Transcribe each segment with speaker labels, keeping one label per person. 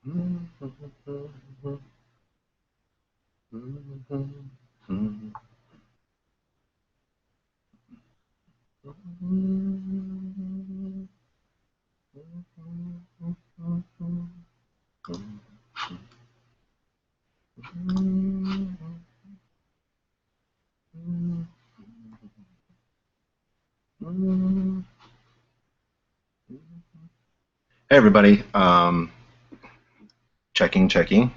Speaker 1: Hey everybody, checking.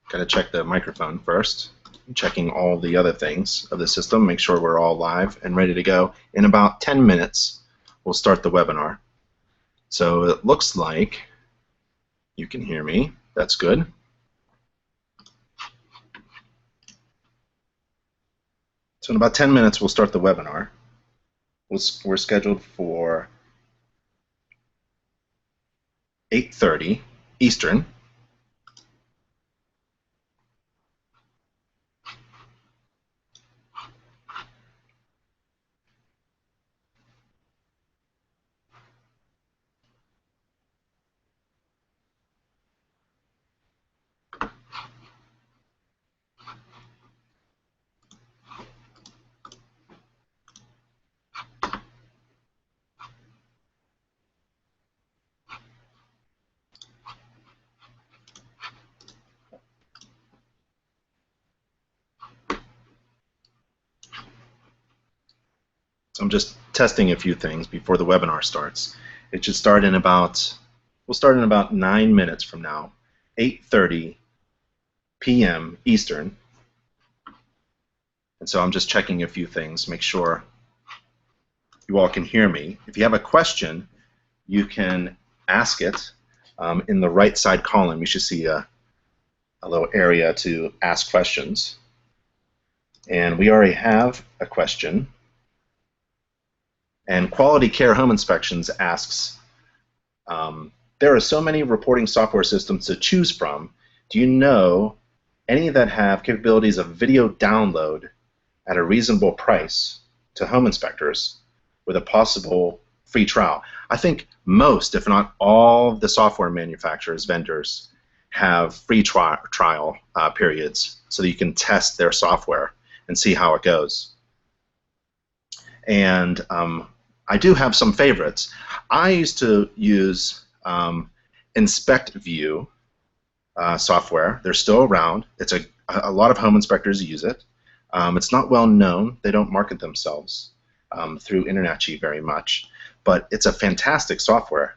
Speaker 1: Got to check the microphone first. Checking all the other things of the system. Make sure we're all live and ready to go. In about 10 minutes, we'll start the webinar. So it looks like you can hear me. That's good. So in about 10 minutes, we'll start the webinar. We're scheduled for 8:30 Eastern. So I'm just testing a few things before the webinar starts. It should start in about, we'll start in about 9 minutes from now, 8:30 p.m. Eastern. And so I'm just checking a few things, make sure you all can hear me. If you have a question, you can ask it in the right side column. You should see a little area to ask questions. And we already have a question. And Quality Care Home Inspections asks, there are so many reporting software systems to choose from. Do you know any that have capabilities of video download at a reasonable price to home inspectors with a possible free trial? I think most, if not all, of the software manufacturers, vendors, have free trial periods so that you can test their software and see how it goes. And I do have some favorites. I used to use InspectView software. They're still around. It's a lot of home inspectors use it. It's not well known. They don't market themselves through InterNACHI very much, but it's a fantastic software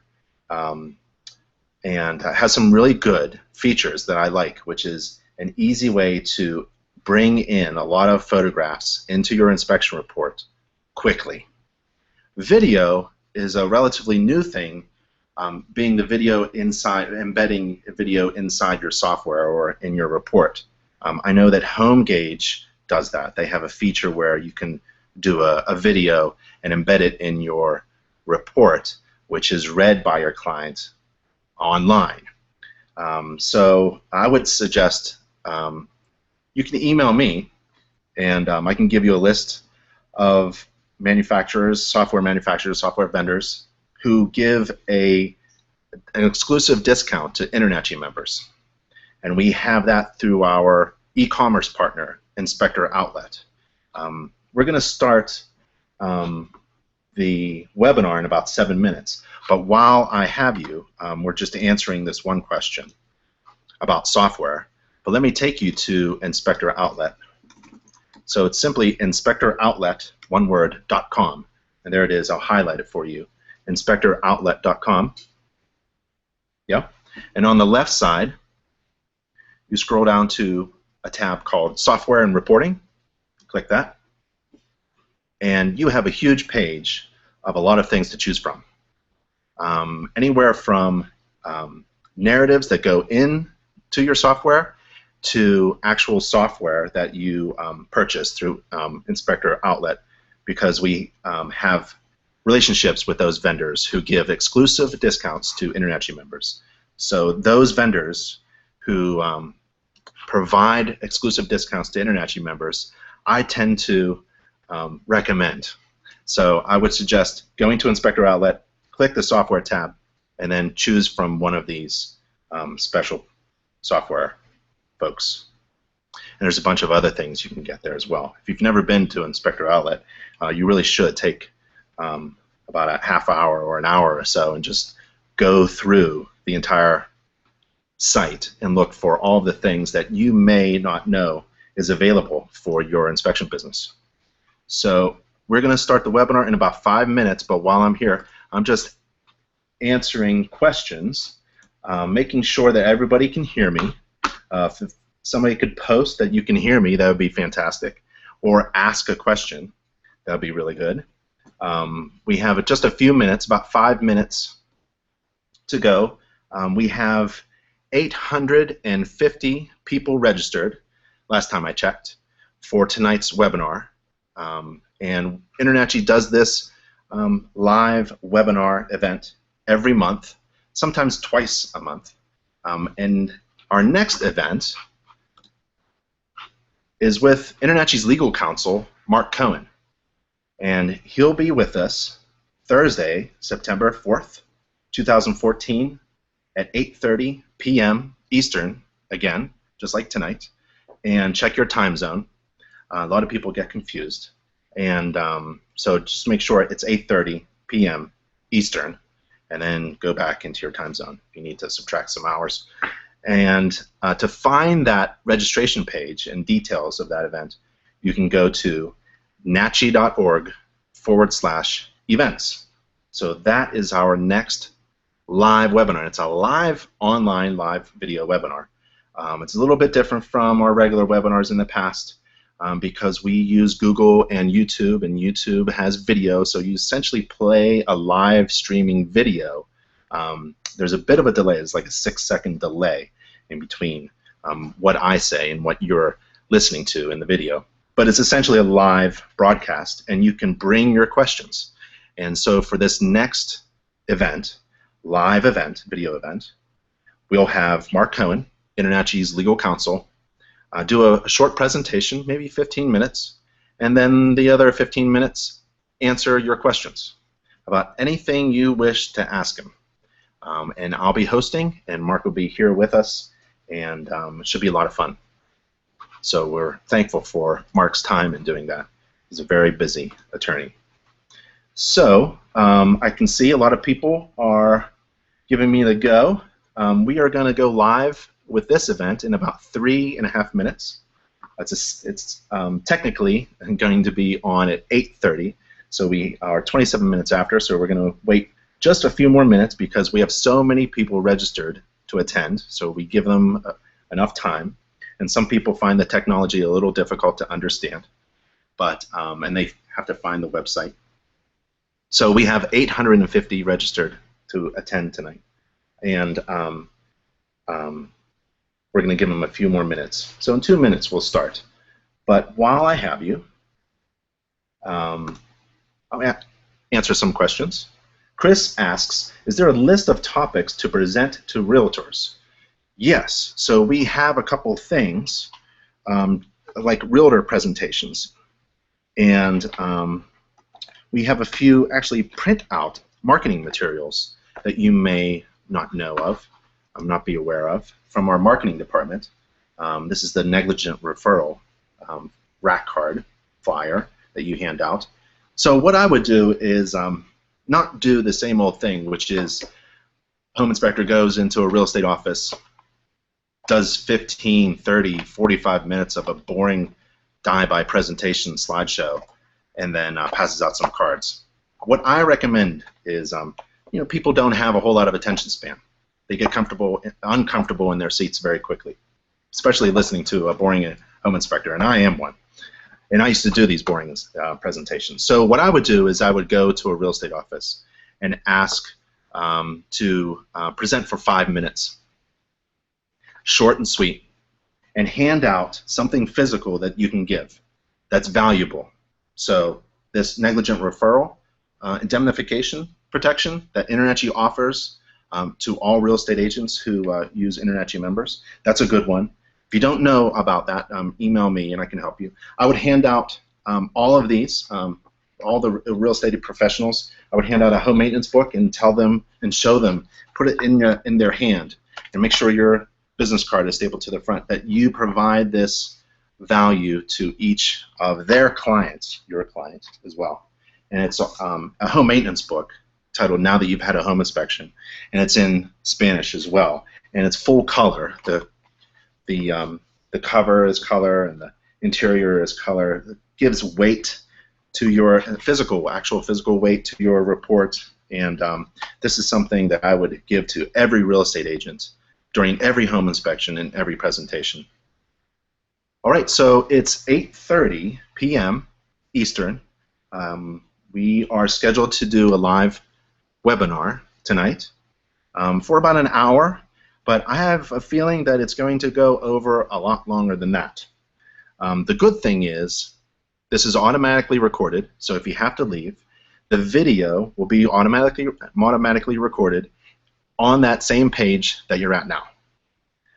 Speaker 1: and has some really good features that I like, which is an easy way to bring in a lot of photographs into your inspection report quickly. Video is a relatively new thing, being the video inside, embedding video inside your software or in your report. I know that HomeGauge does that. They have a feature where you can do a video and embed it in your report, which is read by your client online. So I would suggest you can email me, and I can give you a list of manufacturers, software vendors who give an exclusive discount to InterNACHI members. And we have that through our e-commerce partner, Inspector Outlet. We're going to start the webinar in about 7 minutes. But while I have you, we're just answering this one question about software. But let me take you to Inspector Outlet. So it's simply inspectoroutlet, one word, .com. And there it is. I'll highlight it for you. Inspectoroutlet.com. Yep. And on the left side, you scroll down to a tab called Software and Reporting. Click that. And you have a huge page of a lot of things to choose from. Anywhere from narratives that go in to your software to actual software that you purchase through Inspector Outlet, because we have relationships with those vendors who give exclusive discounts to InterNACHI members. So those vendors who provide exclusive discounts to InterNACHI members, I tend to recommend. So I would suggest going to Inspector Outlet, click the Software tab, and then choose from one of these special software folks. And there's a bunch of other things you can get there as well. If you've never been to Inspector Outlet, you really should take about a half hour or an hour or so and just go through the entire site and look for all the things that you may not know is available for your inspection business. So we're going to start the webinar in about 5 minutes, but while I'm here, I'm just answering questions, making sure that everybody can hear me. If somebody could post that you can hear me, that would be fantastic. Or ask a question, that would be really good. We have just a few minutes, about 5 minutes to go. We have 850 people registered, last time I checked, for tonight's webinar. And InterNACHI does this live webinar event every month, sometimes twice a month. And our next event is with InterNACHI's legal counsel, Mark Cohen. And he'll be with us Thursday, September 4th, 2014 at 8:30 p.m. Eastern, again, just like tonight. And check your time zone. A lot of people get confused. And so just make sure it's 8:30 p.m. Eastern, and then go back into your time zone if you need to subtract some hours. And to find that registration page and details of that event, you can go to nachi.org/events. So that is our next live webinar. It's a live, online, live video webinar. It's a little bit different from our regular webinars in the past because we use Google and YouTube has video, so you essentially play a live streaming video. There's a bit of a delay. It's like a 6-second delay in between what I say and what you're listening to in the video. But it's essentially a live broadcast, and you can bring your questions. And so for this next event, live event, video event, we'll have Mark Cohen, InterNACHI's legal counsel, do a short presentation, maybe 15 minutes, and then the other 15 minutes answer your questions about anything you wish to ask him. And I'll be hosting, and Mark will be here with us, and it should be a lot of fun. So we're thankful for Mark's time in doing that. He's a very busy attorney. So I can see a lot of people are giving me the go. We are going to go live with this event in about 3.5 minutes. It's technically going to be on at 8:30, so we are 27 minutes after, so we're going to wait just a few more minutes because we have so many people registered to attend, so we give them enough time. And some people find the technology a little difficult to understand, but and they have to find the website. So we have 850 registered to attend tonight, and we're going to give them a few more minutes. So in 2 minutes we'll start. But while I have you, I'll answer some questions. Chris asks, is there a list of topics to present to realtors? Yes. So we have a couple things like realtor presentations. And we have a few actually print out marketing materials that you may not know of, not be aware of, from our marketing department. This is the negligent referral rack card flyer that you hand out. So what I would do is not do the same old thing, which is home inspector goes into a real estate office, does 15, 30, 45 minutes of a boring die-by presentation slideshow, and then passes out some cards. What I recommend is, people don't have a whole lot of attention span. They get uncomfortable in their seats very quickly, especially listening to a boring home inspector, and I am one. And I used to do these boring presentations. So what I would do is I would go to a real estate office and ask to present for 5 minutes, short and sweet, and hand out something physical that you can give that's valuable. So this negligent referral indemnification protection that InterNACHI offers to all real estate agents who use InterNACHI members, that's a good one. If you don't know about that, email me and I can help you. I would hand out all of these, all the real estate professionals. I would hand out a home maintenance book and tell them and show them, put it in their hand. and make sure your business card is stapled to the front, that you provide this value to each of their clients, your client as well. And it's a home maintenance book titled Now That You've Had a Home Inspection, and it's in Spanish as well, and it's full color. The cover is color and the interior is color. It gives weight to your actual physical weight to your report, and this is something that I would give to every real estate agent during every home inspection and every presentation. All right, so it's 8:30 p.m. Eastern. We are scheduled to do a live webinar tonight for about an hour, but I have a feeling that it's going to go over a lot longer than that. The good thing is this is automatically recorded, so if you have to leave, the video will be automatically recorded on that same page that you're at now.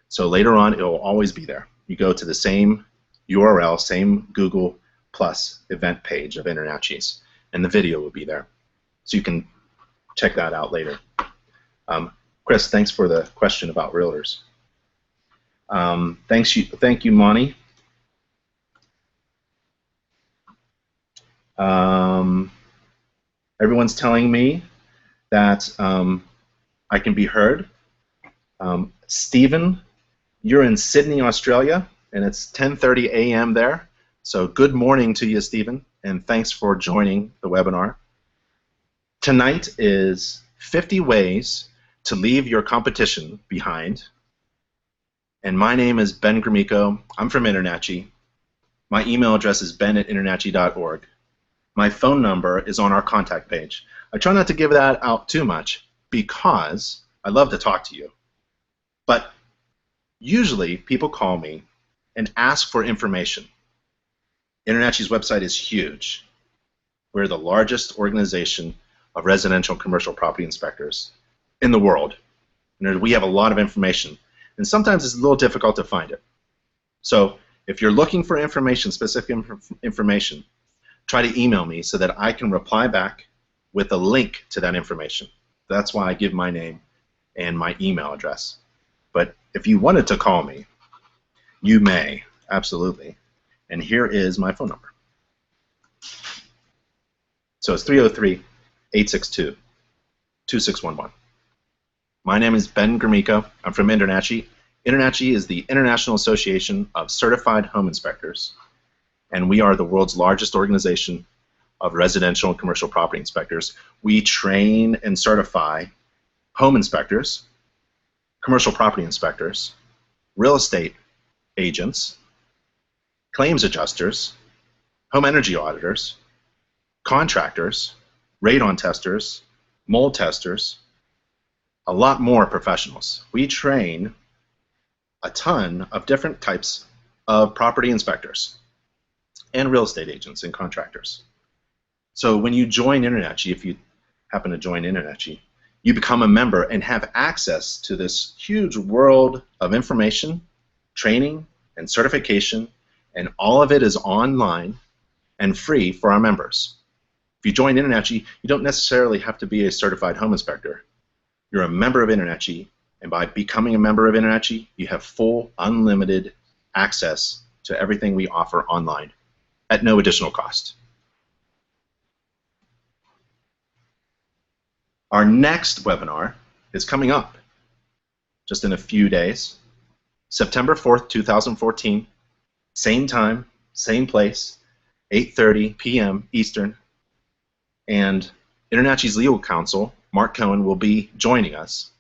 Speaker 1: So later on, it will always be there. You go to the same URL, same Google Plus event page of InterNACHI's, and the video will be there. So you can check that out later. Chris, thanks for the question about realtors. Thank you, Monty. Everyone's telling me that I can be heard. Stephen, you're in Sydney, Australia, and it's 10:30 a.m. there. So good morning to you, Stephen, and thanks for joining the webinar. Tonight is 50 ways to leave your competition behind. And my name is Ben Gromyko. I'm from InterNACHI. My email address is ben@internachi.org. My phone number is on our contact page. I try not to give that out too much because I love to talk to you. But usually people call me and ask for information. InterNACHI's website is huge. We're the largest organization of residential and commercial property inspectors in the world. And we have a lot of information. And sometimes it's a little difficult to find it. So if you're looking for information, specific information, try to email me so that I can reply back with a link to that information. That's why I give my name and my email address. But if you wanted to call me, you may, absolutely. And here is my phone number. So it's 303-862-2611. My name is Ben Gromyko. I'm from InterNACHI. InterNACHI is the International Association of Certified Home Inspectors, and we are the world's largest organization of residential and commercial property inspectors. We train and certify home inspectors, commercial property inspectors, real estate agents, claims adjusters, home energy auditors, contractors, radon testers, mold testers, a lot more professionals. We train a ton of different types of property inspectors and real estate agents and contractors. So when you join InterNACHI, if you happen to join InterNACHI, you become a member and have access to this huge world of information, training, and certification, and all of it is online and free for our members. If you join InterNACHI, you don't necessarily have to be a certified home inspector. You're a member of InterNACHI, and by becoming a member of InterNACHI, you have full, unlimited access to everything we offer online at no additional cost. Our next webinar is coming up just in a few days, September 4th, 2014, same time, same place, 8:30 p.m. Eastern, and InterNACHI's legal counsel, Mark Cohen, will be joining us,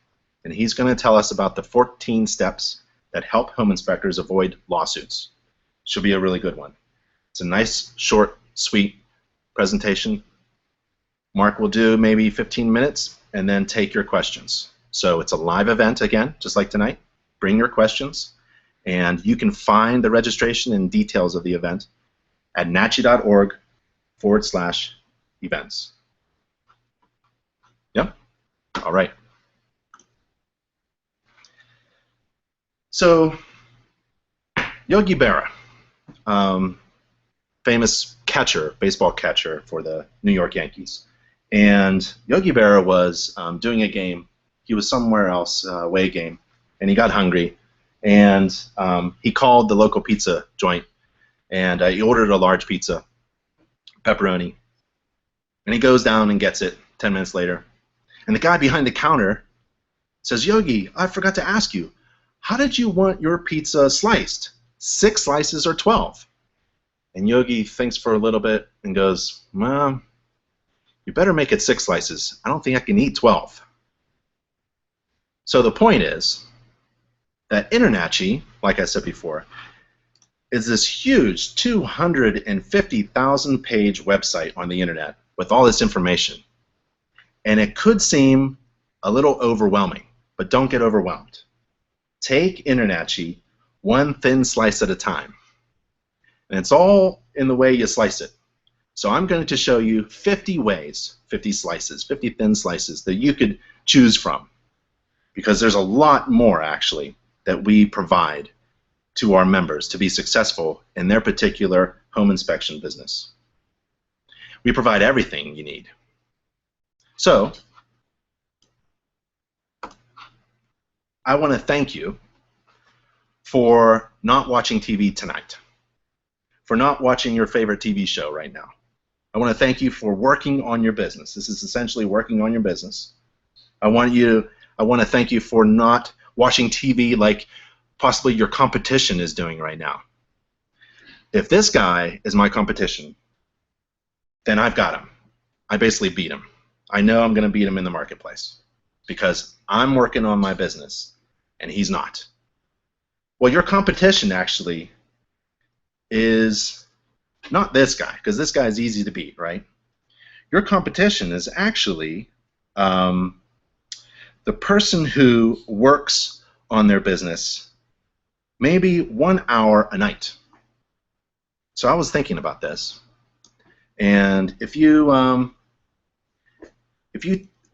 Speaker 1: and he's going to tell us about the 14 steps that help home inspectors avoid lawsuits. Should be a really good one. It's a nice, short, sweet presentation. Mark will do maybe 15 minutes and then take your questions. So it's a live event again, just like tonight. Bring your questions, and you can find the registration and details of the event at nachi.org/events. Yep. All right. So Yogi Berra, famous catcher, baseball catcher for the New York Yankees. And Yogi Berra was doing a game. He was somewhere else, away game, and he got hungry, and he called the local pizza joint, and he ordered a large pizza, pepperoni, and he goes down and gets it 10 minutes later, and the guy behind the counter says, Yogi, I forgot to ask you, how did you want your pizza sliced? 6 slices or 12? And Yogi thinks for a little bit and goes, well, you better make it 6 slices. I don't think I can eat 12. So the point is that InterNACHI, like I said before, is this huge 250,000 page website on the internet with all this information. And it could seem a little overwhelming, but don't get overwhelmed. Take InterNACHI one thin slice at a time. And it's all in the way you slice it. So I'm going to show you 50 ways, 50 slices, 50 thin slices that you could choose from. Because there's a lot more, actually, that we provide to our members to be successful in their particular home inspection business. We provide everything you need. So, I want to thank you for not watching TV tonight, for not watching your favorite TV show right now. I want to thank you for working on your business. This is essentially working on your business. I want to thank you for not watching TV like possibly your competition is doing right now. If this guy is my competition, then I've got him. I basically beat him. I know I'm going to beat him in the marketplace because I'm working on my business and he's not. Well, your competition actually is not this guy, because this guy is easy to beat, right? Your competition is actually the person who works on their business maybe 1 hour a night. So I was thinking about this, and if you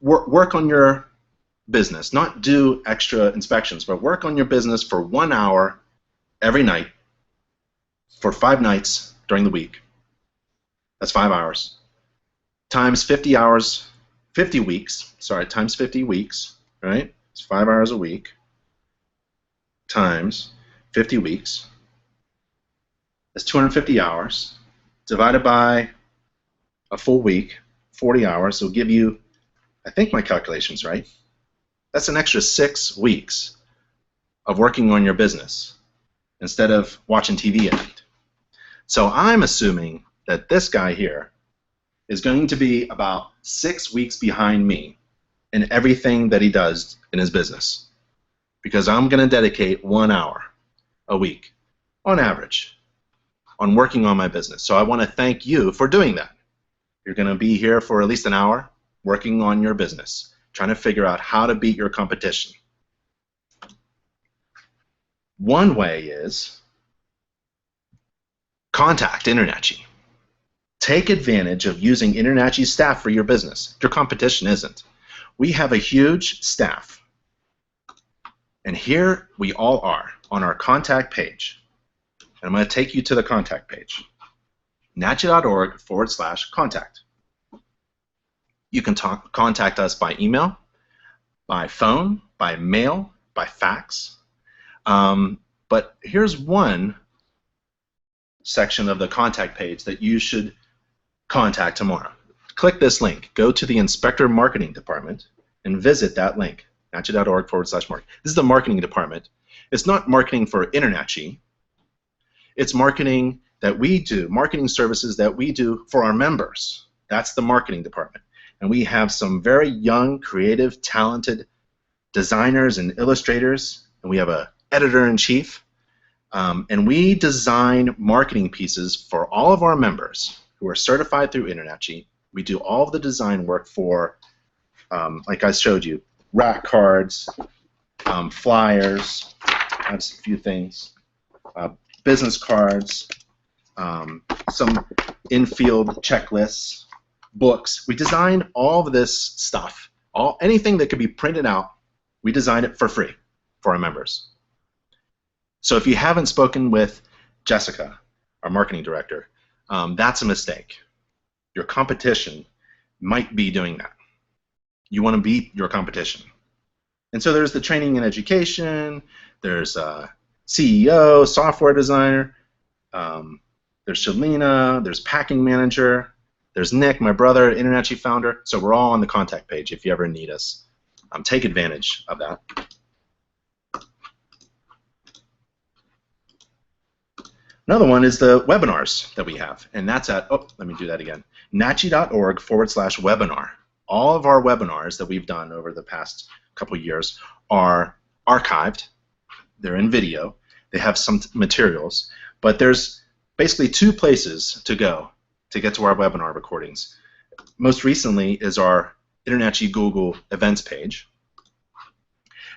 Speaker 1: work on your business, not do extra inspections, but work on your business for 1 hour every night for 5 nights during the week. That's 5 hours. Times 50 hours, 50 weeks, sorry, times 50 weeks, right? It's 5 hours a week times 50 weeks. That's 250 hours divided by a full week, 40 hours. It'll give you, I think my calculation's right, that's an extra 6 weeks of working on your business instead of watching TV at night. So I'm assuming that this guy here is going to be about 6 weeks behind me in everything that he does in his business, because I'm going to dedicate 1 hour a week on average on working on my business. So I want to thank you for doing that. You're going to be here for at least an hour working on your business, trying to figure out how to beat your competition. One way is contact InterNACHI. Take advantage of using InterNACHI's staff for your business. Your competition isn't. We have a huge staff. And here we all are on our contact page. And I'm going to take you to the contact page. nachi.org/contact. You can contact us by email, by phone, by mail, by fax. But here's one section of the contact page that you should contact tomorrow. Click this link. Go to the Inspector Marketing Department and visit that link, nachi.org/marketing. This is the marketing department. It's not marketing for InterNACHI. It's marketing that we do, marketing services that we do for our members. That's the marketing department. And we have some very young, creative, talented designers and illustrators, and we have an editor-in-chief. And we design marketing pieces for all of our members who are certified through InterNACHI. We do all of the design work for, like I showed you, rack cards, flyers, that's a few things, business cards, some in-field checklists, books. We design all of this stuff. Anything that could be printed out, we design it for free for our members. So if you haven't spoken with Jessica, our marketing director, that's a mistake. Your competition might be doing that. You want to beat your competition. And so there's the training and education, there's CEO, software designer, there's Shalina, there's packing manager, there's Nick, my brother, InterNACHI founder. So we're all on the contact page if you ever need us. Take advantage of that. Another one is the webinars that we have, and that's at, oh, let me do that again, nachi.org/webinar. All of our webinars that we've done over the past couple of years are archived. They're in video. They have some materials, but there's basically two places to go to get to our webinar recordings. Most recently is our InterNACHI Google Events page,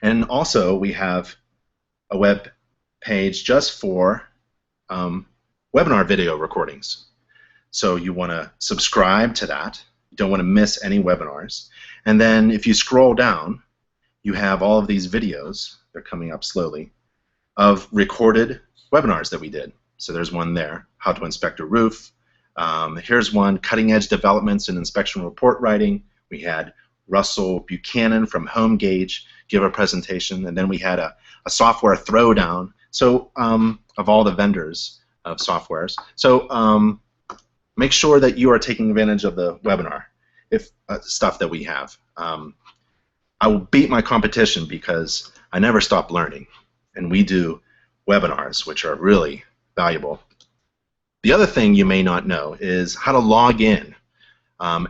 Speaker 1: and also we have a web page just for webinar video recordings. So you want to subscribe to that. You don't want to miss any webinars. And then if you scroll down, you have all of these videos, they're coming up slowly, of recorded webinars that we did. So there's one there, how to inspect a roof. Here's one, cutting edge developments in inspection report writing. We had Russell Buchanan from HomeGauge give a presentation, and then we had a software throwdown. So of all the vendors of softwares. So make sure that you are taking advantage of the webinar stuff that we have. I will beat my competition because I never stop learning, and we do webinars, which are really valuable. The other thing you may not know is how to log in.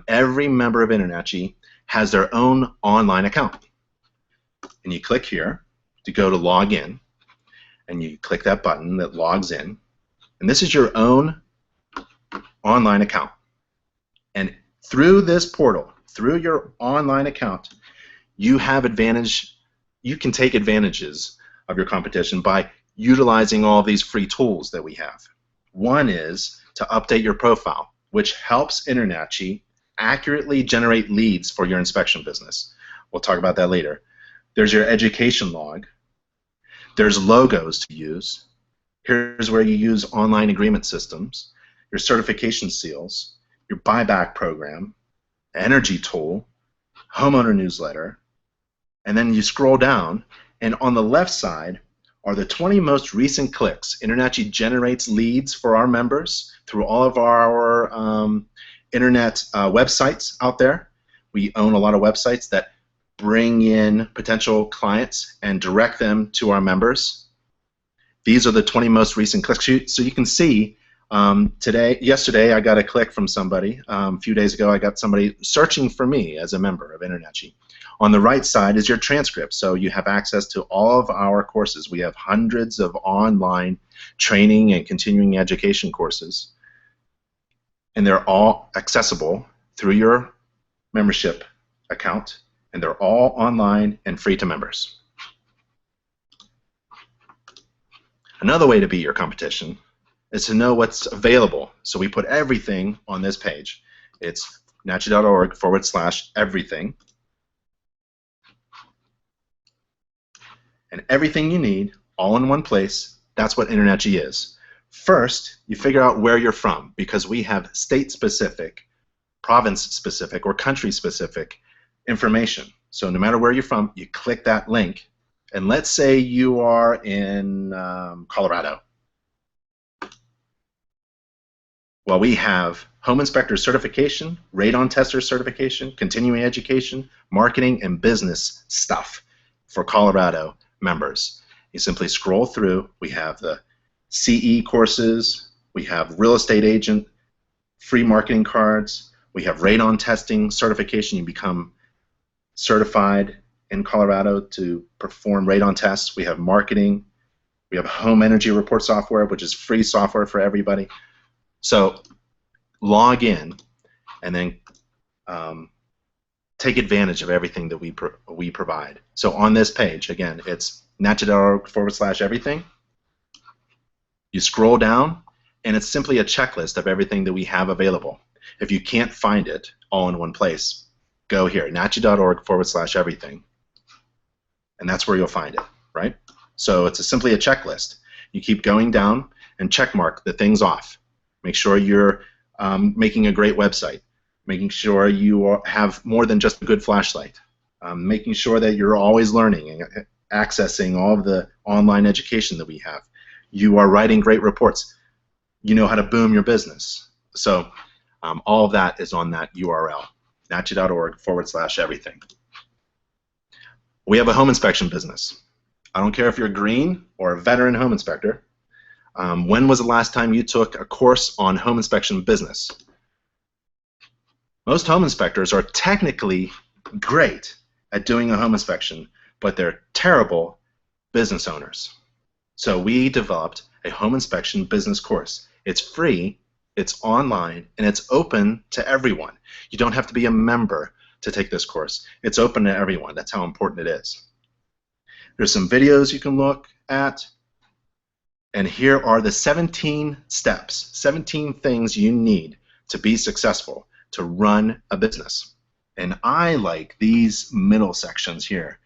Speaker 1: Every member of InterNACHI has their own online account. And you click here to go to log in, and you click that button that logs in. And this is your own online account. And through this portal, through your online account, you have advantage. You can take advantages of your competition by utilizing all these free tools that we have. One is to update your profile, which helps InterNACHI accurately generate leads for your inspection business. We'll talk about that later. There's your education log. There's logos to use. Here's where you use online agreement systems, your certification seals, your buyback program, energy tool, homeowner newsletter, and then you scroll down, and on the left side are the 20 most recent clicks. InterNACHI generates leads for our members through all of our internet websites out there. We own a lot of websites that bring in potential clients and direct them to our members. These are the 20 most recent clicks. So you can see yesterday I got a click from somebody. A few days ago I got somebody searching for me as a member of InterNACHI. On the right side is your transcript, so you have access to all of our courses. We have hundreds of online training and continuing education courses, and they're all accessible through your membership account, and they're all online and free to members. Another way to beat your competition is to know what's available. So we put everything on this page. It's nachi.org/everything. And everything you need, all in one place, that's what InterNACHI is. First, you figure out where you're from, because we have state-specific, province-specific, or country-specific information. So no matter where you're from, you click that link, and let's say you are in Colorado. Well, we have home inspector certification, radon tester certification, continuing education, marketing, and business stuff for Colorado members. You simply scroll through. We have the CE courses, we have real estate agent, free marketing cards, we have radon testing certification. You become certified in Colorado to perform radon tests. We have marketing, we have home energy report software, which is free software for everybody. So log in and then take advantage of everything that we provide. So on this page, again, it's nachi.org/everything. You scroll down, and it's simply a checklist of everything that we have available. If you can't find it all in one place, go here, nachi.org/everything, and that's where you'll find it, right? So it's simply a checklist. You keep going down and check mark the things off. Make sure you're making a great website, making sure you have more than just a good flashlight. making sure that you're always learning and accessing all of the online education that we have. You are writing great reports. You know how to boom your business. So all of that is on that URL, nachi.org/everything. We have a home inspection business. I don't care if you're green or a veteran home inspector. When was the last time you took a course on home inspection business? Most home inspectors are technically great at doing a home inspection, but they're terrible business owners. So we developed a home inspection business course. It's free, it's online, and it's open to everyone. You don't have to be a member to take this course. It's open to everyone. That's how important it is. There's some videos you can look at, and here are the 17 steps, 17 things you need to be successful, to run a business. And I like these middle sections here.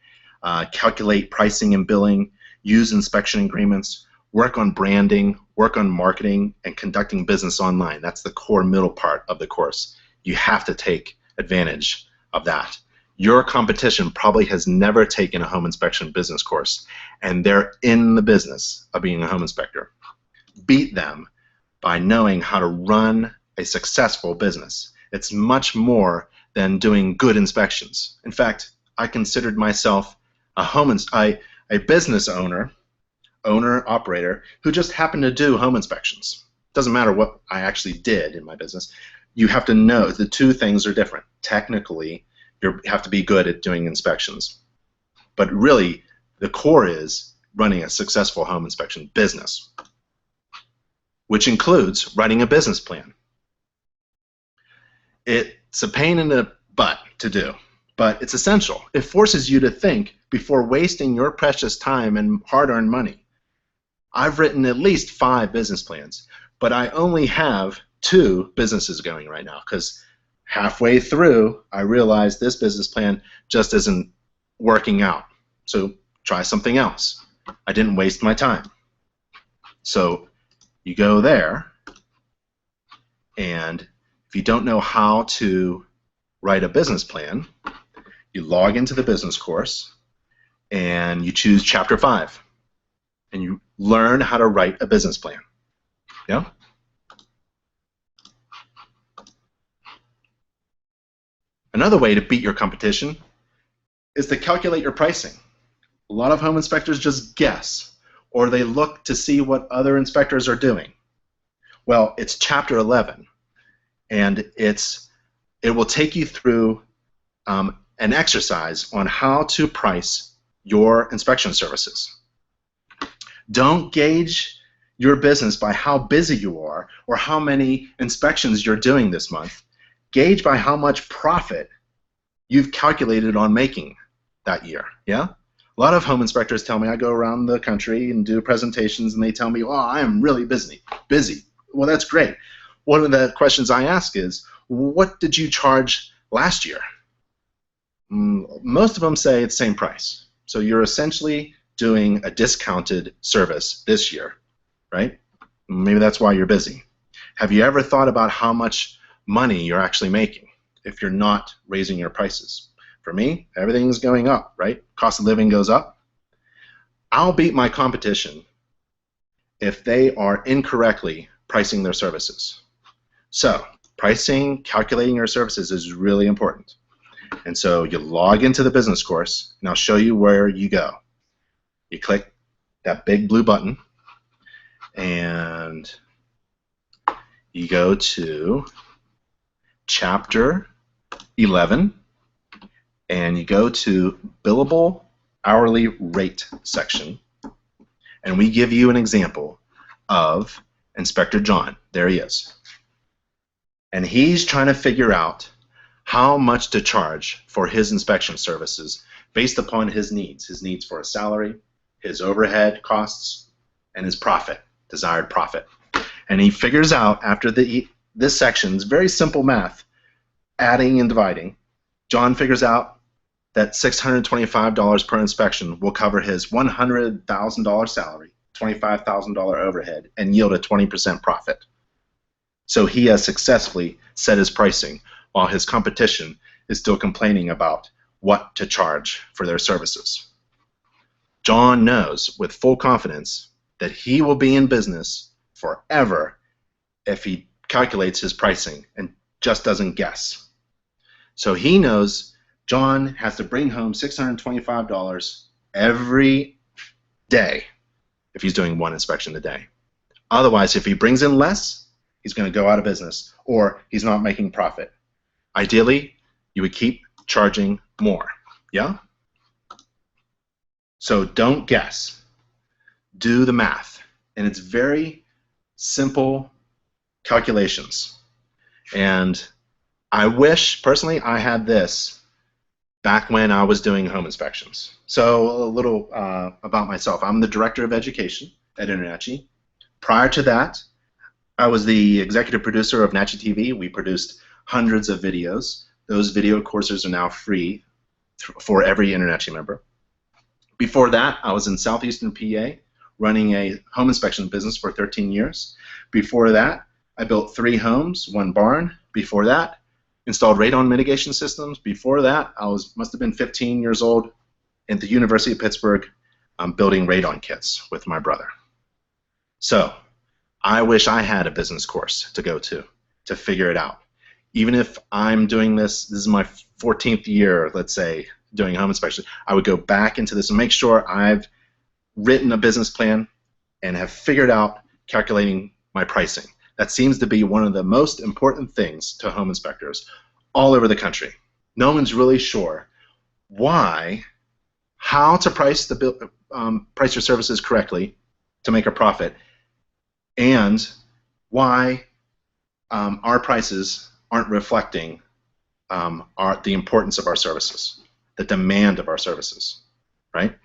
Speaker 1: Calculate pricing and billing, use inspection agreements, work on branding, work on marketing, and conducting business online. That's the core middle part of the course. You have to take advantage of that. Your competition probably has never taken a home inspection business course, and they're in the business of being a home inspector. Beat them by knowing how to run a successful business. It's much more than doing good inspections. In fact, I considered myself a business owner, operator, who just happened to do home inspections. Doesn't matter what I actually did in my business. You have to know the two things are different. Technically, you have to be good at doing inspections. But really, the core is running a successful home inspection business, which includes writing a business plan. It's a pain in the butt to do, but it's essential. It forces you to think before wasting your precious time and hard-earned money. I've written at least 5 business plans, but I only have 2 businesses going right now because halfway through I realized this business plan just isn't working out. So try something else. I didn't waste my time. So you go there, and if you don't know how to write a business plan, you log into the business course and you choose Chapter 5 and you learn how to write a business plan. Yeah? Another way to beat your competition is to calculate your pricing. A lot of home inspectors just guess, or they look to see what other inspectors are doing. Well, it's Chapter 11, and it will take you through an exercise on how to price your inspection services. Don't gauge your business by how busy you are or how many inspections you're doing this month. Gauge by how much profit you've calculated on making that year. Yeah? A lot of home inspectors tell me, I go around the country and do presentations, and they tell me, oh, I am really busy. Well, that's great. One of the questions I ask is, what did you charge last year? Most of them say it's the same price. So you're essentially doing a discounted service this year, right? Maybe that's why you're busy. Have you ever thought about how much money you're actually making if you're not raising your prices? For me, everything's going up, right? Cost of living goes up. I'll beat my competition if they are incorrectly pricing their services. So pricing, calculating your services is really important. And so you log into the business course, and I'll show you where you go. You click that big blue button, and you go to Chapter 11, and you go to Billable Hourly Rate section, and we give you an example of Inspector John. There he is. And he's trying to figure out how much to charge for his inspection services based upon his needs for a salary, his overhead costs, and his profit, desired profit. And he figures out after this section, it's very simple math, adding and dividing. John figures out that $625 per inspection will cover his $100,000 salary, $25,000 overhead, and yield a 20% profit. So he has successfully set his pricing while his competition is still complaining about what to charge for their services. John knows with full confidence that he will be in business forever if he calculates his pricing and just doesn't guess. So he knows John has to bring home $625 every day if he's doing one inspection a day. Otherwise, if he brings in less, he's going to go out of business or he's not making profit. Ideally, you would keep charging more. Yeah? So don't guess. Do the math. And it's very simple calculations. And I wish, personally, I had this back when I was doing home inspections. So a little about myself. I'm the Director of Education at InterNACHI. Prior to that, I was the executive producer of NACHI TV. We produced hundreds of videos. Those video courses are now free for every InterNACHI member. Before that, I was in southeastern PA running a home inspection business for 13 years. Before that, I built 3 homes, 1 barn. Before that, installed radon mitigation systems. Before that, I must have been 15 years old at the University of Pittsburgh building radon kits with my brother. So I wish I had a business course to go to figure it out. Even if I'm doing this is my 14th year, let's say, doing home inspection, I would go back into this and make sure I've written a business plan and have figured out calculating my pricing. That seems to be one of the most important things to home inspectors all over the country. No one's really sure how to price price your services correctly to make a profit, and why our prices aren't reflecting the importance of our services, the demand of our services, right?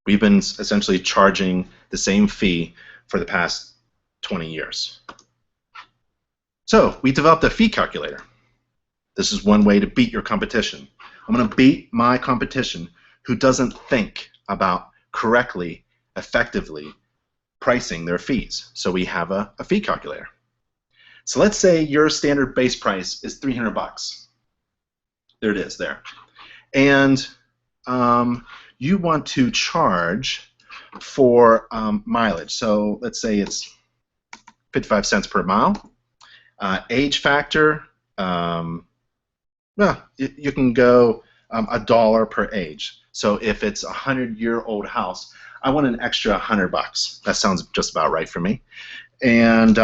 Speaker 1: We've been essentially charging the same fee for the past 20 years. So we developed a fee calculator. This is one way to beat your competition. I'm going to beat my competition who doesn't think about correctly, effectively pricing their fees. So we have a fee calculator. So let's say your standard base price is $300. There it is there. And you want to charge for mileage. So let's say it's 55 cents per mile. Age factor, well, you can go $1 per age. So if it's a 100-year-old house, I want an extra $100. That sounds just about right for me. And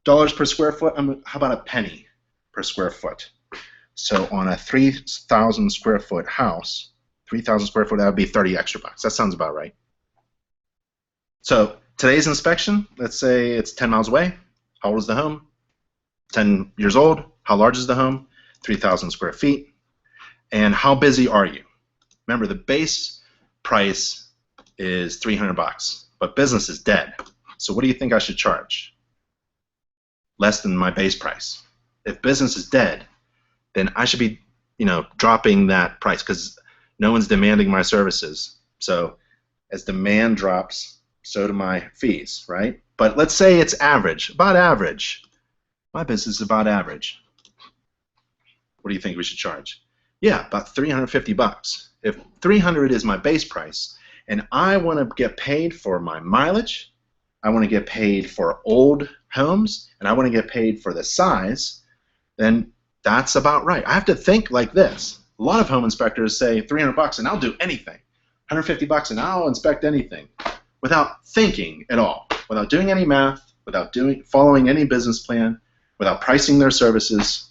Speaker 1: dollars per square foot, how about a penny per square foot? So on a 3,000 square foot house, 3,000 square foot, that would be 30 extra bucks. That sounds about right. So today's inspection, let's say it's 10 miles away. How old is the home? 10 years old. How large is the home? 3,000 square feet. And how busy are you? Remember, the base price is $300, but business is dead. So what do you think I should charge? Less than my base price. If business is dead, then I should be, dropping that price because no one's demanding my services. So as demand drops, so do my fees, right? But let's say it's average, about average. My business is about average. What do you think we should charge? Yeah, about $350. If $300 is my base price, and I want to get paid for my mileage, I want to get paid for old homes, and I want to get paid for the size, then that's about right. I have to think like this. A lot of home inspectors say $300 and I'll do anything. $150 and I'll inspect anything without thinking at all, without doing any math, without following any business plan, without pricing their services.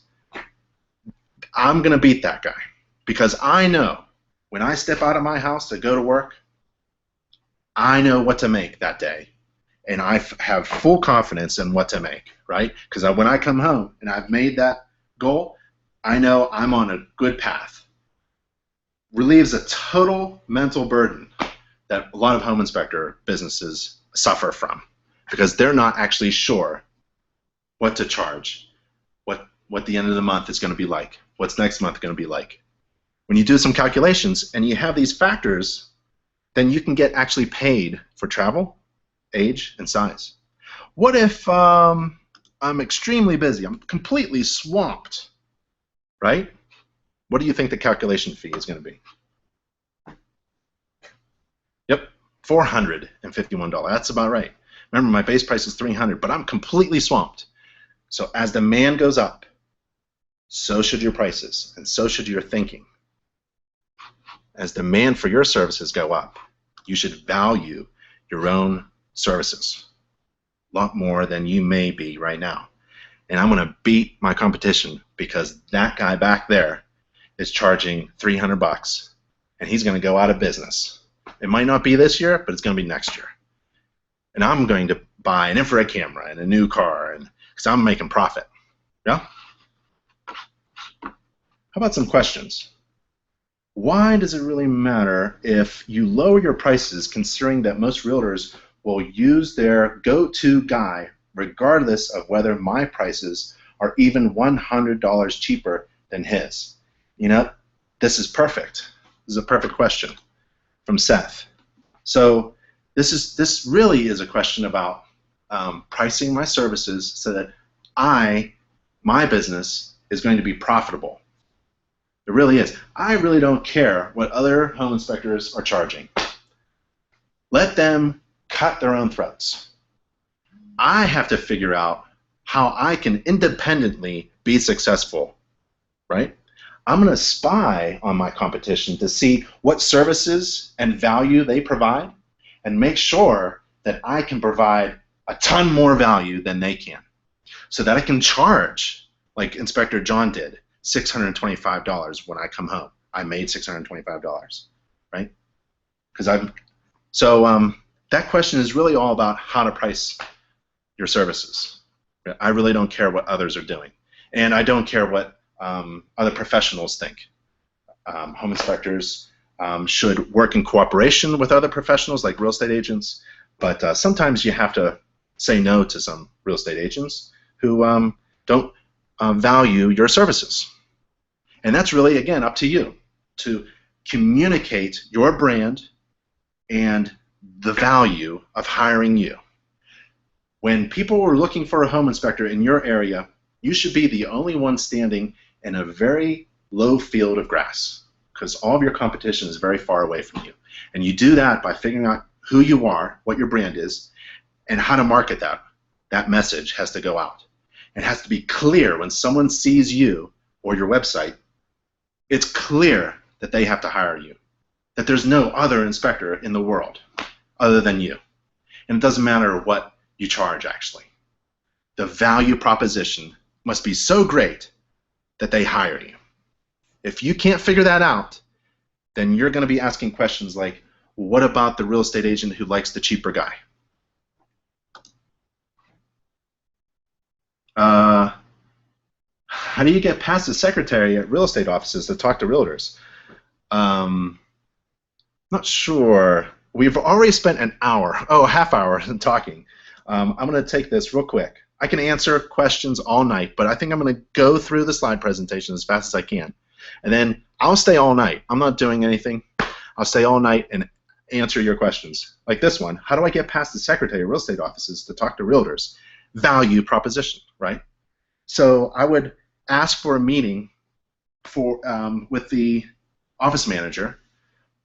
Speaker 1: I'm going to beat that guy because I know when I step out of my house to go to work, I know what to make that day. And I have full confidence in what to make, right? Because when I come home and I've made that goal, I know I'm on a good path. Relieves a total mental burden that a lot of home inspector businesses suffer from because they're not actually sure what to charge, what the end of the month is going to be like, what's next month going to be like. When you do some calculations and you have these factors, then you can get actually paid for travel, age, and size. What if I'm extremely busy, I'm completely swamped, right? What do you think the calculation fee is going to be? Yep, $451. That's about right. Remember, my base price is $300, but I'm completely swamped. So as demand goes up, so should your prices, and so should your thinking. As demand for your services go up, you should value your own services a lot more than you may be right now. And I'm going to beat my competition because that guy back there is charging $300, and he's going to go out of business. It might not be this year, but it's going to be next year. And I'm going to buy an infrared camera and a new car, and because I'm making profit. Yeah? How about some questions? Why does it really matter if you lower your prices, considering that most realtors will use their go-to guy regardless of whether my prices are even $100 cheaper than his? You know, this is perfect. This is a perfect question from Seth. So this really is a question about pricing my services so that my business is going to be profitable. It really is. I really don't care what other home inspectors are charging. Let them cut their own throats. I have to figure out how I can independently be successful, right? I'm going to spy on my competition to see what services and value they provide and make sure that I can provide a ton more value than they can so that I can charge, like Inspector John did, $625 when I come home. I made $625, right? That question is really all about how to price your services. I really don't care what others are doing, and I don't care what other professionals think. Home inspectors should work in cooperation with other professionals like real estate agents, but sometimes you have to say no to some real estate agents who don't value your services. And that's really, again, up to you to communicate your brand and the value of hiring you. When people are looking for a home inspector in your area, you should be the only one standing in a very low field of grass because all of your competition is very far away from you. And you do that by figuring out who you are, what your brand is, and how to market that. That message has to go out. It has to be clear when someone sees you or your website. It's clear that they have to hire you, that there's no other inspector in the world other than you. And it doesn't matter what you charge, actually. The value proposition must be so great that they hire you. If you can't figure that out, then you're going to be asking questions like, what about the real estate agent who likes the cheaper guy? How do you get past the secretary at real estate offices to talk to realtors? Not sure. We've already spent an hour, a half hour talking. I'm going to take this real quick. I can answer questions all night, but I think I'm going to go through the slide presentation as fast as I can. And then I'll stay all night. I'm not doing anything. I'll stay all night and answer your questions. Like this one, how do I get past the secretary of real estate offices to talk to realtors? Value proposition, right? So I would ask for a meeting with the office manager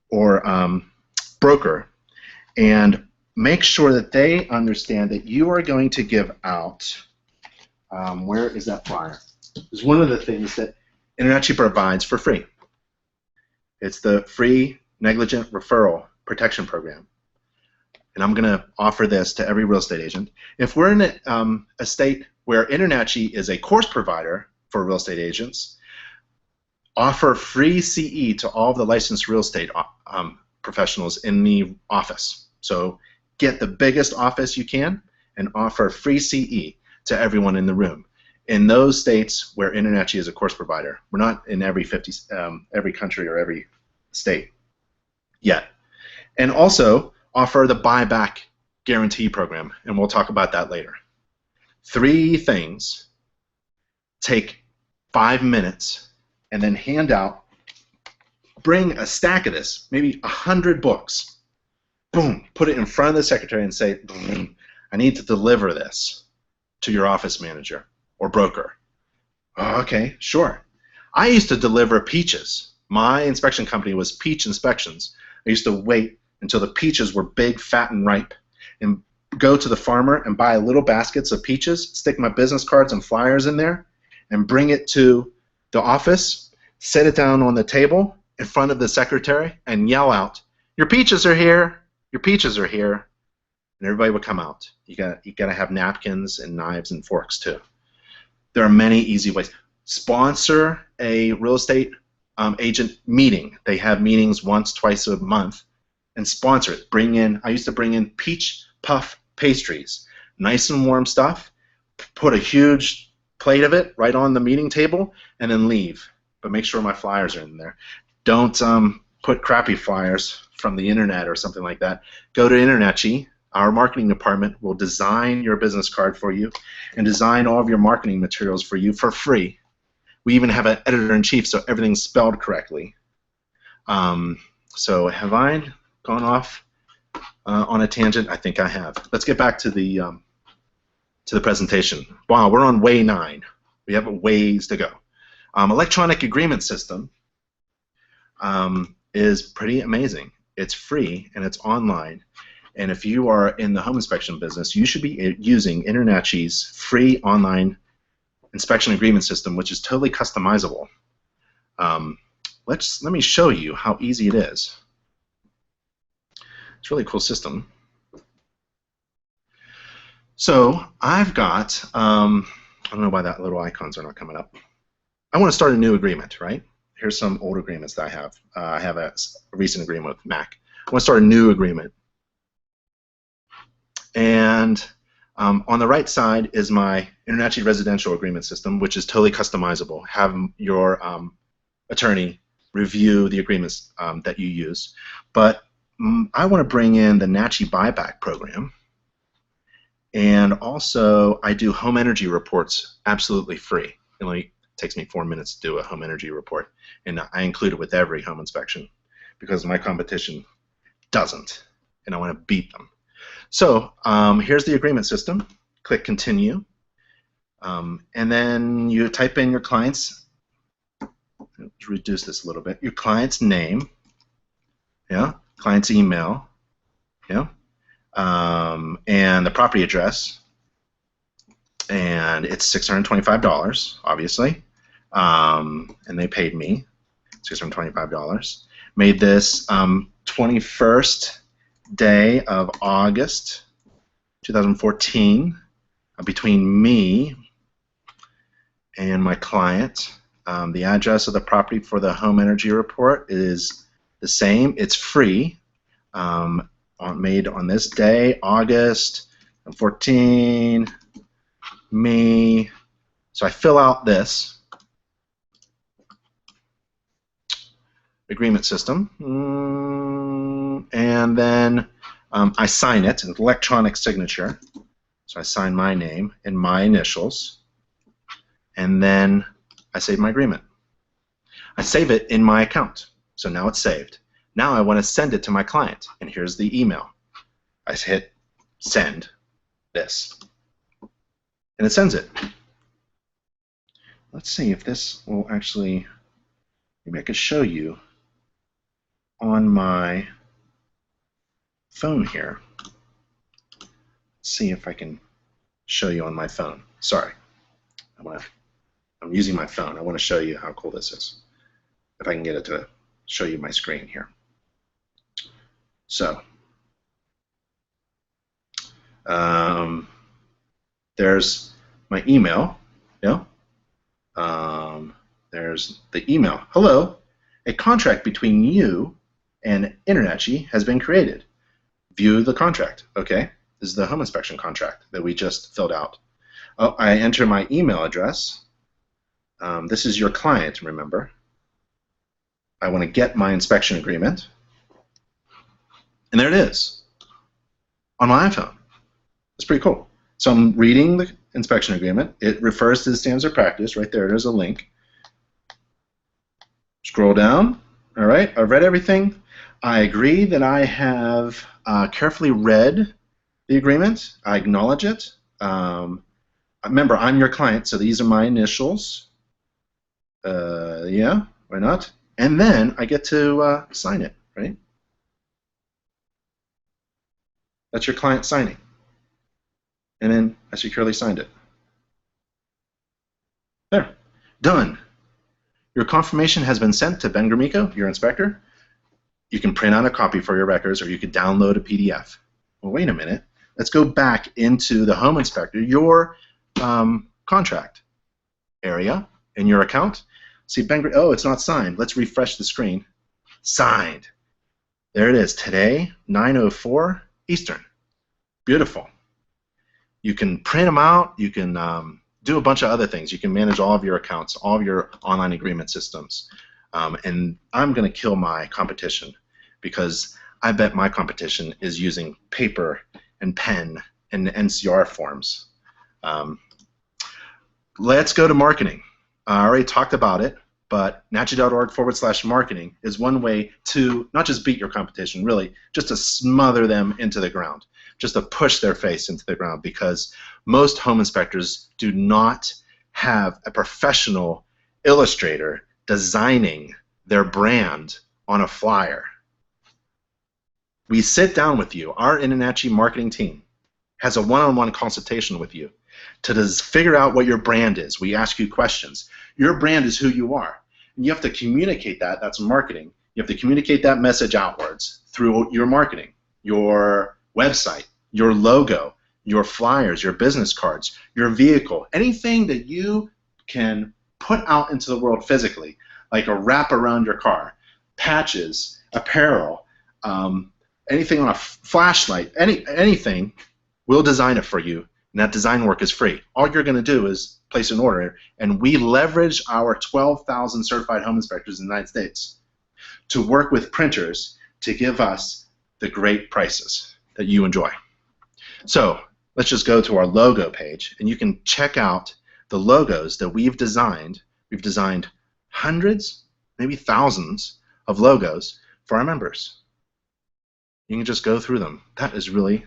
Speaker 1: or broker and make sure that they understand that you are going to give out, where is that flyer? It's one of the things that InterNACHI provides for free. It's the free negligent referral protection program. And I'm going to offer this to every real estate agent. If we're in a state where InterNACHI is a course provider for real estate agents, offer free CE to all of the licensed real estate professionals in the office. So get the biggest office you can and offer free CE to everyone in the room. In those states where InterNACHI is a course provider, we're not in every country or every state yet. And also offer the buyback guarantee program, and we'll talk about that later. 3 things. Take 5 minutes and then hand out, bring a stack of this, maybe 100 books. Boom, put it in front of the secretary and say, I need to deliver this to your office manager or broker. Oh, okay, sure. I used to deliver peaches. My inspection company was Peach Inspections. I used to wait until the peaches were big, fat, and ripe, and go to the farmer and buy little baskets of peaches, stick my business cards and flyers in there, and bring it to the office, set it down on the table in front of the secretary, and yell out, "Your peaches are here! Your peaches are here!" And everybody would come out. You got to have napkins and knives and forks too. There are many easy ways. Sponsor a real estate agent meeting. They have meetings once, twice a month, and sponsor it. I used to bring in peach puff pastries, nice and warm stuff. Put a huge plate of it right on the meeting table, and then leave. But make sure my flyers are in there. Don't put crappy flyers from the internet or something like that. Go to InterNACHI. Our marketing department will design your business card for you and design all of your marketing materials for you for free. We even have an editor-in-chief, so everything's spelled correctly. So have I gone off on a tangent? I think I have. Let's get back to the presentation. Wow, we're on way 9. We have a ways to go. Electronic agreement system is pretty amazing. It's free and it's online. And if you are in the home inspection business, you should be using InterNACHI's free online inspection agreement system, which is totally customizable. Let me show you how easy it is. It's a really cool system. So I've got, I don't know why that little icons are not coming up. I want to start a new agreement, right? Here's some old agreements that I have. I have a recent agreement with Mac. I want to start a new agreement. And on the right side is my InterNACHI residential agreement system, which is totally customizable. Have your attorney review the agreements that you use. But I want to bring in the NACHI buyback program. And also, I do home energy reports absolutely free. It only takes me 4 minutes to do a home energy report. And I include it with every home inspection because my competition doesn't. And I want to beat them. So here's the agreement system. Click Continue. And then you type in your client's, let's reduce this a little bit, your client's name, yeah, client's email, yeah, and the property address, and it's $625, obviously, and they paid me $625. Made this 21st day of August 2014 between me and my client. The address of the property for the home energy report is the same. It's free. Made on this day, August 14, me. So I fill out this agreement system, and then I sign it, an electronic signature. So I sign my name and my initials, and then I save my agreement. I save it in my account, so now it's saved. Now I want to send it to my client, and here's the email. I hit send this, and it sends it. Let's see if this will actually, maybe I could show you on my phone here. Let's see if I can show you on my phone. Sorry, I'm using my phone. I want to show you how cool this is. If I can get it to show you my screen here. So there's my email. Yeah. There's the email. Hello, a contract between you and InterNACHI has been created. View the contract. Okay, this is the home inspection contract that we just filled out. Oh, I enter my email address. This is your client, remember. I want to get my inspection agreement. And there it is on my iPhone. It's pretty cool. So I'm reading the inspection agreement. It refers to the standards of practice. Right there, there's a link. Scroll down. All right, I've read everything. I agree that I have carefully read the agreement. I acknowledge it. Remember, I'm your client, so these are my initials. Yeah, why not? And then I get to sign it, right? That's your client signing. And then I securely signed it. There. Done. Your confirmation has been sent to Ben Gromyko, your inspector. You can print out a copy for your records, or you could download a PDF. Well, wait a minute. Let's go back into the home inspector, your contract area in your account. See, Ben, oh, it's not signed. Let's refresh the screen. Signed. There it is. Today, 9:04 Eastern. Beautiful. You can print them out. You can do a bunch of other things. You can manage all of your accounts, all of your online agreement systems. And I'm going to kill my competition because I bet my competition is using paper and pen and NCR forms. Let's go to marketing. I already talked about it, but nachi.org/marketing is one way to not just beat your competition, really, just to smother them into the ground, just to push their face into the ground, because most home inspectors do not have a professional illustrator designing their brand on a flyer. We sit down with you. Our InterNACHI marketing team has a one-on-one consultation with you to figure out what your brand is. We ask you questions. Your brand is who you are. And you have to communicate that. That's marketing. You have to communicate that message outwards through your marketing, your website, your logo, your flyers, your business cards, your vehicle, anything that you can put out into the world physically, like a wrap around your car, patches, apparel, anything on a flashlight, anything, we'll design it for you. And that design work is free. All you're going to do is place an order, and we leverage our 12,000 certified home inspectors in the United States to work with printers to give us the great prices that you enjoy. So let's just go to our logo page, and you can check out the logos that we've designed. We've designed hundreds, maybe thousands of logos for our members. You can just go through them. That is really,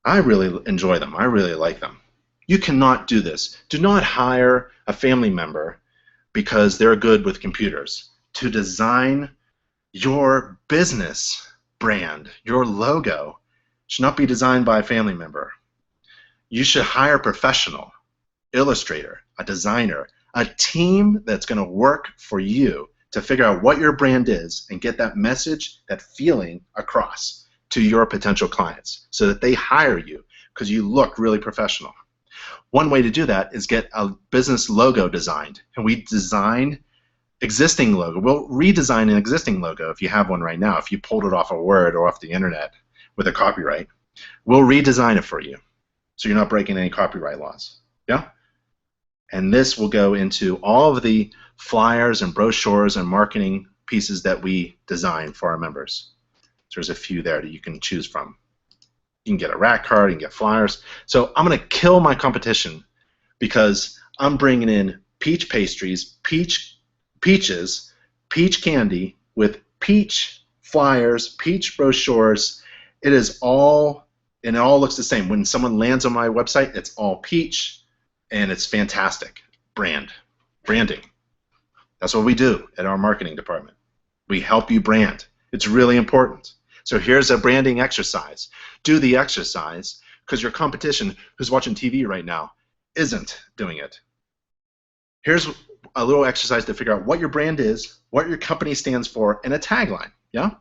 Speaker 1: I really enjoy them. I really like them. You cannot do this. Do not hire a family member because they're good with computers to design your business brand. Your logo should not be designed by a family member. You should hire a professional, illustrator, a designer, a team that's going to work for you to figure out what your brand is and get that message, that feeling across to your potential clients so that they hire you because you look really professional. One way to do that is get a business logo designed. And we design existing logo. We'll redesign an existing logo if you have one right now, if you pulled it off of Word or off the internet with a copyright. We'll redesign it for you so you're not breaking any copyright laws. Yeah? And this will go into all of the flyers and brochures and marketing pieces that we design for our members. So there's a few there that you can choose from. You can get a rack card, you can get flyers. So I'm going to kill my competition because I'm bringing in peach pastries, peaches, peach candy with peach flyers, peach brochures. It is all, and it all looks the same. When someone lands on my website, it's all peach, and it's fantastic. Branding. That's what we do at our marketing department. We help you brand. It's really important. So here's a branding exercise. Do the exercise because your competition who's watching TV right now isn't doing it. Here's a little exercise to figure out what your brand is, what your company stands for, and a tagline. Yeah?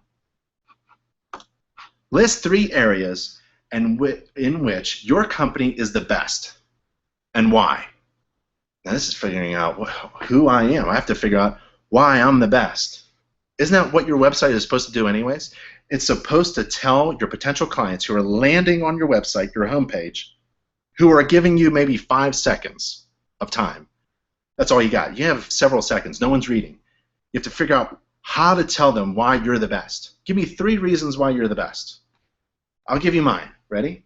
Speaker 1: List 3 areas in which your company is the best and why. Now this is figuring out who I am. I have to figure out why I'm the best. Isn't that what your website is supposed to do anyways? It's supposed to tell your potential clients who are landing on your website, your homepage, who are giving you maybe 5 seconds of time. That's all you got. You have several seconds. No one's reading. You have to figure out how to tell them why you're the best. Give me 3 reasons why you're the best. I'll give you mine. Ready?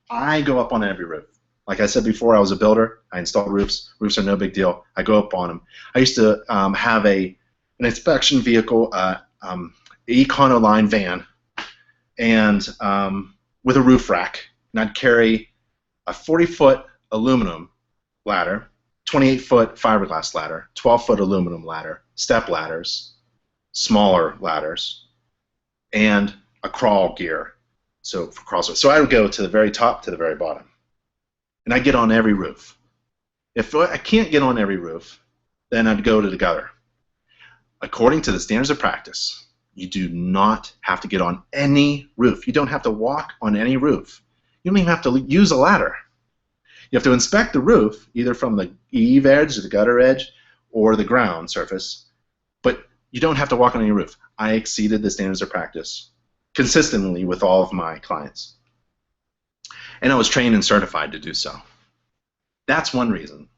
Speaker 1: I go up on every roof. Like I said before, I was a builder. I installed roofs. Roofs are no big deal. I go up on them. I used to have an inspection vehicle, Econoline van, and with a roof rack. And I'd carry a 40-foot aluminum ladder, 28-foot fiberglass ladder, 12-foot aluminum ladder, step ladders, smaller ladders, and a crawl gear. So for crawls. So I would go to the very top to the very bottom. And I get on every roof. If I can't get on every roof, then I'd go to the gutter. According to the standards of practice, you do not have to get on any roof. You don't have to walk on any roof. You don't even have to use a ladder. You have to inspect the roof, either from the eave edge, the gutter edge, or the ground surface, but you don't have to walk on any roof. I exceeded the standards of practice consistently with all of my clients. And I was trained and certified to do so. That's one reason.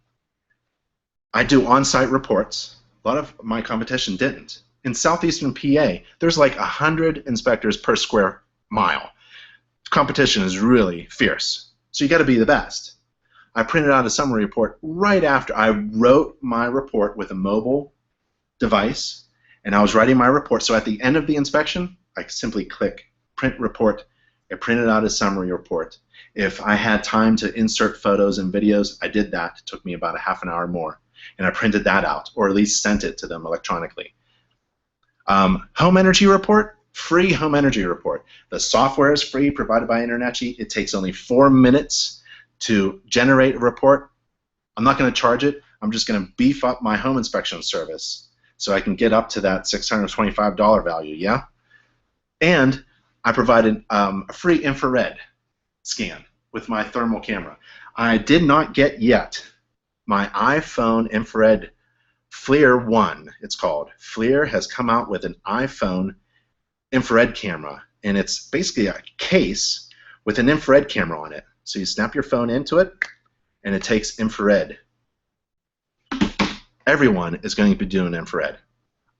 Speaker 1: I do on-site reports. A lot of my competition didn't. In southeastern PA, there's like 100 inspectors per square mile. Competition is really fierce, so you got to be the best. I printed out a summary report right after I wrote my report with a mobile device, and I was writing my report. So at the end of the inspection, I simply click print report. I printed out a summary report. If I had time to insert photos and videos, I did that. It took me about a half an hour more, and I printed that out, or at least sent it to them electronically. Home energy report, free home energy report. The software is free, provided by InterNACHI. It takes only 4 minutes to generate a report. I'm not going to charge it. I'm just going to beef up my home inspection service so I can get up to that $625 value, yeah? And I provided a free infrared scan with my thermal camera. I did not get yet my iPhone infrared FLIR 1, it's called. FLIR has come out with an iPhone infrared camera, and it's basically a case with an infrared camera on it. So you snap your phone into it, and it takes infrared. Everyone is going to be doing infrared.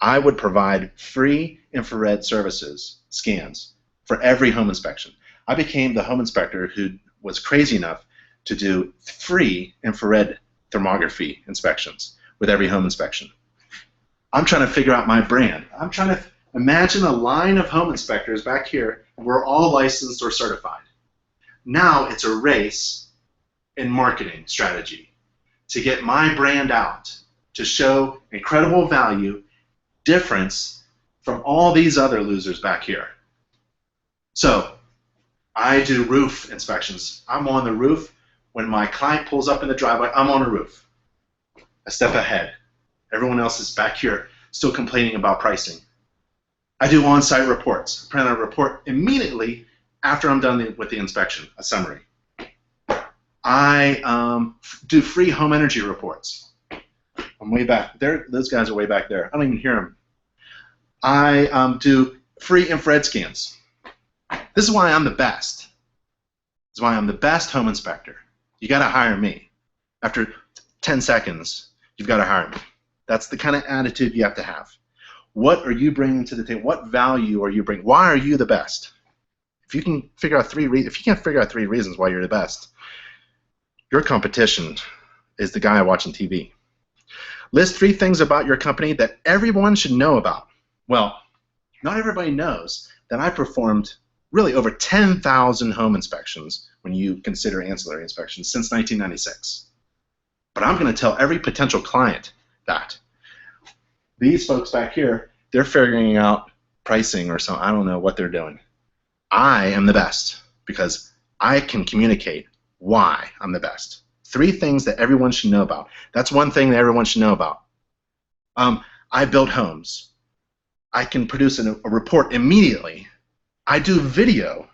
Speaker 1: I would provide free infrared services, scans, for every home inspection. I became the home inspector who was crazy enough to do free infrared thermography inspections with every home inspection. I'm trying to figure out my brand. I'm trying to imagine a line of home inspectors back here, and we're all licensed or certified. Now it's a race in marketing strategy to get my brand out, to show incredible value, difference from all these other losers back here. So I do roof inspections. I'm on the roof. When my client pulls up in the driveway, I'm on the roof. A step ahead. Everyone else is back here still complaining about pricing. I do on-site reports. I print out a report immediately after I'm done with the inspection, a summary. I do free home energy reports. I'm way back there. Those guys are way back there. I don't even hear them. I do free infrared scans. This is why I'm the best. This is why I'm the best home inspector. You got to hire me. After 10 seconds, you've got to hire me. That's the kind of attitude you have to have. What are you bringing to the table? What value are you bringing? Why are you the best? If you can figure out if you can't figure out 3 reasons why you're the best, your competition is the guy watching TV. List 3 things about your company that everyone should know about. Well, not everybody knows that I performed really over 10,000 home inspections when you consider ancillary inspections since 1996. But I'm going to tell every potential client that. These folks back here, they're figuring out pricing or something. I don't know what they're doing. I am the best because I can communicate why I'm the best. 3 things that everyone should know about. That's one thing that everyone should know about. I build homes. I can produce a report immediately. I do video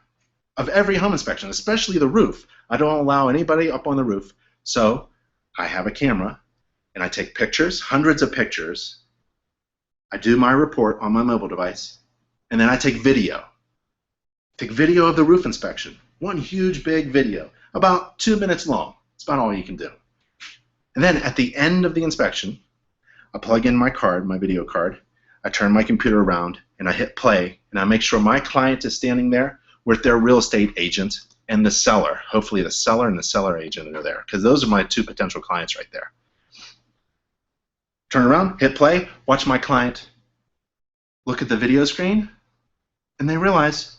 Speaker 1: of every home inspection, especially the roof. I don't allow anybody up on the roof. So I have a camera, and I take pictures, hundreds of pictures. I do my report on my mobile device, and then I take video. Take video of the roof inspection. One huge, big video, about 2 minutes long. That's about all you can do. And then at the end of the inspection, I plug in my card, my video card. I turn my computer around, and I hit play, and I make sure my client is standing there with their real estate agent and the seller. Hopefully the seller and the seller agent are there, because those are my 2 potential clients right there. Turn around, hit play, watch my client look at the video screen, and they realize,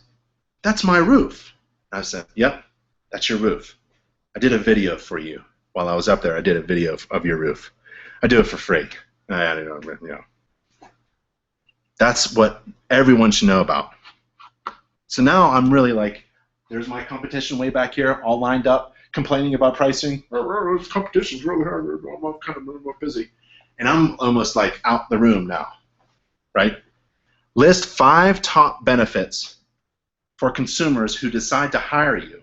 Speaker 1: that's my roof. I said, yep, that's your roof. I did a video for you. while I was up there, I did a video of your roof. I do it for free. That's what everyone should know about. So now I'm really like, there's my competition way back here, all lined up, complaining about pricing. This competition's really hard. I'm kind of busy. And I'm almost like out the room now, right? List 5 top benefits for consumers who decide to hire you.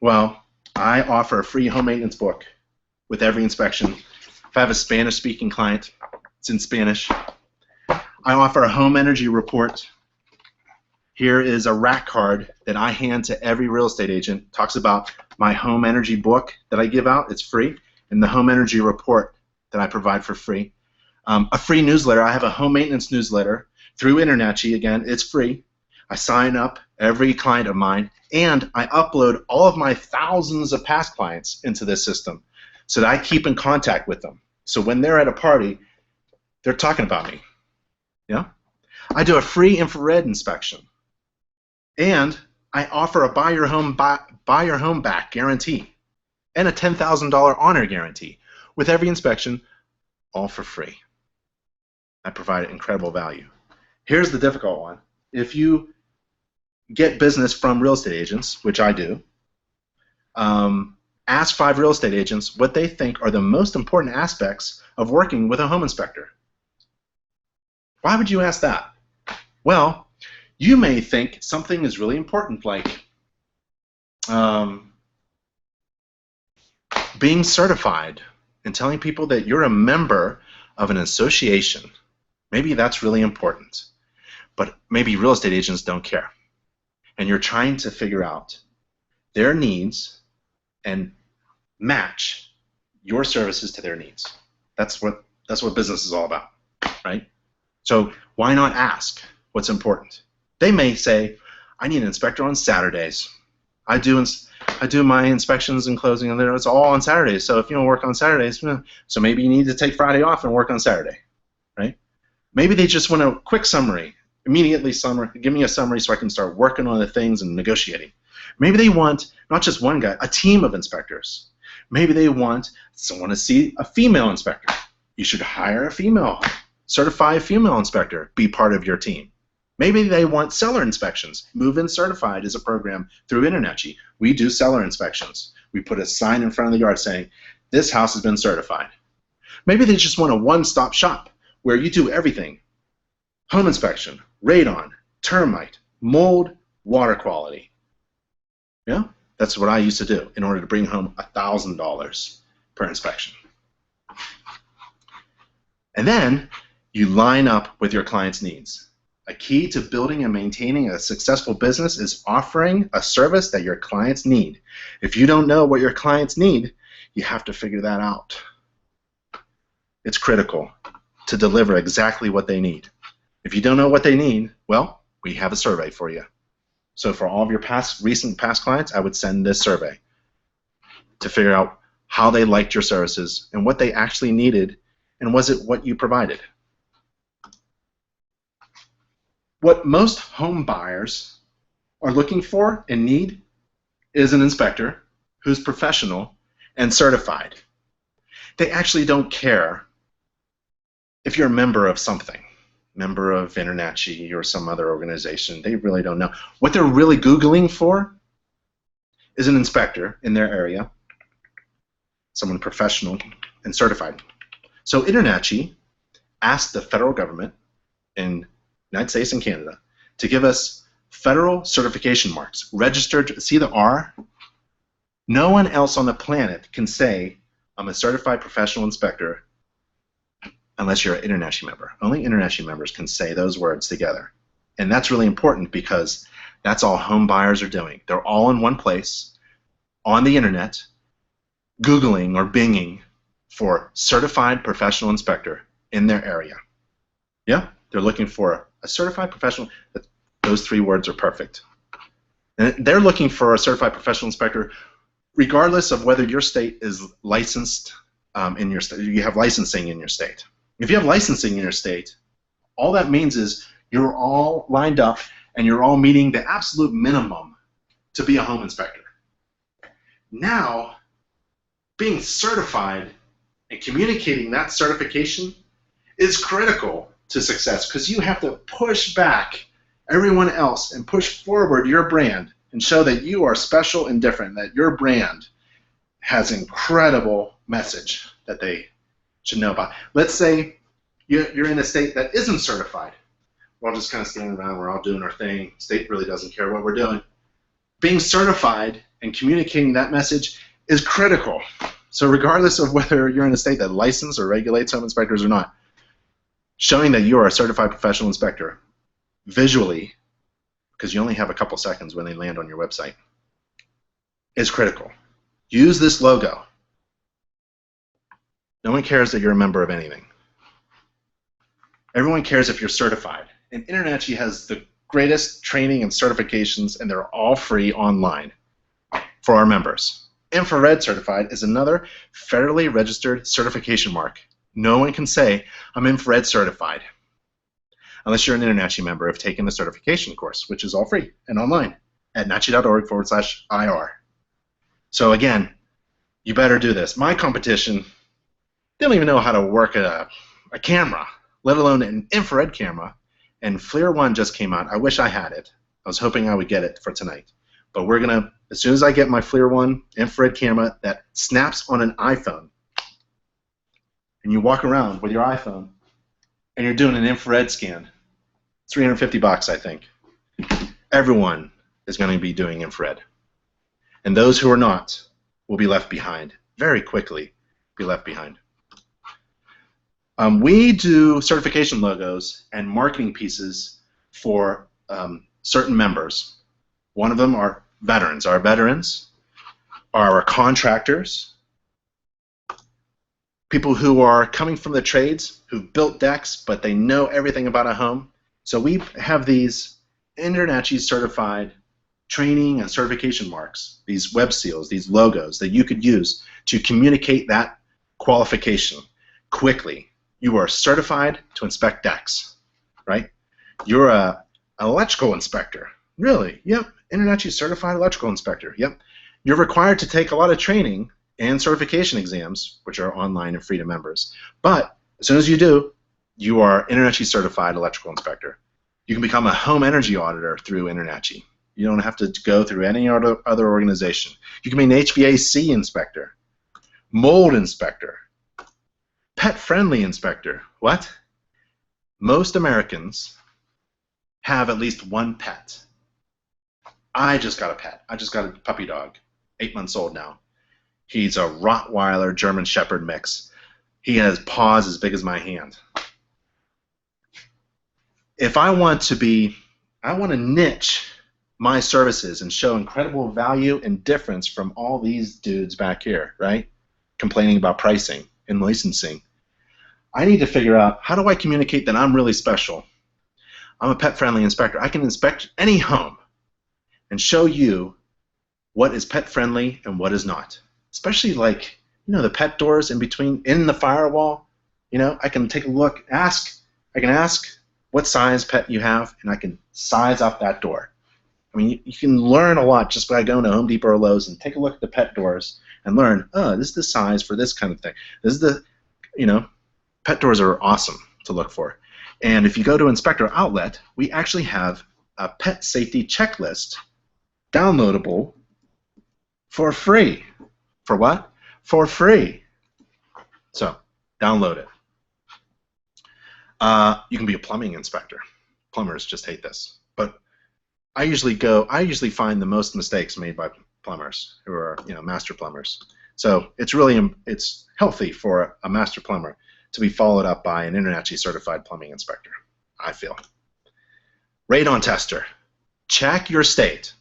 Speaker 1: Well, I offer a free home maintenance book with every inspection. If I have a Spanish-speaking client, it's in Spanish. I offer a home energy report. Here is a rack card that I hand to every real estate agent. Talks about my home energy book that I give out. It's free. And the home energy report that I provide for free. A free newsletter. I have a home maintenance newsletter through InterNACHI. Again, it's free. I sign up every client of mine, and I upload all of my thousands of past clients into this system so that I keep in contact with them. So when they're at a party, they're talking about me. Yeah? I do a free infrared inspection. And I offer a buy your home back guarantee and a $10,000 honor guarantee with every inspection, all for free. I provide incredible value. Here's the difficult one. If you get business from real estate agents, which I do, ask 5 real estate agents what they think are the most important aspects of working with a home inspector. Why would you ask that? Well, you may think something is really important, like being certified and telling people that you're a member of an association. Maybe that's really important, but maybe real estate agents don't care. And you're trying to figure out their needs and match your services to their needs. That's what business is all about, right? So why not ask what's important? They may say, I need an inspector on Saturdays. I do my inspections and closing, and it's all on Saturdays. So if you don't work on Saturdays, so maybe you need to take Friday off and work on Saturday, right? Maybe they just want a quick summary, immediately summary. Give me a summary so I can start working on the things and negotiating. Maybe they want not just one guy, a team of inspectors. Maybe they want someone to see a female inspector. You should hire a female, certified female inspector, be part of your team. Maybe they want seller inspections. Move-in Certified is a program through InterNACHI. We do seller inspections. We put a sign in front of the yard saying, this house has been certified. Maybe they just want a one-stop shop where you do everything. Home inspection, radon, termite, mold, water quality. Yeah, that's what I used to do in order to bring home $1,000 per inspection. And then you line up with your client's needs. A key to building and maintaining a successful business is offering a service that your clients need. If you don't know what your clients need, you have to figure that out. It's critical to deliver exactly what they need. If you don't know what they need, well, we have a survey for you. So for all of your recent past clients, I would send this survey to figure out how they liked your services and what they actually needed, and was it what you provided. What most home buyers are looking for and need is an inspector who's professional and certified. They actually don't care if you're a member of something, member of InterNACHI or some other organization. They really don't know. What they're really Googling for is an inspector in their area, someone professional and certified. So InterNACHI asked the federal government in United States and Canada to give us federal certification marks, registered. See the R? No one else on the planet can say, I'm a certified professional inspector unless you're an InterNACHI member. Only InterNACHI members can say those words together. And that's really important because that's all home buyers are doing. They're all in one place on the internet, Googling or Binging for certified professional inspector in their area. Yeah? They're looking for a certified professional. Those 3 words are perfect. And they're looking for a certified professional inspector regardless of whether your state is licensed in your state. You have licensing in your state. If you have licensing in your state, all that means is you're all lined up and you're all meeting the absolute minimum to be a home inspector. Now, being certified and communicating that certification is critical to success because you have to push back everyone else and push forward your brand and show that you are special and different, that your brand has incredible message that they should know about. Let's say you're in a state that isn't certified. We're all just kind of standing around, we're all doing our thing. State really doesn't care what we're doing. Being certified and communicating that message is critical. So regardless of whether you're in a state that licenses or regulates home inspectors or not, showing that you are a certified professional inspector visually, because you only have a couple seconds when they land on your website, is critical. Use this logo. No one cares that you're a member of anything. Everyone cares if you're certified. And InterNACHI has the greatest training and certifications, and they're all free online for our members. Infrared certified is another federally registered certification mark. No one can say, I'm infrared certified, unless you're an InterNACHI member of taking the certification course, which is all free and online at nachi.org/IR. So again, you better do this. My competition, they don't even know how to work a camera, let alone an infrared camera, and FLIR 1 just came out. I wish I had it. I was hoping I would get it for tonight. But we're going to, as soon as I get my FLIR 1 infrared camera that snaps on an iPhone, and you walk around with your iPhone, and you're doing an infrared scan, $350, I think. Everyone is going to be doing infrared. And those who are not will be left behind, very quickly be left behind. We do certification logos and marketing pieces for certain members. One of them are veterans. Our veterans are our contractors, people who are coming from the trades, who've built decks, but they know everything about a home. So we have these InterNACHI certified training and certification marks, these web seals, these logos that you could use to communicate that qualification quickly. You are certified to inspect decks, right? You're an electrical inspector. Really? Yep. InterNACHI certified electrical inspector. Yep. You're required to take a lot of training and certification exams, which are online and free to members. But as soon as you do, you are InterNACHI certified electrical inspector. You can become a home energy auditor through InterNACHI. You don't have to go through any other organization. You can be an HVAC inspector, mold inspector, pet-friendly inspector. What? Most Americans have at least one pet. I just got a pet. I just got a puppy dog, 8 months old now. He's a Rottweiler German Shepherd mix. He has paws as big as my hand. If I want to niche my services and show incredible value and difference from all these dudes back here, right? Complaining about pricing and licensing. I need to figure out, how do I communicate that I'm really special? I'm a pet-friendly inspector. I can inspect any home and show you what is pet-friendly and what is not. Especially like, the pet doors in between, in the firewall. I can take a look, I can ask what size pet you have, and I can size up that door. I mean, you can learn a lot just by going to Home Depot or Lowe's and take a look at the pet doors and learn, oh, this is the size for this kind of thing. This is the, pet doors are awesome to look for. And if you go to Inspector Outlet, we actually have a pet safety checklist downloadable for free. For what? For free. So, download it. You can be a plumbing inspector. Plumbers just hate this. But I usually find the most mistakes made by plumbers who are, master plumbers. So it's healthy for a master plumber to be followed up by an InterNACHI certified plumbing inspector, I feel. Radon tester. Check your state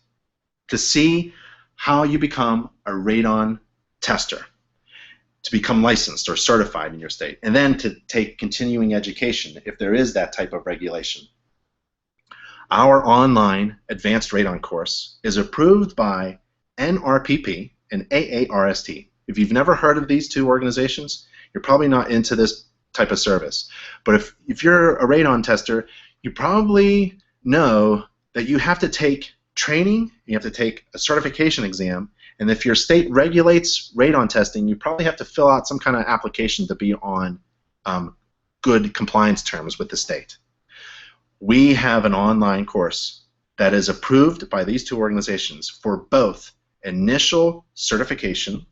Speaker 1: to see how you become a radon tester, to become licensed or certified in your state, and then to take continuing education if there is that type of regulation. Our online advanced radon course is approved by NRPP and AARST. If you've never heard of these two organizations, you're probably not into this type of service. But if you're a radon tester, you probably know that you have to take training, you have to take a certification exam, And if your state regulates radon testing, you probably have to fill out some kind of application to be on good compliance terms with the state. We have an online course that is approved by these two organizations for both initial certification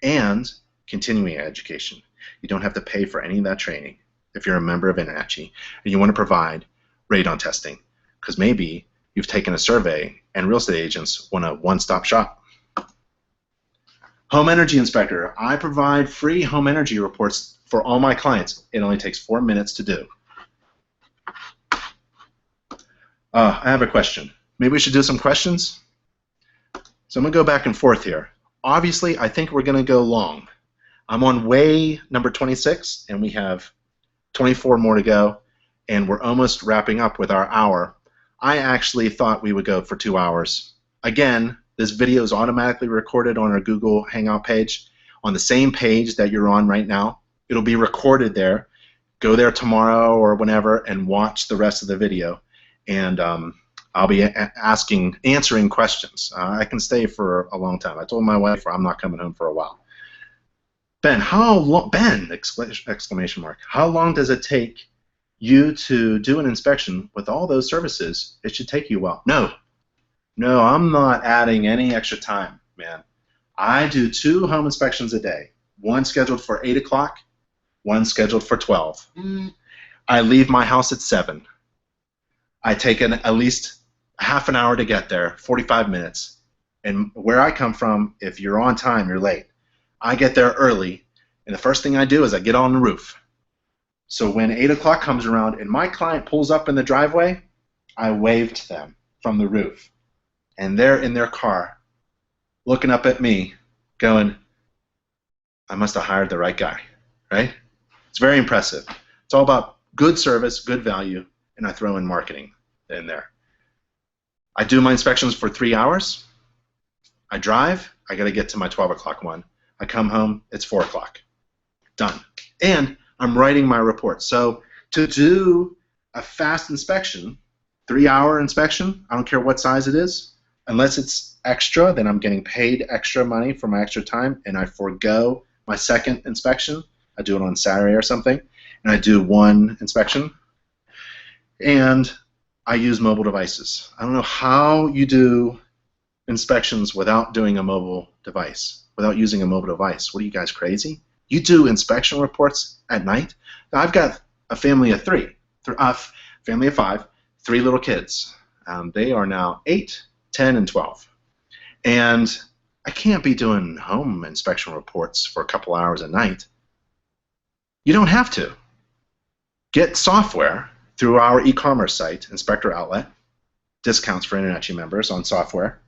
Speaker 1: and continuing education. You don't have to pay for any of that training if you're a member of InterNACHI and you want to provide radon testing, because maybe you've taken a survey and real estate agents want a one-stop shop. Home Energy Inspector. I provide free home energy reports for all my clients. It only takes 4 minutes to do. I have a question. Maybe we should do some questions? So I'm going to go back and forth here. Obviously, I think we're going to go long. I'm on way number 26, and we have 24 more to go, and we're almost wrapping up with our hour. I actually thought we would go for 2 hours. Again, this video is automatically recorded on our Google Hangout page, on the same page that you're on right now. It'll be recorded there. Go there tomorrow or whenever and watch the rest of the video. And I'll be answering questions. I can stay for a long time. I told my wife I'm not coming home for a while. Ben, how long? Ben! Exclamation mark. How long does it take you to do an inspection with all those services? It should take you a while. No, I'm not adding any extra time, man. I do 2 home inspections a day. One scheduled for 8 o'clock, one scheduled for 12. I leave my house at 7. I take at least half an hour to get there, 45 minutes. And where I come from, if you're on time, you're late. I get there early, and the first thing I do is I get on the roof. So when 8 o'clock comes around and my client pulls up in the driveway, I wave to them from the roof. And they're in their car looking up at me going, I must have hired the right guy, right? It's very impressive. It's all about good service, good value, and I throw in marketing in there. I do my inspections for 3 hours. I drive. I got to get to my 12 o'clock one. I come home. It's 4 o'clock. Done. And I'm writing my report. So to do a fast inspection, 3-hour inspection, I don't care what size it is, unless it's extra, then I'm getting paid extra money for my extra time, and I forego my second inspection. I do it on Saturday or something, and I do 1 inspection. And I use mobile devices. I don't know how you do inspections without doing a mobile device, without using a mobile device. What are you guys, crazy? You do inspection reports at night? Now, I've got a family of 3, family of 5, 3 little kids. They are now 8, 10, and 12. And I can't be doing home inspection reports for a couple hours a night. You don't have to. Get software through our e-commerce site, Inspector Outlet, discounts for InterNACHI members on software,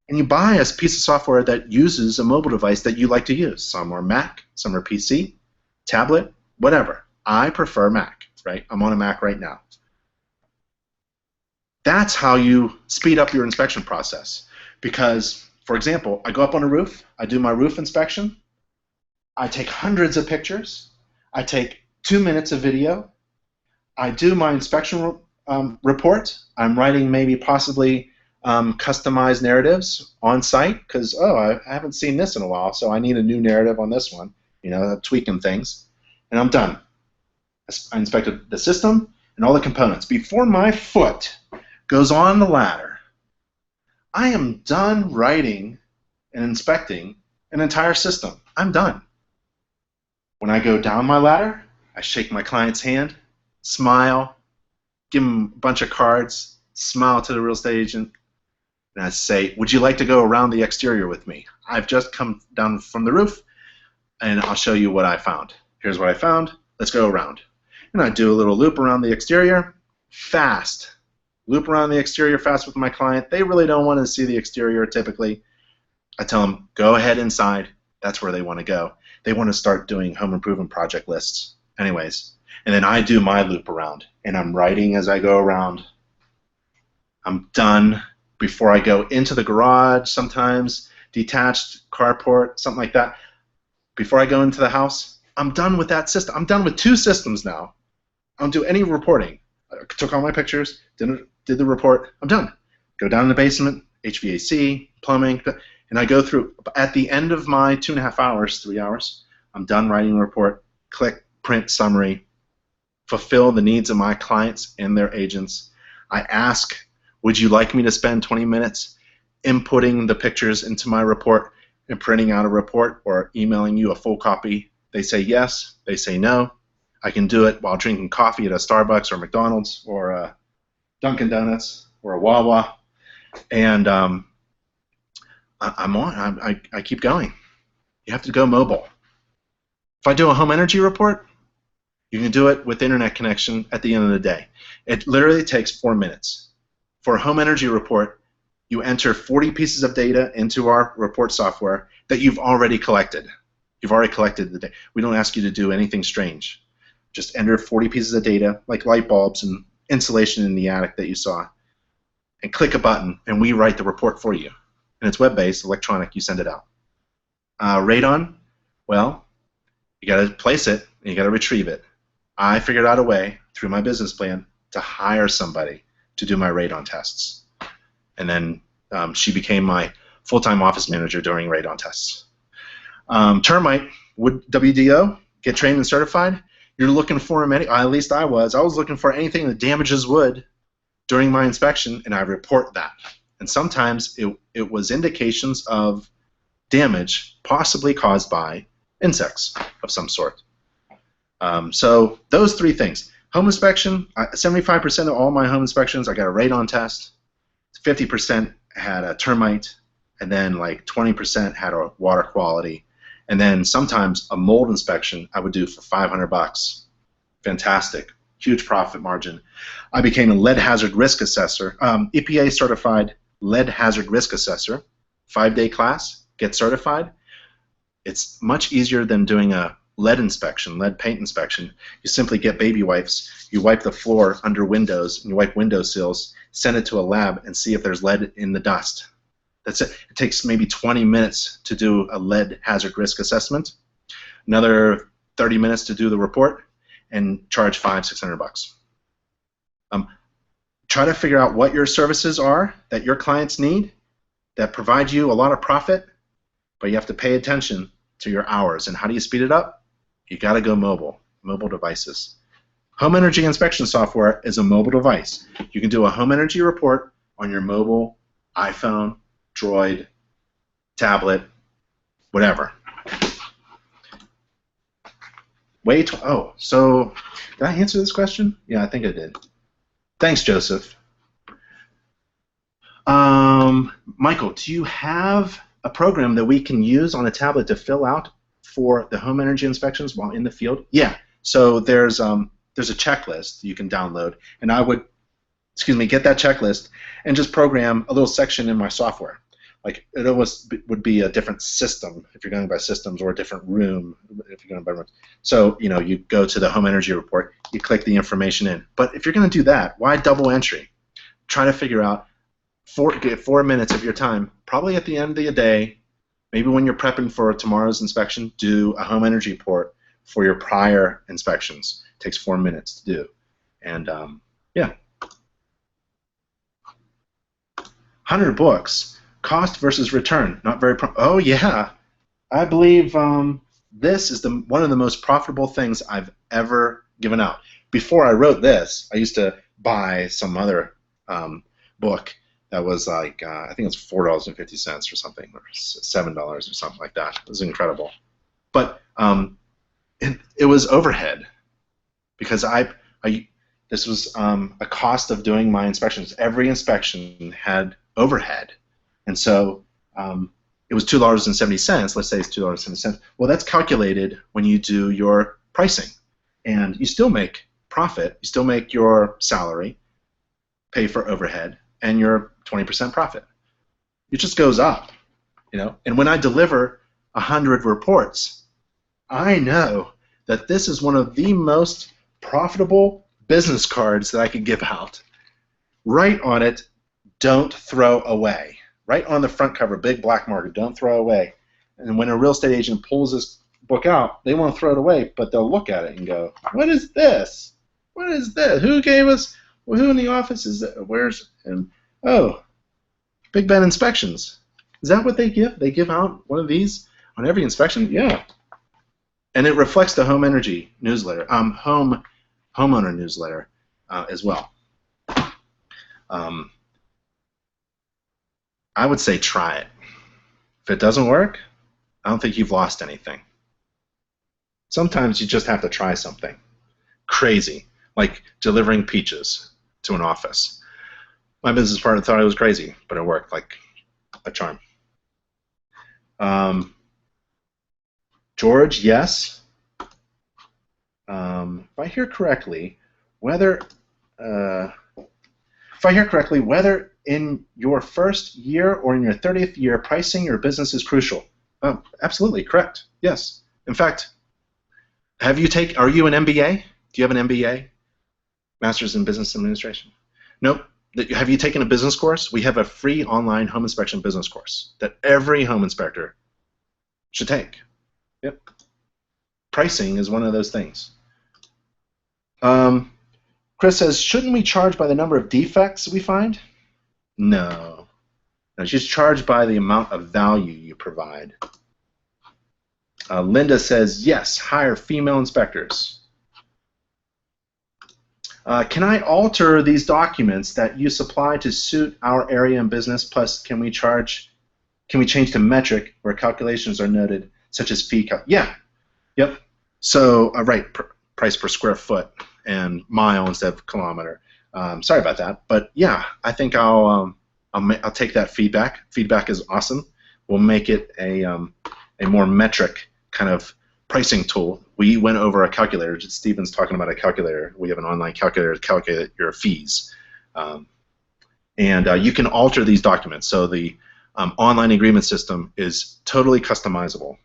Speaker 1: and you buy a piece of software that uses a mobile device that you like to use. Some are Mac, some are PC, tablet, whatever. I prefer Mac, right? I'm on a Mac right now. That's how you speed up your inspection process. Because, for example, I go up on a roof, I do my roof inspection, I take hundreds of pictures, I take 2 minutes of video, I do my inspection report. I'm writing maybe possibly customized narratives on site because, I haven't seen this in a while, so I need a new narrative on this one, tweaking things. And I'm done. I inspected the system and all the components. Before my foot goes on the ladder, I am done writing and inspecting an entire system. I'm done. When I go down my ladder, I shake my client's hand, smile, give him a bunch of cards, smile to the real estate agent, and I say, would you like to go around the exterior with me? I've just come down from the roof, and I'll show you what I found. Here's what I found. Let's go around. And I do a little loop around the exterior, fast. Loop around the exterior fast with my client. They really don't want to see the exterior typically. I tell them, go ahead inside. That's where they want to go. They want to start doing home improvement project lists. Anyways. And then I do my loop around, and I'm writing as I go around. I'm done before I go into the garage, sometimes detached carport, something like that. Before I go into the house, I'm done with that system. I'm done with 2 systems now. I don't do any reporting. I took all my pictures, did the report, I'm done. Go down in the basement, HVAC, plumbing, And I go through, at the end of my 2.5 hours, 3 hours, I'm done writing a report, click print summary, fulfill the needs of my clients and their agents. I ask, would you like me to spend 20 minutes inputting the pictures into my report and printing out a report or emailing you a full copy? They say yes, they say no. I can do it while drinking coffee at a Starbucks or McDonald's or a Dunkin' Donuts or a Wawa. And I keep going. You have to go mobile. If I do a home energy report, you can do it with internet connection at the end of the day. It literally takes 4 minutes. For a home energy report, you enter 40 pieces of data into our report software that you've already collected. You've already collected the data. We don't ask you to do anything strange. Just enter 40 pieces of data, like light bulbs and insulation in the attic that you saw, and click a button, and we write the report for you. And it's web-based, electronic, you send it out. Radon, well, you got to place it, and you got to retrieve it. I figured out a way, through my business plan, to hire somebody to do my radon tests. And then she became my full-time office manager during radon tests. Termite, WDO, get trained and certified. You're looking for at least I was looking for anything that damages wood during my inspection, and I report that. And sometimes it was indications of damage possibly caused by insects of some sort. So those 3 things. Home inspection, 75% of all my home inspections, I got a radon test. 50% had a termite, and then like 20% had a water quality. And then sometimes a mold inspection I would do for $500. Fantastic. Huge profit margin. I became a lead hazard risk assessor, EPA certified lead hazard risk assessor, 5-day class, get certified. It's much easier than doing a lead inspection, lead paint inspection. You simply get baby wipes, you wipe the floor under windows, and you wipe window sills, send it to a lab, and see if there's lead in the dust. That's it. It takes maybe 20 minutes to do a lead hazard risk assessment, another 30 minutes to do the report, and charge $500-600. Try to figure out what your services are that your clients need that provide you a lot of profit, but you have to pay attention to your hours. And how do you speed it up? You got to go mobile devices. Home energy inspection software is a mobile device. You can do a home energy report on your mobile, iPhone, Droid, tablet, whatever. So did I answer this question? Yeah, I think I did. Thanks, Joseph. Michael, do you have a program that we can use on a tablet to fill out for the home energy inspections while in the field? Yeah. So there's a checklist you can download, and I would, get that checklist and just program a little section in my software. Like it almost would be a different system if you're going by systems, or a different room if you're going by rooms. So you go to the home energy report, you click the information in. But if you're going to do that, why double entry? Try to figure out 4 minutes of your time, probably at the end of the day, maybe when you're prepping for tomorrow's inspection, do a home energy report for your prior inspections. It takes 4 minutes to do. And yeah. 100 books. Cost versus return, not very. Oh yeah, I believe this is one of the most profitable things I've ever given out. Before I wrote this, I used to buy some other book that was like I think it's $4.50 or something, or $7 or something like that. It was incredible, but it was overhead because this was a cost of doing my inspections. Every inspection had overhead. And so it was $2.70. Let's say it's $2.70. Well, that's calculated when you do your pricing. And you still make profit. You still make your salary, pay for overhead, and your 20% profit. It just goes up, And when I deliver 100 reports, I know that this is one of the most profitable business cards that I could give out. Write on it, don't throw away. Right on the front cover, big black marker, don't throw away. And when a real estate agent pulls this book out, they won't throw it away, but they'll look at it and go, what is this? What is this? Who gave us, who in the office is it? Where's, and oh, Big Ben Inspections. Is that what they give? They give out one of these on every inspection? Yeah. And it reflects the Home Energy newsletter, homeowner newsletter as well. I would say try it. If it doesn't work, I don't think you've lost anything. Sometimes you just have to try something crazy, like delivering peaches to an office. My business partner thought it was crazy, but it worked like a charm. George, yes. If I hear correctly, whether in your first year or in your 30th year, pricing your business is crucial. Oh, absolutely correct. Yes. In fact, are you an MBA? Do you have an MBA? Master's in Business Administration? Nope. Have you taken a business course? We have a free online home inspection business course that every home inspector should take. Yep. Pricing is one of those things. Chris says, shouldn't we charge by the number of defects we find? No. No, just charge by the amount of value you provide. Linda says, yes, hire female inspectors. Can I alter these documents that you supply to suit our area and business? Plus, can we change to metric where calculations are noted, such as fee cut? Yeah. Yep. So, right, price per square foot and mile instead of kilometer. Sorry about that, but yeah, I think I'll take that feedback. Feedback is awesome. We'll make it a more metric kind of pricing tool. We went over a calculator. Stephen's talking about a calculator. We have an online calculator to calculate your fees. And you can alter these documents. So the online agreement system is totally customizable.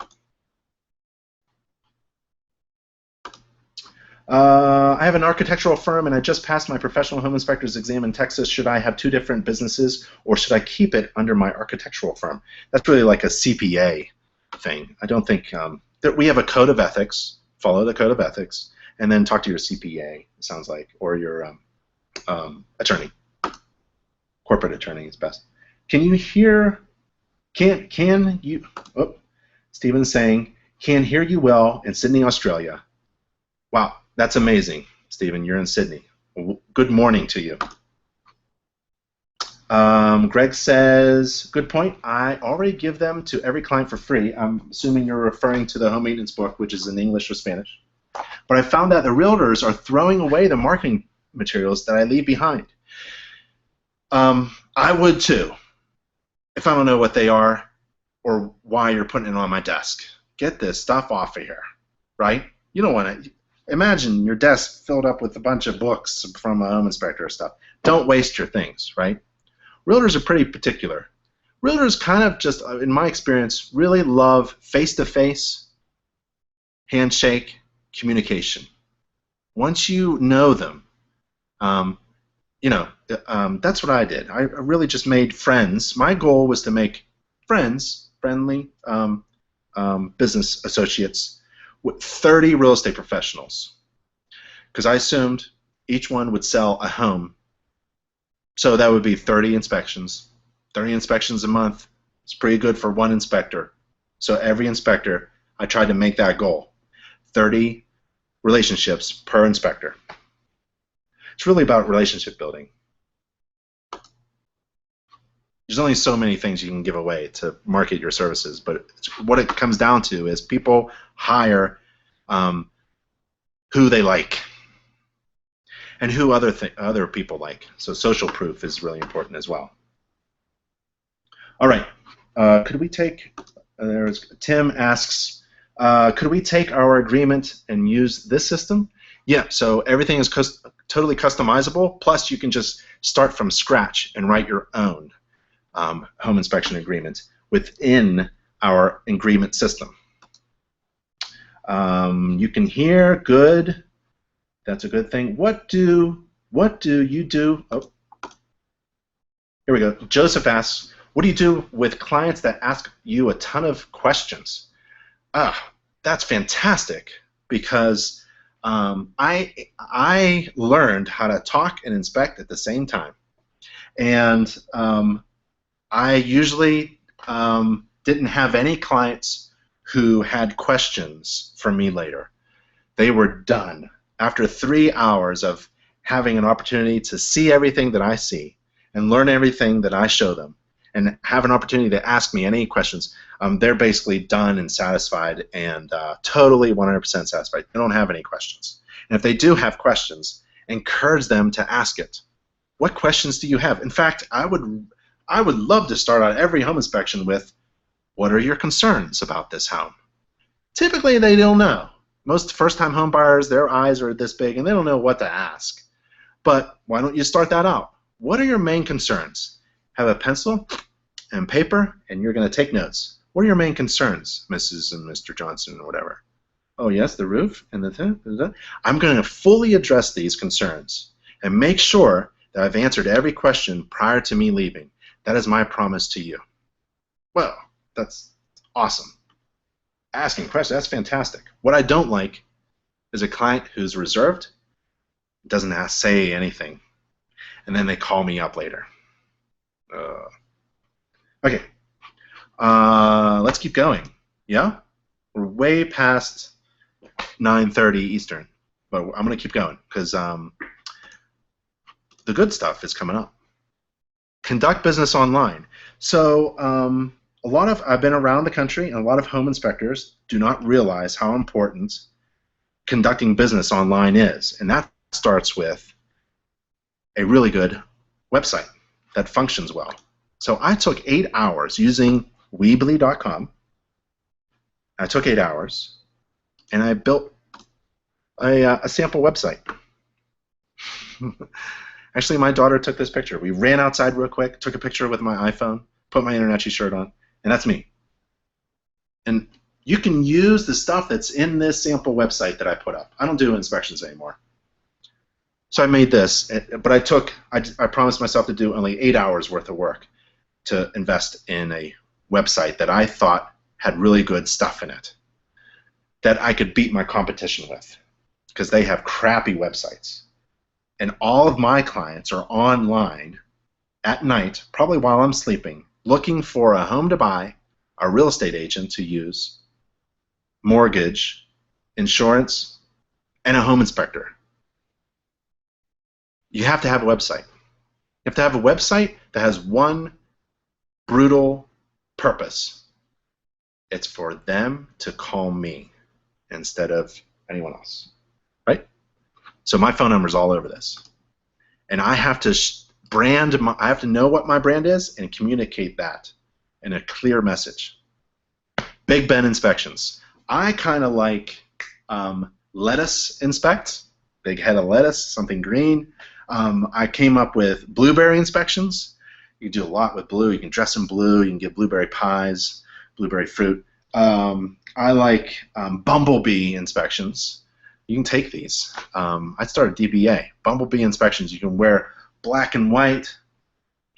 Speaker 1: I have an architectural firm and I just passed my professional home inspector's exam in Texas. Should I have two different businesses or should I keep it under my architectural firm? That's really like a CPA thing. I don't think that we have a code of ethics. Follow the code of ethics and then talk to your CPA, it sounds like, or your attorney. Corporate attorney is best. Can you hear, can you, oh, Stephen's saying, can hear you well in Sydney, Australia. Wow, that's amazing, Stephen. You're in Sydney. Good morning to you. Greg says, good point. I already give them to every client for free. I'm assuming you're referring to the home maintenance book, which is in English or Spanish. But I found that the realtors are throwing away the marketing materials that I leave behind. I would too, if I don't know what they are or why you're putting it on my desk. Get this stuff off of here, right? You don't want to. Imagine your desk filled up with a bunch of books from a home inspector or stuff. Don't waste your things, right? Realtors are pretty particular. Realtors kind of just, in my experience, really love face-to-face, handshake, communication. Once you know them, that's what I did. I really just made friends. My goal was to make friends, friendly business associates, with 30 real estate professionals, because I assumed each one would sell a home. So that would be 30 inspections. 30 inspections a month. It's pretty good for one inspector. So every inspector, I tried to make that goal. 30 relationships per inspector. It's really about relationship building. There's only so many things you can give away to market your services, but what it comes down to is people hire who they like and who other people like. So social proof is really important as well. All right, could we take? Tim asks, could we take our agreement and use this system? Yeah. So everything is totally customizable. Plus, you can just start from scratch and write your own home inspection agreement within our agreement system. You can hear, good. That's a good thing. What do you do? Oh, here we go. Joseph asks, what do you do with clients that ask you a ton of questions? That's fantastic, because I learned how to talk and inspect at the same time, and I usually didn't have any clients who had questions for me later. They were done. After 3 hours of having an opportunity to see everything that I see and learn everything that I show them and have an opportunity to ask me any questions, they're basically done and satisfied and totally 100% satisfied. They don't have any questions. And if they do have questions, encourage them to ask it. What questions do you have? In fact, I would love to start out every home inspection with, what are your concerns about this home? Typically, they don't know. Most first-time home buyers, their eyes are this big, and they don't know what to ask. But why don't you start that out? What are your main concerns? Have a pencil and paper, and you're going to take notes. What are your main concerns, Mrs. and Mr. Johnson, or whatever? Oh, yes, the roof and the. I'm going to fully address these concerns and make sure that I've answered every question prior to me leaving. That is my promise to you. Well, that's awesome. Asking questions, that's fantastic. What I don't like is a client who's reserved, doesn't say anything, and then they call me up later. Okay, let's keep going. Yeah? We're way past 9:30 Eastern, but I'm going to keep going because the good stuff is coming up. Conduct business online. So I've been around the country, and a lot of home inspectors do not realize how important conducting business online is, and that starts with a really good website that functions well. So I took 8 hours using Weebly.com. I took 8 hours, and I built a sample website. Actually, my daughter took this picture. We ran outside real quick, took a picture with my iPhone, put my InterNACHI shirt on, and that's me. And you can use the stuff that's in this sample website that I put up. I don't do inspections anymore. So I made this, but I promised myself to do only 8 hours worth of work to invest in a website that I thought had really good stuff in it that I could beat my competition with, because they have crappy websites. And all of my clients are online at night, probably while I'm sleeping, looking for a home to buy, a real estate agent to use, mortgage, insurance, and a home inspector. You have to have a website. You have to have a website that has one brutal purpose. It's for them to call me instead of anyone else, right? So my phone number is all over this, and I have to I have to know what my brand is and communicate that in a clear message. Big Ben inspections. I kind of like lettuce inspect. Big head of lettuce, something green. I came up with blueberry inspections. You can do a lot with blue. You can dress in blue. You can get blueberry pies, blueberry fruit. I like bumblebee inspections. You can take these. I started DBA, bumblebee inspections. You can wear black and white.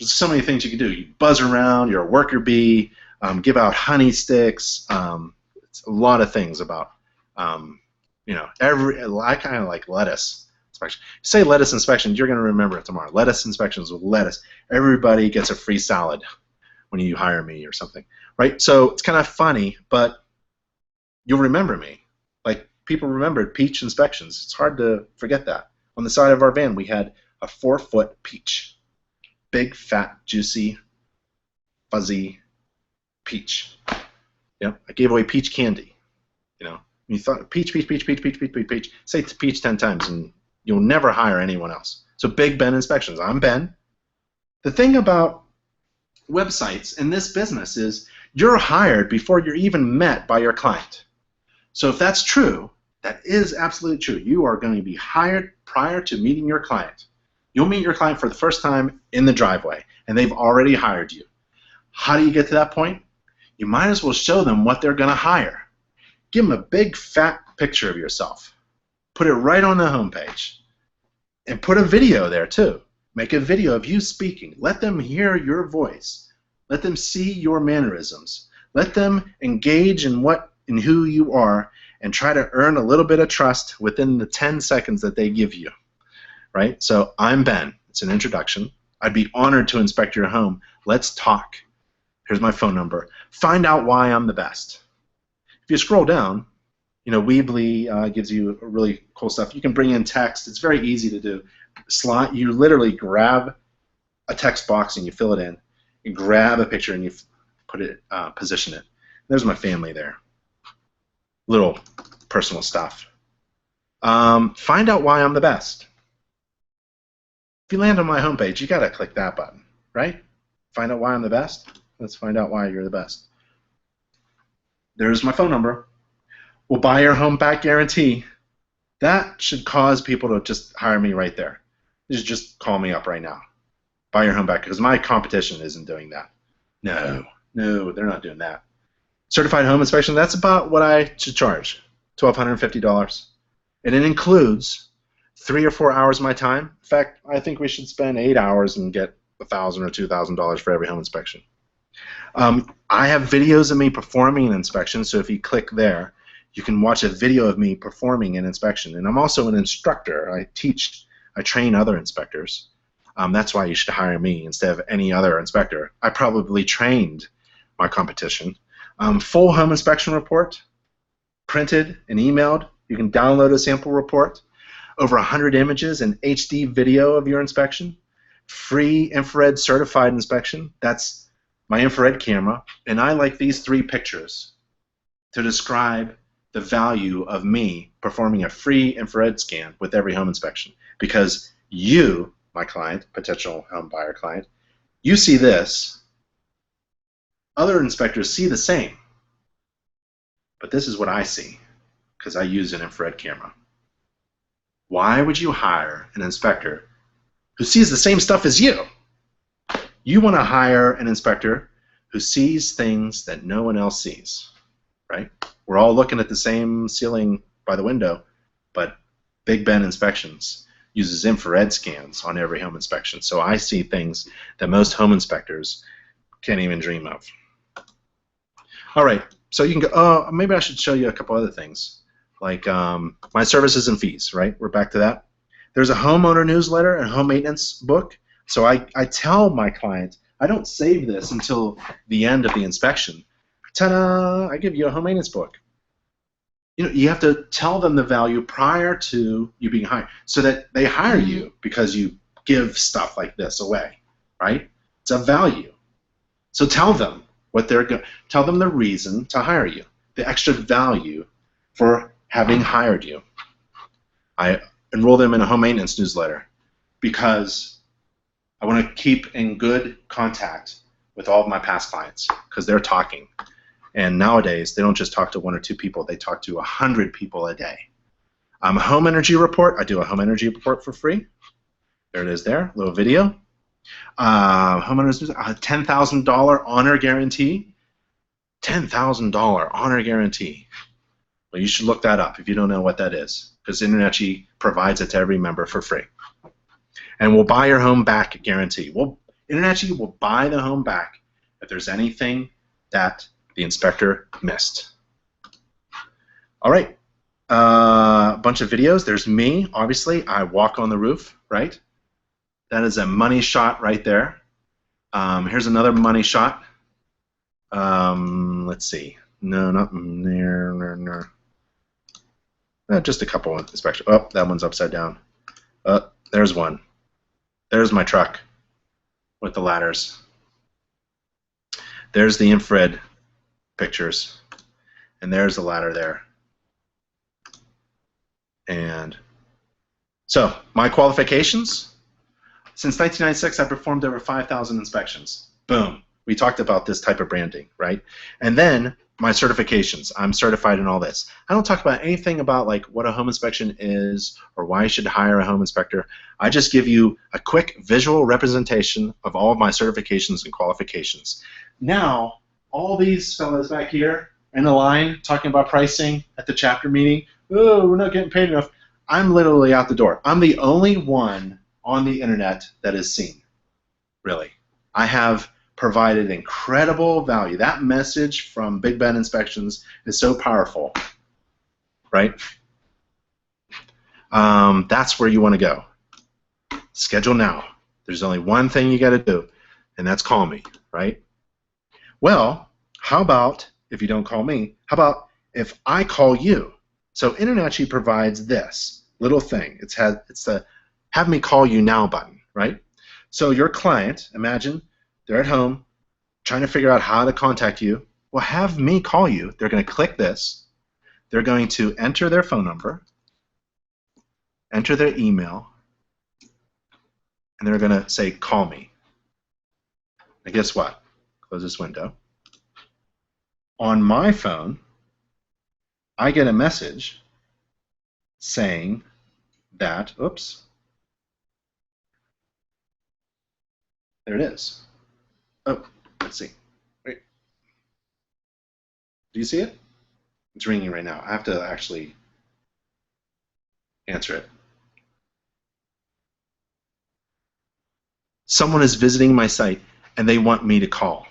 Speaker 1: There's so many things you can do. You buzz around. You're a worker bee. Give out honey sticks. It's a lot of things about, I kind of like lettuce inspection. You say lettuce inspections, you're going to remember it tomorrow. Lettuce inspections with lettuce. Everybody gets a free salad when you hire me or something, right? So it's kind of funny, but you'll remember me. Like, people remembered peach inspections. It's hard to forget that. On the side of our van, we had a 4-foot peach. Big, fat, juicy, fuzzy peach. I gave away peach candy. You thought peach, peach, peach, peach, peach, peach, peach, peach. Say peach 10 times, and you'll never hire anyone else. So Big Ben inspections. I'm Ben. The thing about websites in this business is you're hired before you're even met by your client. So if that's true, that is absolutely true. You are going to be hired prior to meeting your client. You'll meet your client for the first time in the driveway, and they've already hired you. How do you get to that point? You might as well show them what they're going to hire. Give them a big fat picture of yourself. Put it right on the homepage. And put a video there too. Make a video of you speaking. Let them hear your voice. Let them see your mannerisms. Let them engage in who you are, and try to earn a little bit of trust within the 10 seconds that they give you. Right? So I'm Ben. It's an introduction. I'd be honored to inspect your home. Let's talk. Here's my phone number. Find out why I'm the best. If you scroll down, you know, Weebly gives you really cool stuff. You can bring in text. It's very easy to do. You literally grab a text box and you fill it in. You grab a picture and you put it, position it. There's my family there. Little personal stuff. Find out why I'm the best. If you land on my homepage, you got to click that button, right? Find out why I'm the best. Let's find out why you're the best. There's my phone number. We'll buy your home back guarantee. That should cause people to just hire me right there. Just call me up right now. Buy your home back, because my competition isn't doing that. No, they're not doing that. Certified home inspection, that's about what I should charge, $1,250. And it includes 3 or 4 hours of my time. In fact, I think we should spend 8 hours and get $1,000 or $2,000 for every home inspection. I have videos of me performing an inspection, so if you click there, you can watch a video of me performing an inspection. And I'm also an instructor. I train other inspectors. That's why you should hire me instead of any other inspector. I probably trained my competition. Full home inspection report, printed and emailed. You can download a sample report. Over 100 images and HD video of your inspection. Free infrared certified inspection. That's my infrared camera. And I like these 3 pictures to describe the value of me performing a free infrared scan with every home inspection. Because you, my client, potential home buyer client, you see this. Other inspectors see the same. But this is what I see, because I use an infrared camera. Why would you hire an inspector who sees the same stuff as you? You want to hire an inspector who sees things that no one else sees, right? We're all looking at the same ceiling by the window, but Big Ben Inspections uses infrared scans on every home inspection. So I see things that most home inspectors can't even dream of. All right, so you can go, oh, maybe I should show you a couple other things, like my services and fees, right? We're back to that. There's a homeowner newsletter and home maintenance book. So I tell my client, I don't save this until the end of the inspection. Ta-da! I give you a home maintenance book. You know, you have to tell them the value prior to you being hired, so that they hire you because you give stuff like this away, right? It's a value. So tell them what tell them the reason to hire you, the extra value for having hired you. I enroll them in a home maintenance newsletter because I want to keep in good contact with all of my past clients, because they're talking. And nowadays, they don't just talk to 1 or 2 people, they talk to 100 people a day. Home energy report, I do a home energy report for free. There it is there, little video. Homeowners, $10,000 honor guarantee. $10,000 honor guarantee. Well, you should look that up if you don't know what that is, because InterNACHI provides it to every member for free. And we'll buy your home back guarantee. InterNACHI will buy the home back if there's anything that the inspector missed. All right, a bunch of videos. There's me, obviously. I walk on the roof, right? That is a money shot right there. Here's another money shot. Let's see. No, not there. No. Just a couple of inspections. Oh, that one's upside down. There's one. There's my truck with the ladders. There's the infrared pictures, and there's the ladder there. And so my qualifications: since 1996, I've performed over 5,000 inspections. Boom. We talked about this type of branding, right? And then my certifications. I'm certified in all this. I don't talk about anything about like what a home inspection is or why you should hire a home inspector. I just give you a quick visual representation of all of my certifications and qualifications. Now, all these fellas back here in the line talking about pricing at the chapter meeting, oh, we're not getting paid enough. I'm literally out the door. I'm the only one on the internet that is seen, really. I have provided incredible value. That message from Big Ben Inspections is so powerful, right? That's where you want to go. Schedule now. There's only one thing you got to do, and that's call me, right? Well, how about if you don't call me? How about if I call you? So InterNACHI provides this little thing. It's the have me call you now button, right? So your client, imagine they're at home trying to figure out how to contact you. Well, have me call you. They're going to click this. They're going to enter their phone number, enter their email, and they're going to say, call me. And guess what? Close this window. On my phone, I get a message saying that, oops, there it is. Oh, let's see. Wait. Do you see it? It's ringing right now. I have to actually answer it. Someone is visiting my site and they want me to call.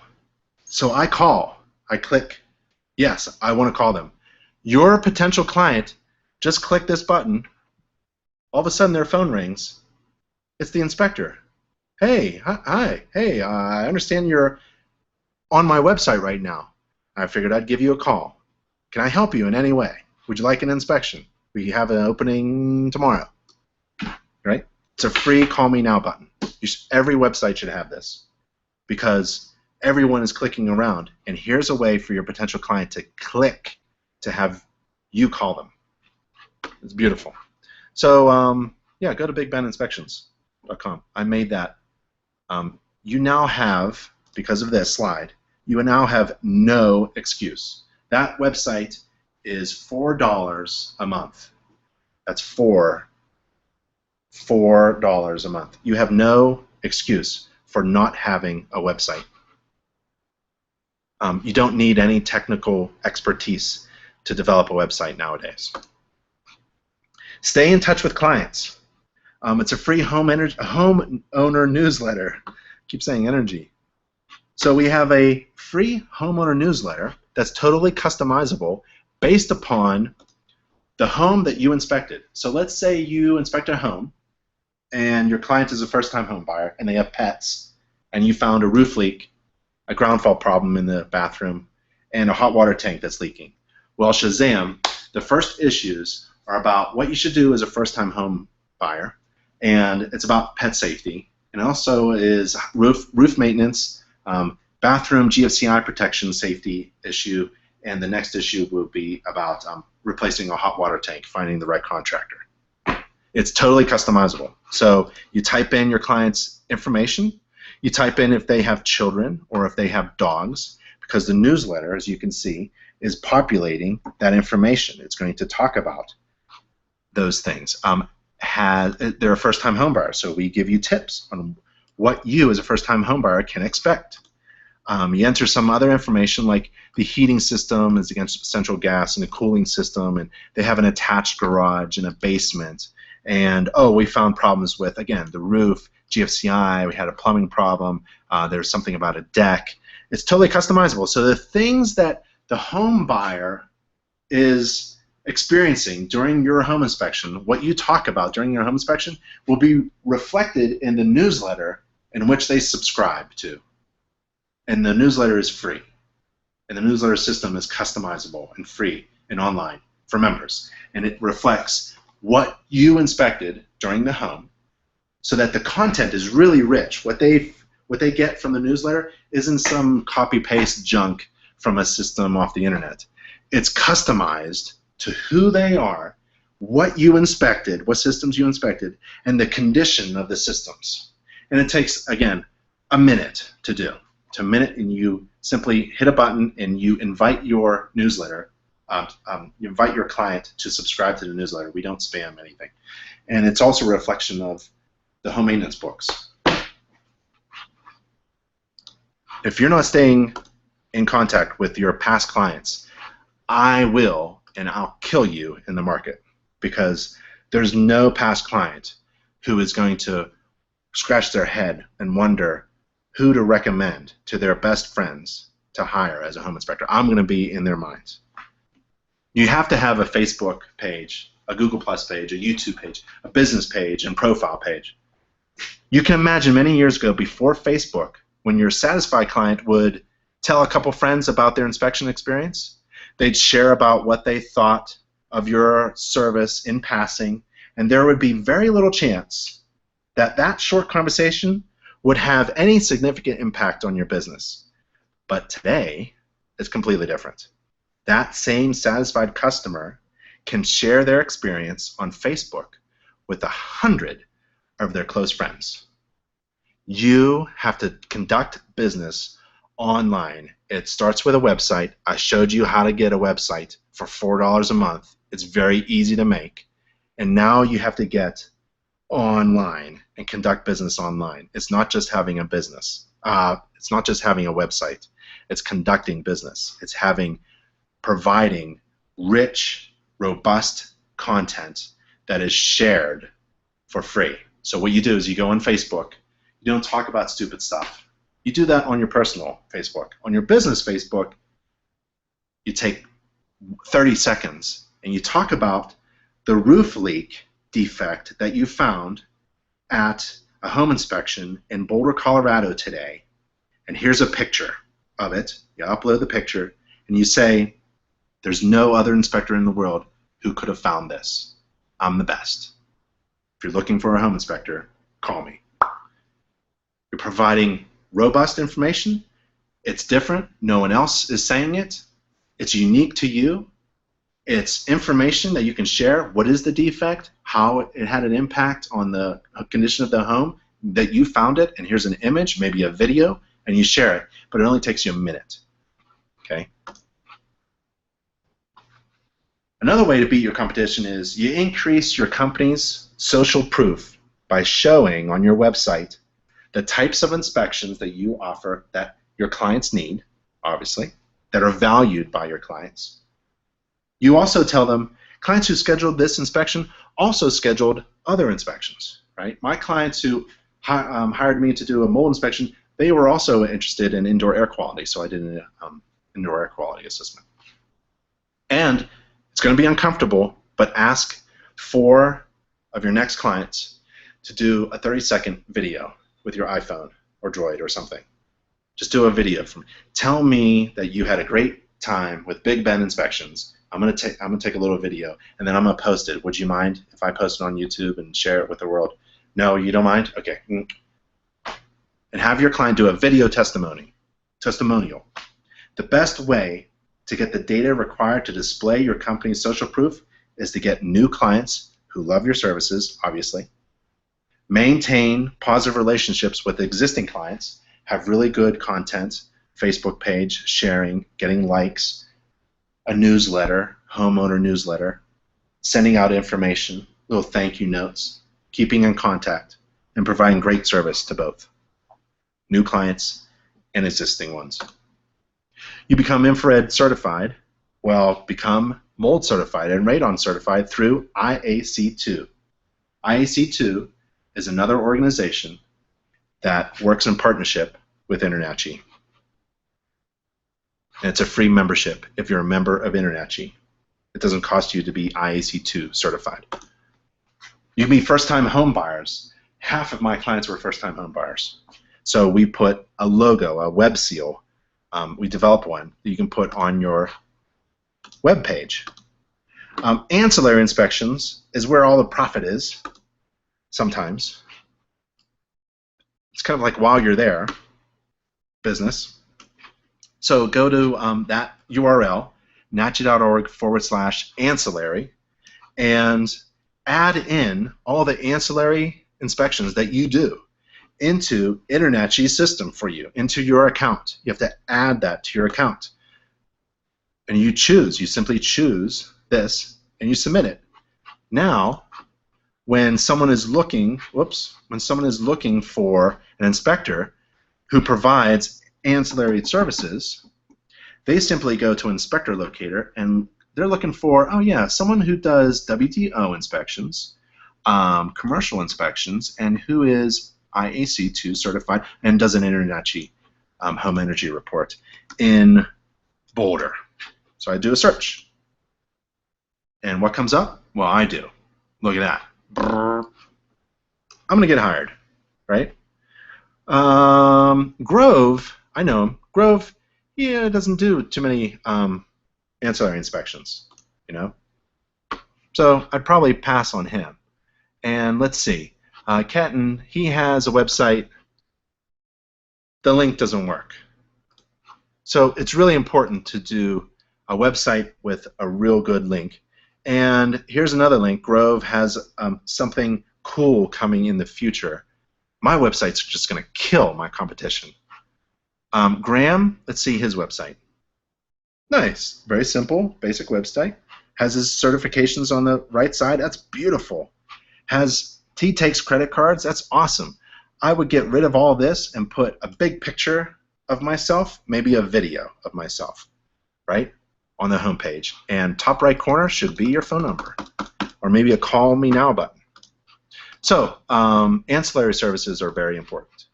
Speaker 1: So I call. I click, yes, I want to call them. Your potential client just click this button. All of a sudden their phone rings. It's the inspector. Hey, hi, hey, I understand you're on my website right now. I figured I'd give you a call. Can I help you in any way? Would you like an inspection? We have an opening tomorrow. Right? It's a free call me now button. Every website should have this because everyone is clicking around, and here's a way for your potential client to click to have you call them. It's beautiful. So yeah, go to BigBenInspections.com. I made that. You now have, because of this slide, you now have no excuse. That website is $4 a month. That's $4 a month. You have no excuse for not having a website. You don't need any technical expertise to develop a website nowadays. Stay in touch with clients. It's a free homeowner newsletter. I keep saying energy. So we have a free homeowner newsletter that's totally customizable based upon the home that you inspected. So let's say you inspect a home and your client is a first-time home buyer and they have pets and you found a roof leak, a ground fault problem in the bathroom, and a hot water tank that's leaking. Well, Shazam, the first issues are about what you should do as a first-time home buyer, and it's about pet safety, and also is roof maintenance, bathroom GFCI protection safety issue, and the next issue will be about replacing a hot water tank, finding the right contractor. It's totally customizable. So you type in your client's information, you type in if they have children or if they have dogs, because the newsletter, as you can see, is populating that information. It's going to talk about those things. They're a first-time home buyer, so we give you tips on what you as a first-time home buyer can expect. You enter some other information like the heating system is against central gas and a cooling system, and they have an attached garage and a basement. And oh, we found problems with, again, the roof, GFCI, we had a plumbing problem, there's something about a deck. It's totally customizable. So the things that the home buyer is experiencing during your home inspection, what you talk about during your home inspection, will be reflected in the newsletter in which they subscribe to. And the newsletter is free. And the newsletter system is customizable and free and online for members. And it reflects what you inspected during the home so that the content is really rich. What they get from the newsletter isn't some copy-paste junk from a system off the internet. It's customized to who they are, what you inspected, what systems you inspected, and the condition of the systems. And it takes, again, a minute to do. It's a minute, and you simply hit a button and you invite your newsletter, you invite your client to subscribe to the newsletter. We don't spam anything. And it's also a reflection of the home maintenance books. If you're not staying in contact with your past clients, I will, and I'll kill you in the market, because there's no past client who is going to scratch their head and wonder who to recommend to their best friends to hire as a home inspector. I'm going to be in their minds. You have to have a Facebook page, a Google Plus page, a YouTube page, a business page, and profile page. You can imagine many years ago, before Facebook, when your satisfied client would tell a couple friends about their inspection experience. They'd share about what they thought of your service in passing, and there would be very little chance that that short conversation would have any significant impact on your business. But today, it's completely different. That same satisfied customer can share their experience on Facebook with 100 of their close friends. You have to conduct business online. It starts with a website. I showed you how to get a website for $4 a month. It's very easy to make. And now you have to get online and conduct business online. It's not just having a business. It's not just having a website. It's conducting business. It's providing rich, robust content that is shared for free. So what you do is you go on Facebook. You don't talk about stupid stuff. You do that on your personal Facebook. On your business Facebook, you take 30 seconds and you talk about the roof leak defect that you found at a home inspection in Boulder, Colorado today. And here's a picture of it. You upload the picture and you say, there's no other inspector in the world who could have found this. I'm the best. If you're looking for a home inspector, call me. You're providing robust information. It's different. No one else is saying it. It's unique to you. It's information that you can share. What is the defect? How it had an impact on the condition of the home, that you found it, and here's an image, maybe a video, and you share it. But it only takes you a minute. Okay? Another way to beat your competition is you increase your company's social proof by showing on your website the types of inspections that you offer that your clients need, obviously, that are valued by your clients. You also tell them, clients who scheduled this inspection also scheduled other inspections, right? My clients who hired me to do a mold inspection, they were also interested in indoor air quality, so I did an indoor air quality assessment. And it's going to be uncomfortable, but ask 4 of your next clients to do a 30-second video with your iPhone or Droid or something. Just do a video. Tell me that you had a great time with Big Ben inspections. I'm gonna take a little video, and then I'm gonna post it. Would you mind if I post it on YouTube and share it with the world? No, you don't mind? Okay. And have your client do a video testimonial. The best way to get the data required to display your company's social proof is to get new clients who love your services, obviously. Maintain positive relationships with existing clients. Have really good content, Facebook page, sharing, getting likes, a newsletter, homeowner newsletter, sending out information, little thank you notes, keeping in contact, and providing great service to both new clients and existing ones. You become infrared certified, well, become mold certified and radon certified through IAC2. IAC2 is another organization that works in partnership with InterNACHI. And it's a free membership if you're a member of InterNACHI. It doesn't cost you to be IAC2 certified. You can be first-time home buyers. Half of my clients were first-time home buyers. So we put a logo, a web seal. We developed one that you can put on your web page. Ancillary inspections is where all the profit is, sometimes. It's kind of like while you're there, business. So go to that URL, nachi.org/ancillary, and add in all the ancillary inspections that you do into InterNACHI's system for you, into your account. You have to add that to your account. And you simply choose this, and you submit it. Now, when someone is looking, for an inspector who provides ancillary services, they simply go to Inspector Locator, and they're looking for, oh yeah, someone who does WDO inspections, commercial inspections, and who is IAC2 certified and does an InterNACHI home energy report in Boulder. So I do a search. And what comes up? Well, I do. Look at that. I'm going to get hired, right? Grove, I know him. Grove, he doesn't do too many ancillary inspections, you know. So I'd probably pass on him. And let's see, Kenton, he has a website. The link doesn't work. So it's really important to do a website with a real good link. And here's another link. Grove has something cool coming in the future. My website's just going to kill my competition. Graham, let's see his website. Nice, very simple, basic website. Has his certifications on the right side. That's beautiful. He takes credit cards. That's awesome. I would get rid of all this and put a big picture of myself, maybe a video of myself, right, on the homepage. And top right corner should be your phone number, or maybe a call me now button. So ancillary services are very important.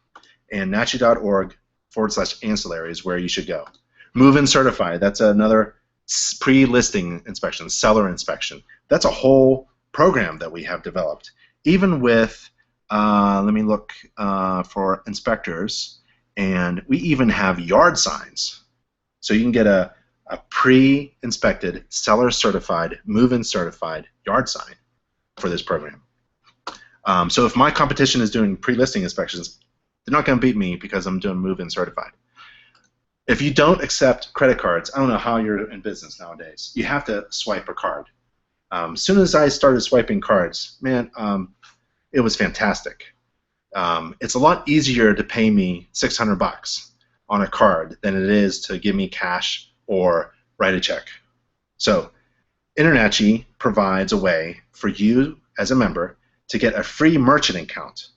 Speaker 1: And nachi.org/ancillary is where you should go. Move-in certified, that's another pre-listing inspection, seller inspection. That's a whole program that we have developed. Even with, let me look for inspectors, and we even have yard signs. So you can get a pre-inspected, seller certified, move-in certified yard sign for this program. So if my competition is doing pre-listing inspections, they're not going to beat me because I'm doing move-in certified. If you don't accept credit cards, I don't know how you're in business nowadays. You have to swipe a card. As soon as I started swiping cards, man, it was fantastic. It's a lot easier to pay me $600 on a card than it is to give me cash or write a check. So InterNACHI provides a way for you as a member to get a free merchant account.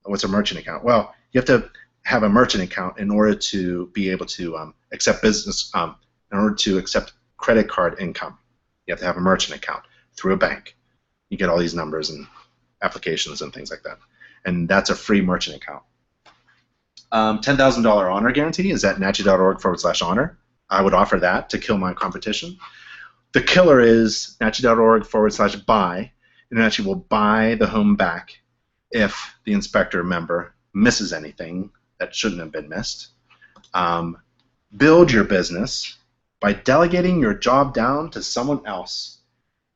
Speaker 1: What's a merchant account? Well, you have to have a merchant account in order to be able to accept business, in order to accept credit card income. You have to have a merchant account through a bank. You get all these numbers and applications and things like that. And that's a free merchant account. $10,000 honor guarantee is at nachi.org/honor. I would offer that to kill my competition. The killer is nachi.org/buy. InterNACHI will buy the home back if the inspector member misses anything that shouldn't have been missed. Build your business by delegating your job down to someone else.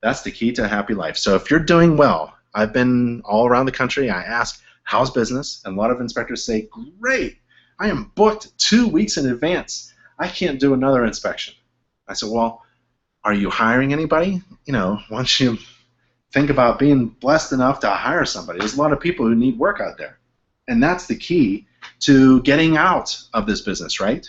Speaker 1: That's the key to a happy life. So if you're doing well, I've been all around the country, I ask, how's business? And a lot of inspectors say, great, I am booked 2 weeks in advance. I can't do another inspection. I said, well, are you hiring anybody? You know, once you think about being blessed enough to hire somebody, there's a lot of people who need work out there. And that's the key to getting out of this business, right?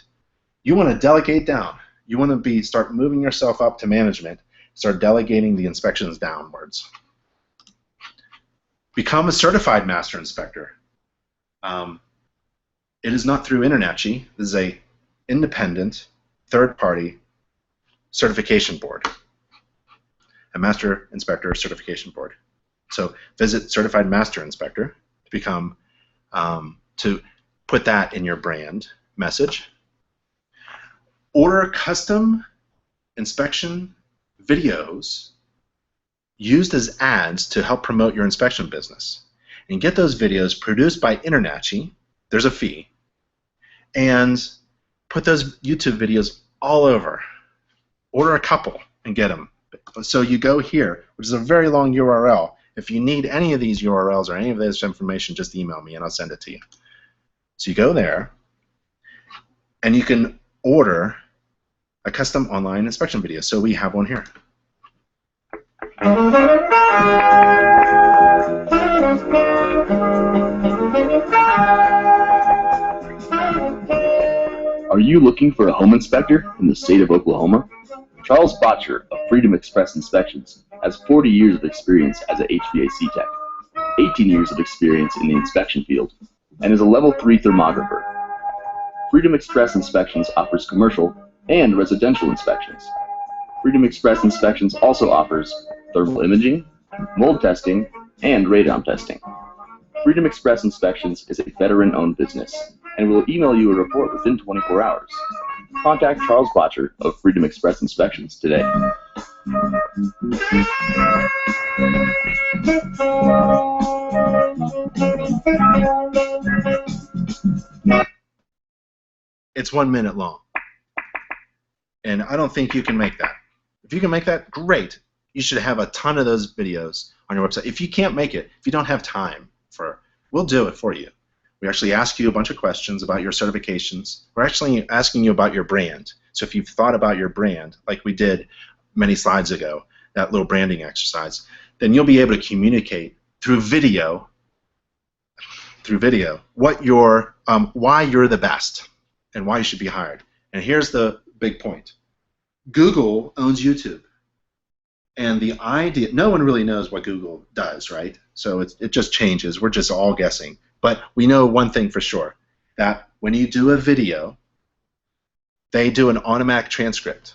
Speaker 1: You want to delegate down. You want to start moving yourself up to management, start delegating the inspections downwards. Become a certified master inspector. It is not through InterNACHI. This is an independent, third-party certification board, a master inspector certification board. So visit Certified Master Inspector to become, to put that in your brand message. Order custom inspection videos used as ads to help promote your inspection business. And get those videos produced by InterNACHI. There's a fee. And put those YouTube videos all over. Order a couple and get them. So you go here, which is a very long URL. If you need any of these URLs or any of this information, just email me and I'll send it to you. So you go there, and you can order a custom online inspection video. So we have one here.
Speaker 2: Are you looking for a home inspector in the state of Oklahoma? Charles Botcher of Freedom Express Inspections has 40 years of experience as a HVAC tech, 18 years of experience in the inspection field, and is a level 3 thermographer. Freedom Express Inspections offers commercial and residential inspections. Freedom Express Inspections also offers thermal imaging, mold testing, and radon testing. Freedom Express Inspections is a veteran-owned business and will email you a report within 24 hours. Contact Charles Botcher of Freedom Express Inspections today.
Speaker 1: It's 1 minute long. And I don't think you can make that. If you can make that, great. You should have a ton of those videos on your website. If you can't make it, if you don't have time we'll do it for you. We actually ask you a bunch of questions about your certifications. We're actually asking you about your brand. So if you've thought about your brand, like we did many slides ago, that little branding exercise, then you'll be able to communicate through video what why you're the best and why you should be hired. And here's the big point. Google owns YouTube. And the idea, no one really knows what Google does, right? So it just changes. We're just all guessing. But we know one thing for sure, that when you do a video, they do an automatic transcript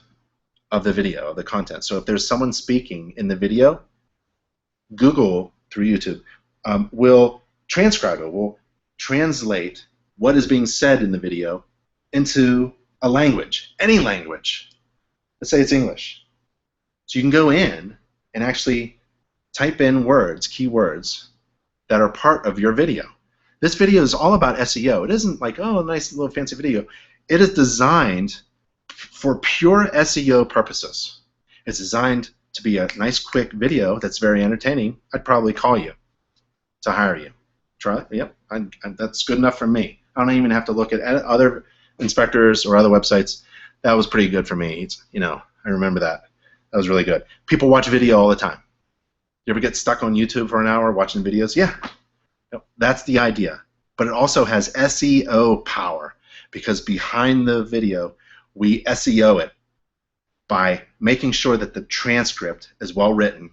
Speaker 1: of the video, of the content. So if there's someone speaking in the video, Google, through YouTube, will transcribe it, will translate what is being said in the video into a language, any language. Let's say it's English. So you can go in and actually type in words, keywords, that are part of your video. This video is all about SEO. It isn't like, oh, a nice little fancy video. It is designed for pure SEO purposes. It's designed to be a nice, quick video that's very entertaining. I'd probably call you to hire you. Try it? Yep, that's good enough for me. I don't even have to look at other inspectors or other websites. That was pretty good for me. I remember that. That was really good. People watch video all the time. You ever get stuck on YouTube for an hour watching videos? Yeah. That's the idea. But it also has SEO power because behind the video, we SEO it by making sure that the transcript is well written,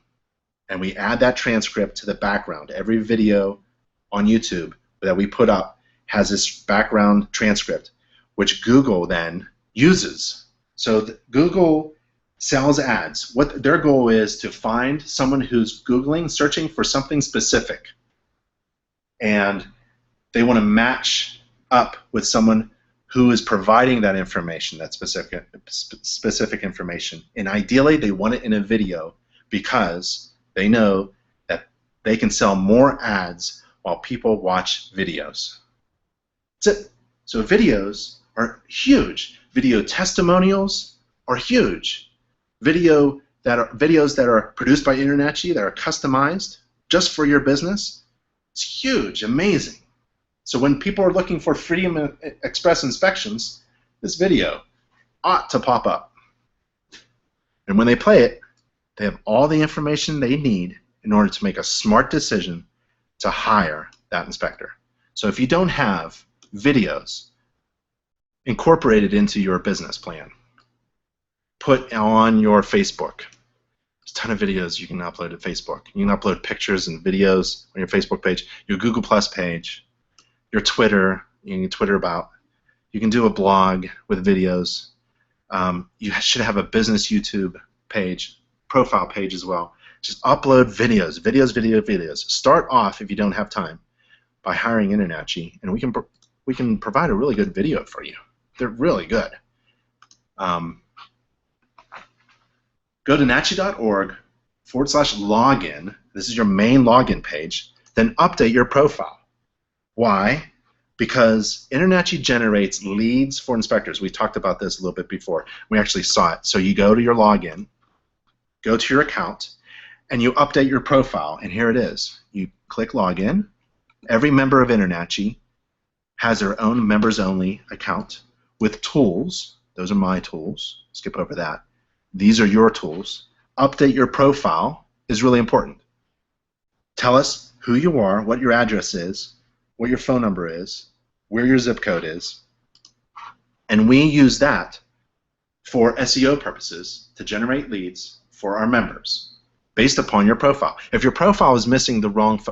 Speaker 1: and we add that transcript to the background. Every video on YouTube that we put up has this background transcript, which Google then uses. So Google sells ads. What their goal is to find someone who's Googling, searching for something specific, and they want to match up with someone who is providing that information, that specific information. And ideally, they want it in a video because they know that they can sell more ads while people watch videos. That's it. So videos are huge. Video testimonials are huge. Videos that are produced by InterNACHI, that are customized just for your business, it's huge, amazing. So when people are looking for Freedom Express inspections, this video ought to pop up. And when they play it, they have all the information they need in order to make a smart decision to hire that inspector. So if you don't have videos incorporated into your business plan, put on your Facebook. There's a ton of videos you can upload to Facebook. You can upload pictures and videos on your Facebook page, your Google Plus page, your Twitter, you can Twitter about. You can do a blog with videos. You should have a business YouTube page, profile page as well. Just upload videos, videos. Start off, if you don't have time, by hiring InterNACHI, and we can provide a really good video for you. They're really good. Go to nachi.org/login. This is your main login page. Then update your profile. Why? Because InterNACHI generates leads for inspectors. We talked about this a little bit before. We actually saw it. So you go to your login, go to your account, and you update your profile. And here it is. You click login. Every member of InterNACHI has their own members-only account with tools. Those are my tools. Skip over that. These are your tools. Update your profile is really important. Tell us who you are, what your address is, what your phone number is, where your zip code is, and we use that for SEO purposes to generate leads for our members based upon your profile. If your profile is missing the wrong,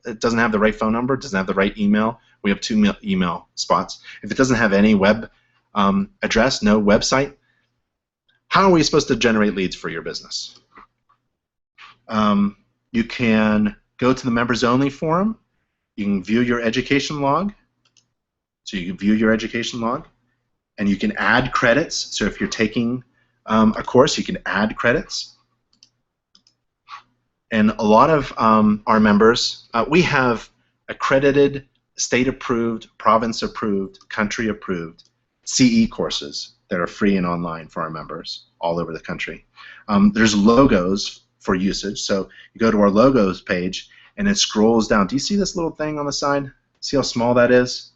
Speaker 1: it doesn't have the right phone number, doesn't have the right email, we have 2 email spots. If it doesn't have any web address, no website, how are we supposed to generate leads for your business? You can go to the members only forum. You can view your education log. So you can view your education log, and you can add credits. So if you're taking a course, you can add credits. And a lot of our members, we have accredited, state-approved, province-approved, country-approved CE courses that are free and online for our members all over the country. There's logos for usage. So you go to our logos page and it scrolls down. Do you see this little thing on the side? See how small that is?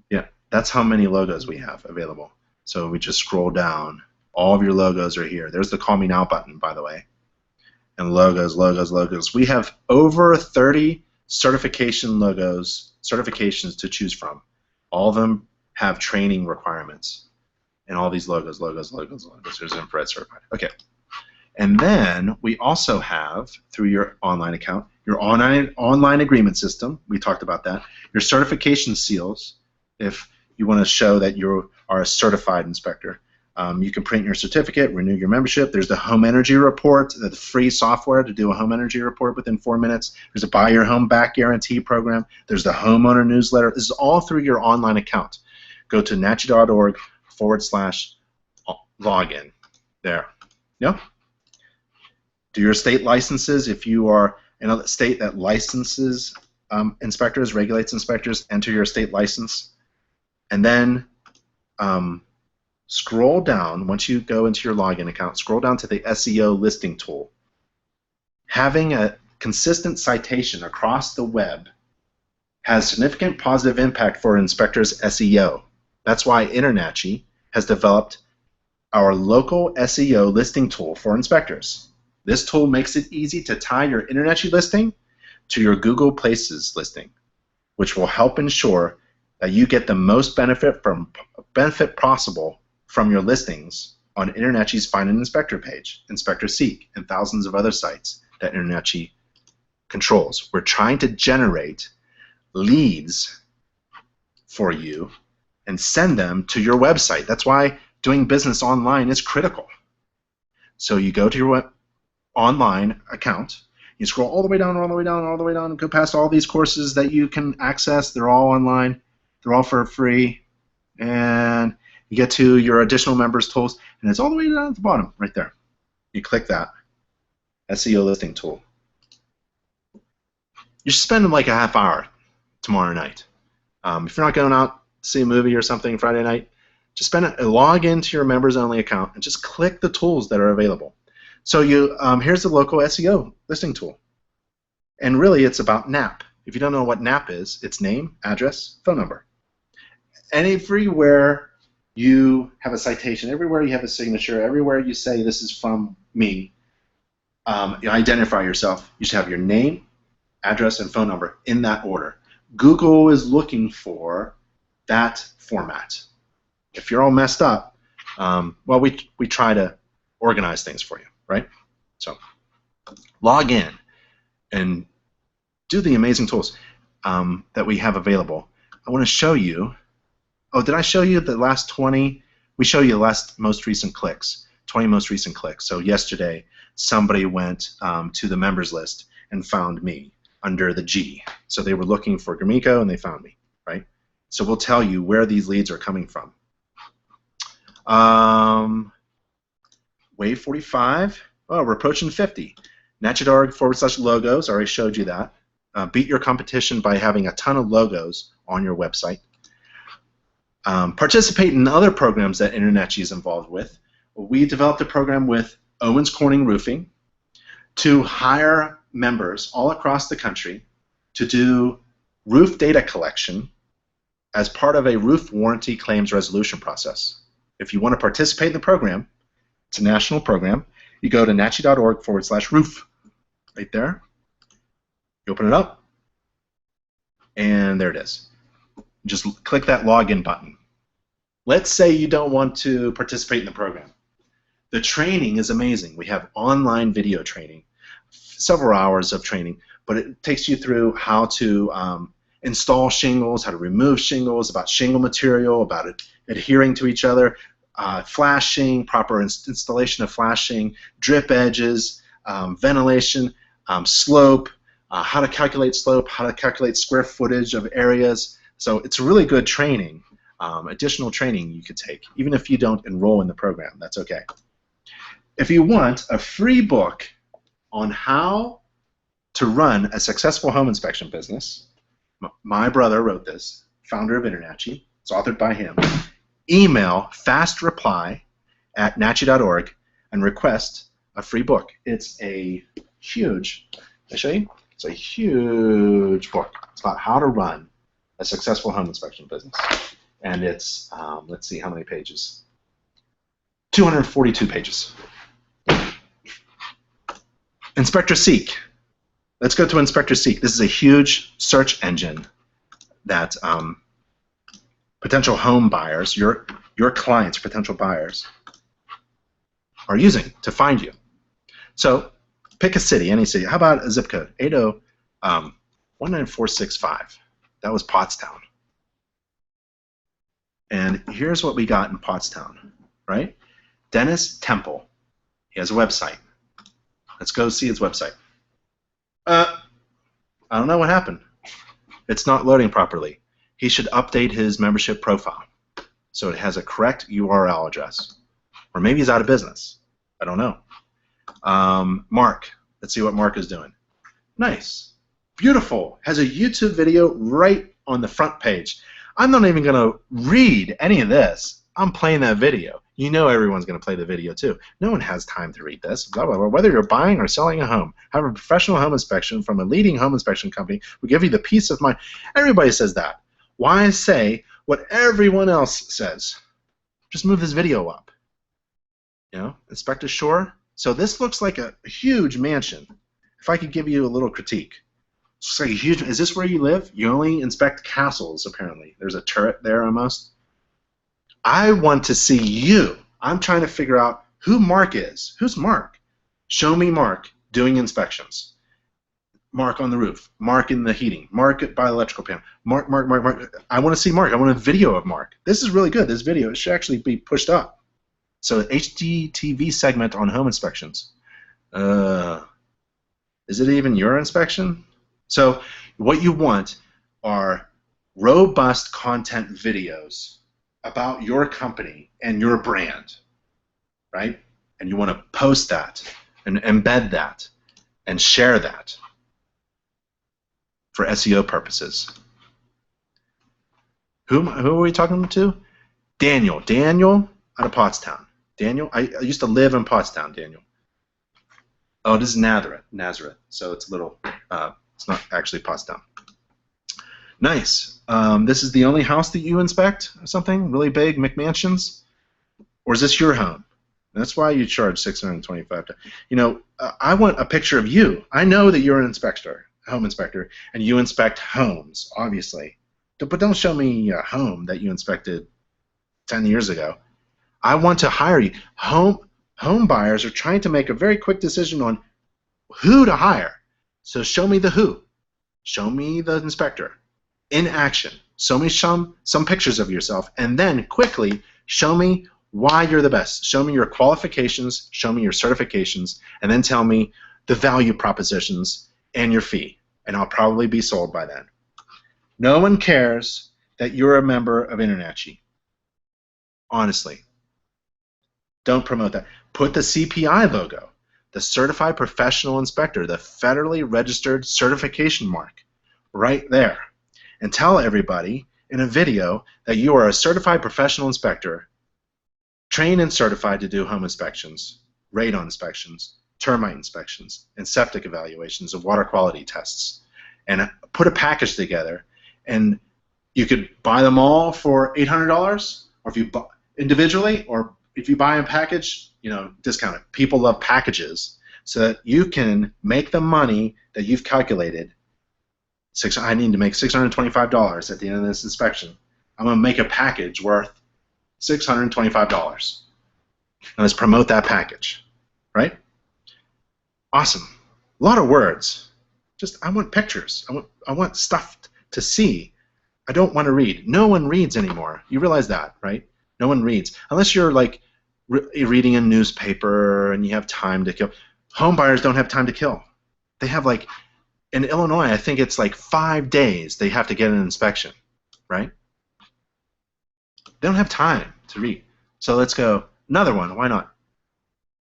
Speaker 1: Yeah, that's how many logos we have available. So we just scroll down. All of your logos are here. There's the Call Me Now button, by the way. And logos, logos, logos. We have over 30 certifications to choose from. All of them have training requirements. And all these logos, logos, logos, logos. There's infrared certified. Okay. And then we also have, through your online account, your online agreement system. We talked about that. Your certification seals, if you want to show that you are a certified inspector. You can print your certificate, renew your membership. There's the home energy report, the free software to do a home energy report within 4 minutes. There's a buy your home back guarantee program. There's the homeowner newsletter. This is all through your online account. Go to nachi.org/login. There. Yep. Do your state licenses. If you are in a state that licenses inspectors, regulates inspectors, enter your state license. And then scroll down, once you go into your login account, scroll down to the SEO listing tool. Having a consistent citation across the web has significant positive impact for inspectors' SEO. That's why InterNACHI has developed our local SEO listing tool for inspectors. This tool makes it easy to tie your InterNACHI listing to your Google Places listing, which will help ensure that you get the most benefit possible from your listings on InterNACHI's Find an Inspector page, Inspector Seek, and thousands of other sites that InterNACHI controls. We're trying to generate leads for you and send them to your website. That's why doing business online is critical. So you go to your online account, you scroll all the way down, all the way down, all the way down, and go past all these courses that you can access. They're all online. They're all for free. And you get to your additional members tools, and it's all the way down at the bottom, right there. You click that SEO listing tool. You're spending like a half hour tomorrow night. If you're not going out to see a movie or something Friday night, just log into your members only account and just click the tools that are available. So here's the local SEO listing tool, and really it's about NAP. If you don't know what NAP is, it's name, address, phone number. And everywhere you have a citation, everywhere you have a signature, everywhere you say this is from me, you identify yourself, you should have your name, address, and phone number in that order. Google is looking for that format. If you're all messed up, well, we try to organize things for you, right? So log in and do the amazing tools that we have available. I want to show you. Oh, did I show you the last 20? We show you the most recent clicks, 20 most recent clicks. So yesterday, somebody went to the members list and found me under the G. So they were looking for Gromiko and they found me, right? So we'll tell you where these leads are coming from. Wave 45. Oh, we're approaching 50. nachi.org/logos. I already showed you that. Beat your competition by having a ton of logos on your website. Participate in other programs that InterNACHI is involved with. We developed a program with Owens Corning Roofing to hire members all across the country to do roof data collection as part of a roof warranty claims resolution process. If you want to participate in the program, it's a national program. You go to nachi.org/roof. Right there. You open it up, and there it is. Just click that login button. Let's say you don't want to participate in the program. The training is amazing. We have online video training, several hours of training, but it takes you through how to install shingles, how to remove shingles, about shingle material, about adhering to each other, flashing, proper installation of flashing, drip edges, ventilation, slope, how to calculate slope, how to calculate square footage of areas. So it's really good training, additional training you could take, even if you don't enroll in the program. That's okay. If you want a free book on how to run a successful home inspection business, my brother wrote this, founder of InterNACHI. It's authored by him. email fastreply@nachi.org and request a free book. It's a huge, I'll show you. It's a huge book. It's about how to run a successful home inspection business. And it's, let's see how many pages. 242 pages. Inspector Seek. Let's go to Inspector Seek. This is a huge search engine that potential home buyers, your clients, potential buyers, are using to find you. So pick a city, any city. How about a zip code? 19465. That was Pottstown. And here's what we got in Pottstown, right? Dennis Temple. He has a website. Let's go see his website. I don't know what happened. It's not loading properly. He should update his membership profile so it has a correct URL address. Or maybe he's out of business. I don't know. Mark. Let's see what Mark is doing. Nice. Beautiful. Has a YouTube video right on the front page. I'm not even going to read any of this. I'm playing that video. You know everyone's going to play the video too. No one has time to read this. Blah, blah, blah. Whether you're buying or selling a home, have a professional home inspection from a leading home inspection company will give you the peace of mind. Everybody says that. Why say what everyone else says? Just move this video up. You know, Inspector Shore. So this looks like a huge mansion. If I could give you a little critique. It's like a huge. Is this where you live? You only inspect castles, apparently. There's a turret there almost. I want to see you. I'm trying to figure out who Mark is. Who's Mark? Show me Mark doing inspections. Mark on the roof. Mark in the heating. Mark by the electrical panel. Mark. I want to see Mark. I want a video of Mark. This is really good. This video it should actually be pushed up. So HDTV segment on home inspections. Is it even your inspection? So what you want are robust content videos about your company and your brand, right? And you want to post that and embed that and share that for SEO purposes. Who are we talking to? Daniel. Daniel out of Pottstown. Daniel, I used to live in Pottstown, Daniel. Oh, this is Nazareth. So it's a little, it's not actually Pottstown. Nice. This is the only house that you inspect or something? Really big, McMansions? Or is this your home? That's why you charge $625. You know, I want a picture of you. I know that you're an inspector, home inspector, and you inspect homes, obviously. But don't show me a home that you inspected 10 years ago. I want to hire you. Home buyers are trying to make a very quick decision on who to hire. So show me the who. Show me the inspector in action. Show me some pictures of yourself, and then quickly show me why you're the best. Show me your qualifications, show me your certifications, and then tell me the value propositions and your fee, and I'll probably be sold by then. No one cares that you're a member of InterNACHI. Honestly. Don't promote that. Put the CPI logo, the Certified Professional Inspector, the federally registered certification mark, right there. And tell everybody in a video that you are a certified professional inspector, trained and certified to do home inspections, radon inspections, termite inspections, and septic evaluations of water quality tests. And put a package together, and you could buy them all for $800, or if you buy individually, or if you buy a package, you know, discount it. People love packages, so that you can make the money that you've calculated. I need to make $625 at the end of this inspection. I'm going to make a package worth $625. And let's promote that package, right? Awesome. A lot of words. Just I want pictures. I want stuff to see. I don't want to read. No one reads anymore. You realize that, right? No one reads unless you're like reading a newspaper and you have time to kill. Home buyers don't have time to kill. They have like in Illinois, I think it's like 5 days they have to get an inspection, right? They don't have time to read. So let's go another one. Why not?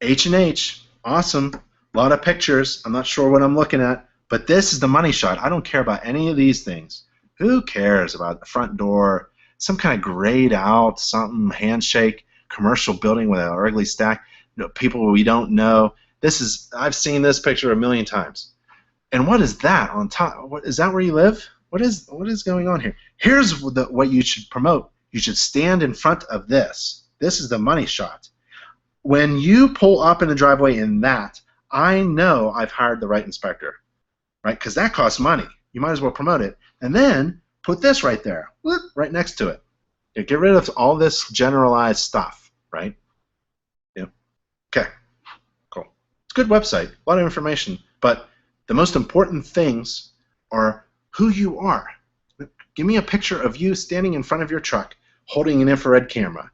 Speaker 1: H&H, awesome. A lot of pictures. I'm not sure what I'm looking at, but this is the money shot. I don't care about any of these things. Who cares about the front door, some kind of grayed out, something, handshake, commercial building with an ugly stack, people we don't know. I've seen this picture a million times. And what is that on top? What is that where you live? What is going on here? Here's what you should promote. You should stand in front of this. This is the money shot. When you pull up in the driveway in that, I know I've hired the right inspector, right? Because that costs money. You might as well promote it. And then put this right there, right next to it. Get rid of all this generalized stuff, right? Yep. Okay, cool. It's a good website, a lot of information, but the most important things are who you are. Give me a picture of you standing in front of your truck holding an infrared camera.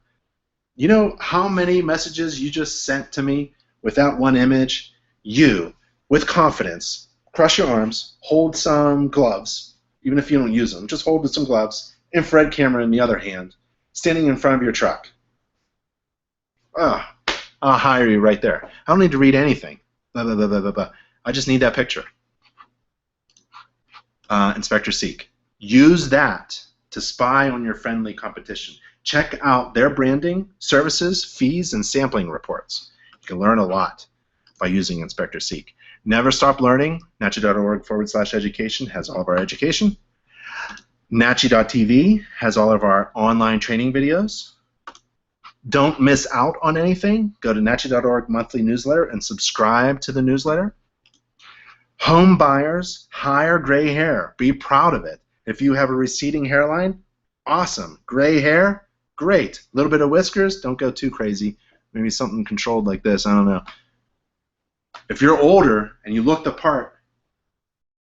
Speaker 1: You know how many messages you just sent to me with that one image? You, with confidence, cross your arms, hold some gloves, even if you don't use them, just hold some gloves, infrared camera in the other hand, standing in front of your truck. I'll hire you right there. I don't need to read anything. Blah, blah, blah, blah, blah, blah. I just need that picture. Inspector Seek. Use that to spy on your friendly competition. Check out their branding, services, fees, and sampling reports. You can learn a lot by using Inspector Seek. Never stop learning. NACHI.org/education has all of our education. NACHI.tv has all of our online training videos. Don't miss out on anything. Go to NACHI.org monthly newsletter and subscribe to the newsletter. Home buyers, hire gray hair. Be proud of it. If you have a receding hairline, awesome. Gray hair, great. A little bit of whiskers, don't go too crazy. Maybe something controlled like this, I don't know. If you're older and you look the part,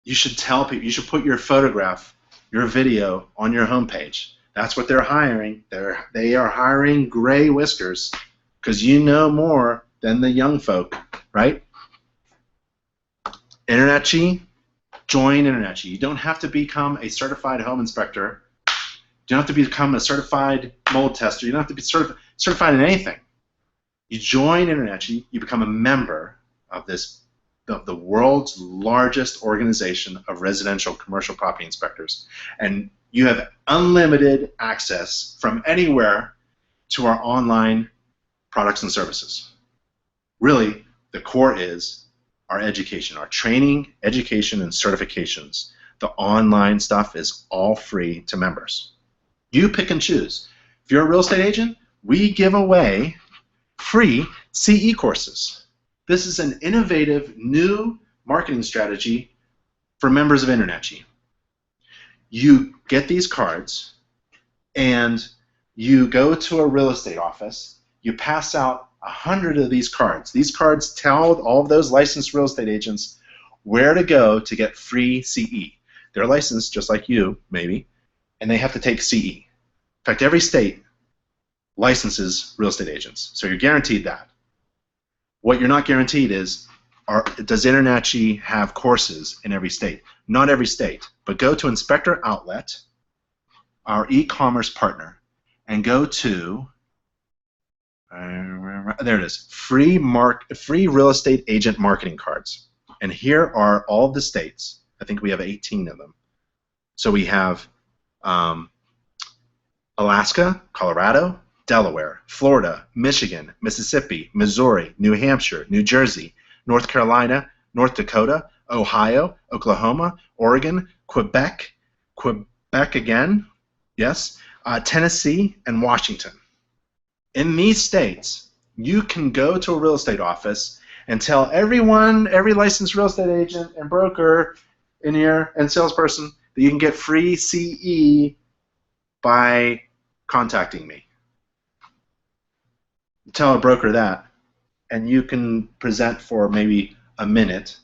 Speaker 1: you should tell people, you should put your photograph, your video on your homepage. That's what they're hiring. They are hiring gray whiskers because you know more than the young folk, right? InterNACHI, join InterNACHI. You don't have to become a certified home inspector. You don't have to become a certified mold tester. You don't have to be certified in anything. You join InterNACHI, you become a member of the world's largest organization of residential commercial property inspectors. And you have unlimited access from anywhere to our online products and services. Really, the core is our education, our training, education, and certifications. The online stuff is all free to members. You pick and choose. If you're a real estate agent, we give away free CE courses. This is an innovative new marketing strategy for members of InterNACHI. You get these cards and you go to a real estate office, you pass out 100 of these cards. These cards tell all of those licensed real estate agents where to go to get free CE. They're licensed just like you, maybe, and they have to take CE. In fact, every state licenses real estate agents, so you're guaranteed that. What you're not guaranteed is, does InterNACHI have courses in every state? Not every state, but go to Inspector Outlet, our e-commerce partner, and go to there it is, free real estate agent marketing cards. And here are all of the states. I think we have 18 of them. So we have Alaska, Colorado, Delaware, Florida, Michigan, Mississippi, Missouri, New Hampshire, New Jersey, North Carolina, North Dakota, Ohio, Oklahoma, Oregon, Quebec again, yes, Tennessee, and Washington. In these states, you can go to a real estate office and tell everyone, every licensed real estate agent and broker in here and salesperson that you can get free CE by contacting me. Tell a broker that, and you can present for maybe a minute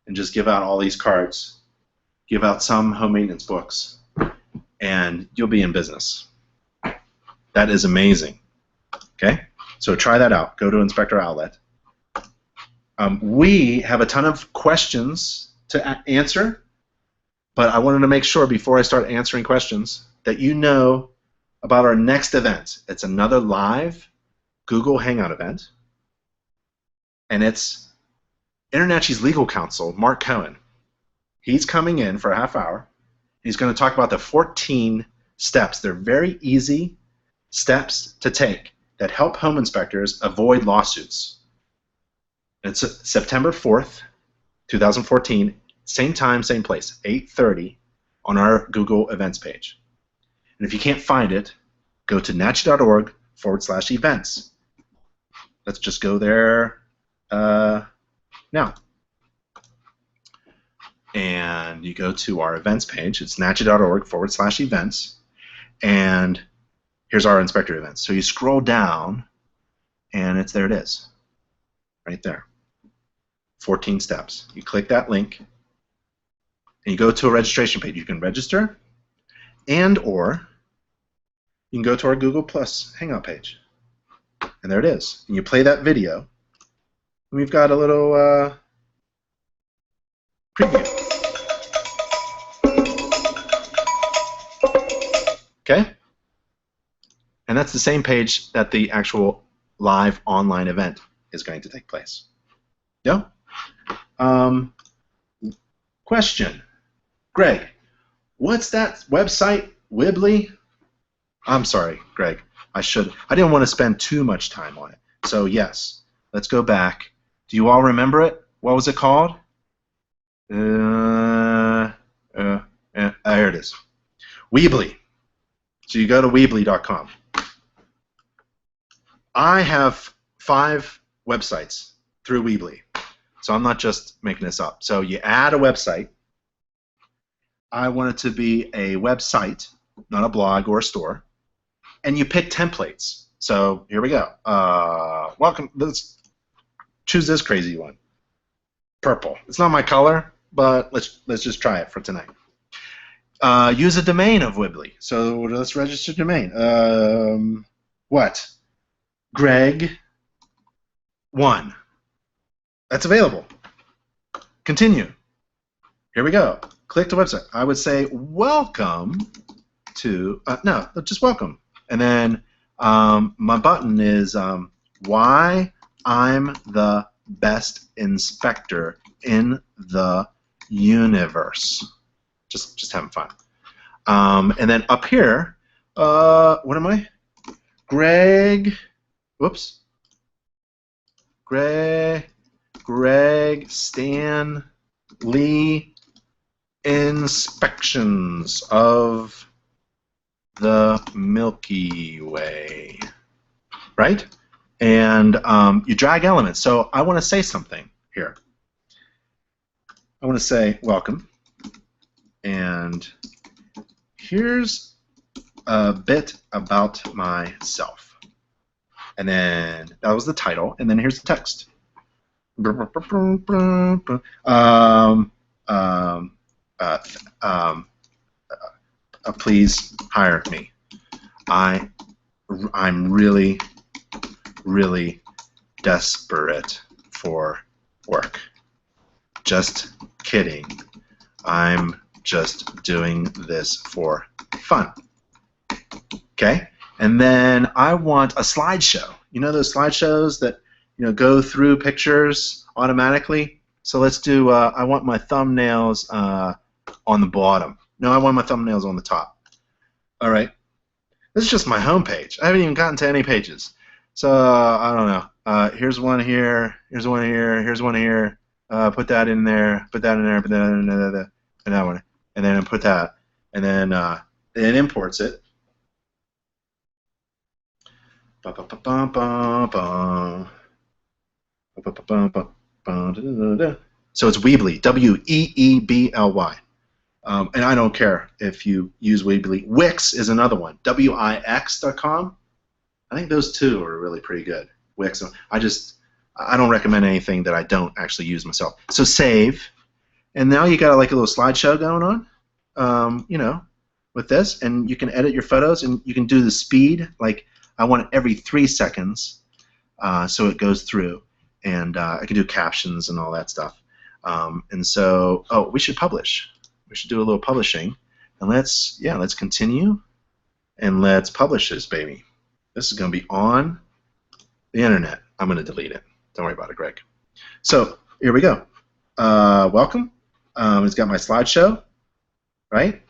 Speaker 1: and just give out all these cards, give out some home maintenance books, and you'll be in business. That is amazing. Okay, so try that out. Go to Inspector Outlet. We have a ton of questions to answer, but I wanted to make sure before I start answering questions that you know about our next event. It's another live Google Hangout event, and it's InterNACHI's legal counsel, Mark Cohen. He's coming in for a half hour. He's going to talk about the 14 steps. They're very easy steps to take that help home inspectors avoid lawsuits. It's September 4th, 2014, same time, same place, 8:30 on our Google Events page. And if you can't find it, go to nachi.org/events. Let's just go there now. And you go to our events page. It's nachi.org/events. And here's our inspector events. So you scroll down, and there it is, right there. 14 steps. You click that link, and you go to a registration page. You can register, or you can go to our Google Plus Hangout page. And there it is. And you play that video, and we've got a little preview. Okay? And that's the same page that the actual live online event is going to take place. Yeah? Question. Greg, what's that website, Wibbly? I'm sorry, Greg. I didn't want to spend too much time on it. So yes, let's go back. Do you all remember it? What was it called? Here it is. Weebly. So you go to Weebly.com. I have 5 websites through Weebly. So I'm not just making this up. So you add a website. I want it to be a website, not a blog or a store. And you pick templates. So here we go. Welcome. Let's choose this crazy one. Purple. It's not my color, but let's just try it for tonight. Use a domain of Weebly. So let's register domain. What? Greg 1. That's available. Continue. Here we go. Click the website. I would say welcome to no, just welcome. And then my button is why I'm the best inspector in the universe. Just having fun. And then up here, what am I? Greg. Whoops. Greg Stanley inspections of the Milky Way, right? And you drag elements. So I want to say something here. I want to say welcome, and here's a bit about myself. And then that was the title, and then here's the text. Please hire me. I'm really, really desperate for work. Just kidding. I'm just doing this for fun. Okay? And then I want a slideshow. You know those slideshows that go through pictures automatically? So let's do, I want my thumbnails on the bottom. No, I want my thumbnails on the top. All right. This is just my home page. I haven't even gotten to any pages. So I don't know. Here's one here. Here's one here. Here's one here. Put that in there. Put that in there. Put that in there. And that one. And then put that. And then it imports it. So it's Weebly, Weebly. And I don't care if you use Weebly. Wix is another one, Wix.com. I think those two are really pretty good. Wix. I don't recommend anything that I don't actually use myself. So save, and now you got like a little slideshow going on, with this, and you can edit your photos, and you can do the speed. Like I want it every 3 seconds, so it goes through, and I can do captions and all that stuff. And so, we should publish. We should do a little publishing, and let's continue, and let's publish this baby. This is going to be on the internet. I'm going to delete it. Don't worry about it, Greg. So here we go. Welcome. It's got my slideshow, right?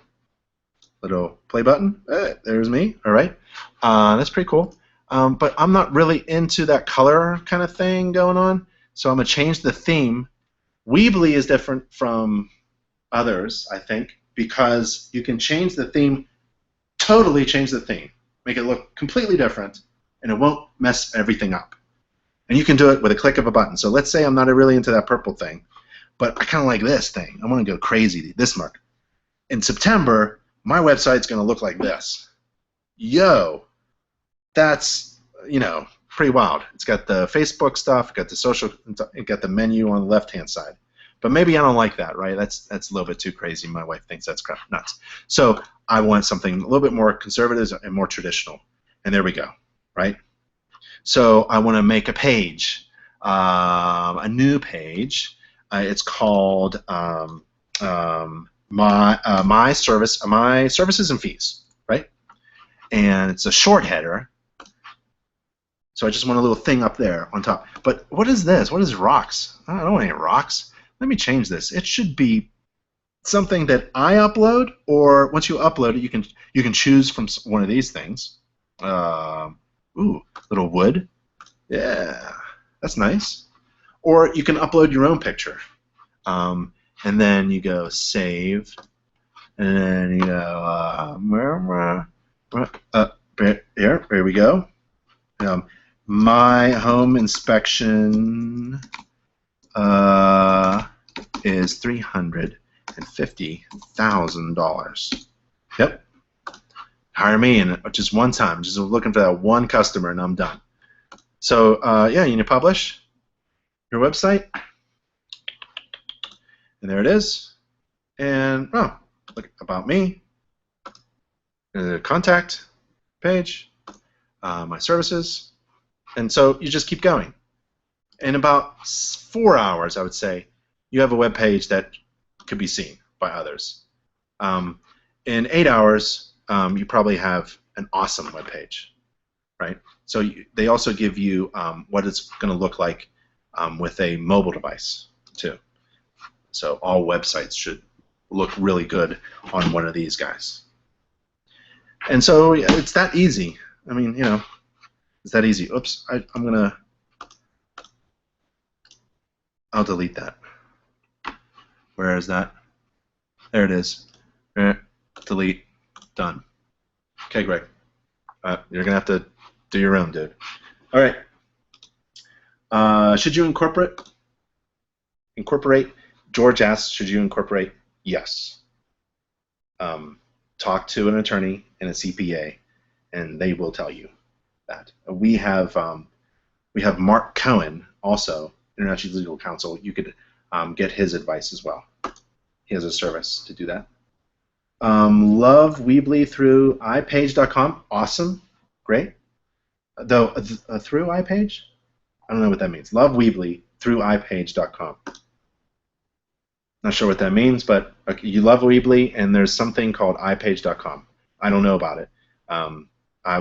Speaker 1: little play button. There's me. All right, that's pretty cool. But I'm not really into that color kind of thing going on, so I'm gonna change the theme. Weebly is different from others, I think, because you can change the theme, totally change the theme, make it look completely different, and it won't mess everything up. And you can do it with a click of a button. So let's say I'm not really into that purple thing, but I kind of like this thing. I want to go crazy, this mark. In September, my website's going to look like this. Yo, that's, pretty wild. It's got the Facebook stuff, got the social, it got the menu on the left-hand side. But maybe I don't like that, right? That's a little bit too crazy. My wife thinks that's crap nuts. So I want something a little bit more conservative and more traditional. And there we go, right? So I want to make a page, a new page. It's called my services and fees, right? And it's a short header. So I just want a little thing up there on top. But what is this? What is rocks? I don't want any rocks. Let me change this. It should be something that I upload, or once you upload it, you can choose from one of these things. Ooh, little wood. Yeah, that's nice. Or you can upload your own picture. And then you go save, and then you go here we go. My home inspection is $350,000. Yep. Hire me in just one time. Just looking for that one customer, and I'm done. So yeah, you need to publish your website, and there it is. And look, about me, the contact page, my services, and so you just keep going. In about 4 hours, I would say, you have a web page that could be seen by others. In 8 hours, you probably have an awesome web page, right? So they also give you what it's going to look like with a mobile device too. So all websites should look really good on one of these guys. And so it's that easy. I mean, it's that easy. Oops, I'll delete that. Where is that? There it is. Delete. Done. Okay, Greg. You're gonna have to do your own, dude. All right. Should you incorporate? George asks, should you incorporate? Yes. Talk to an attorney and a CPA, and they will tell you that. We have Mark Cohen, also InterNACHI Legal Counsel. You could get his advice as well. He has a service to do that. Love Weebly through iPage.com. Awesome. Great. Though through iPage? I don't know what that means. Love Weebly through iPage.com. Not sure what that means, but you love Weebly, and there's something called iPage.com. I don't know about it. I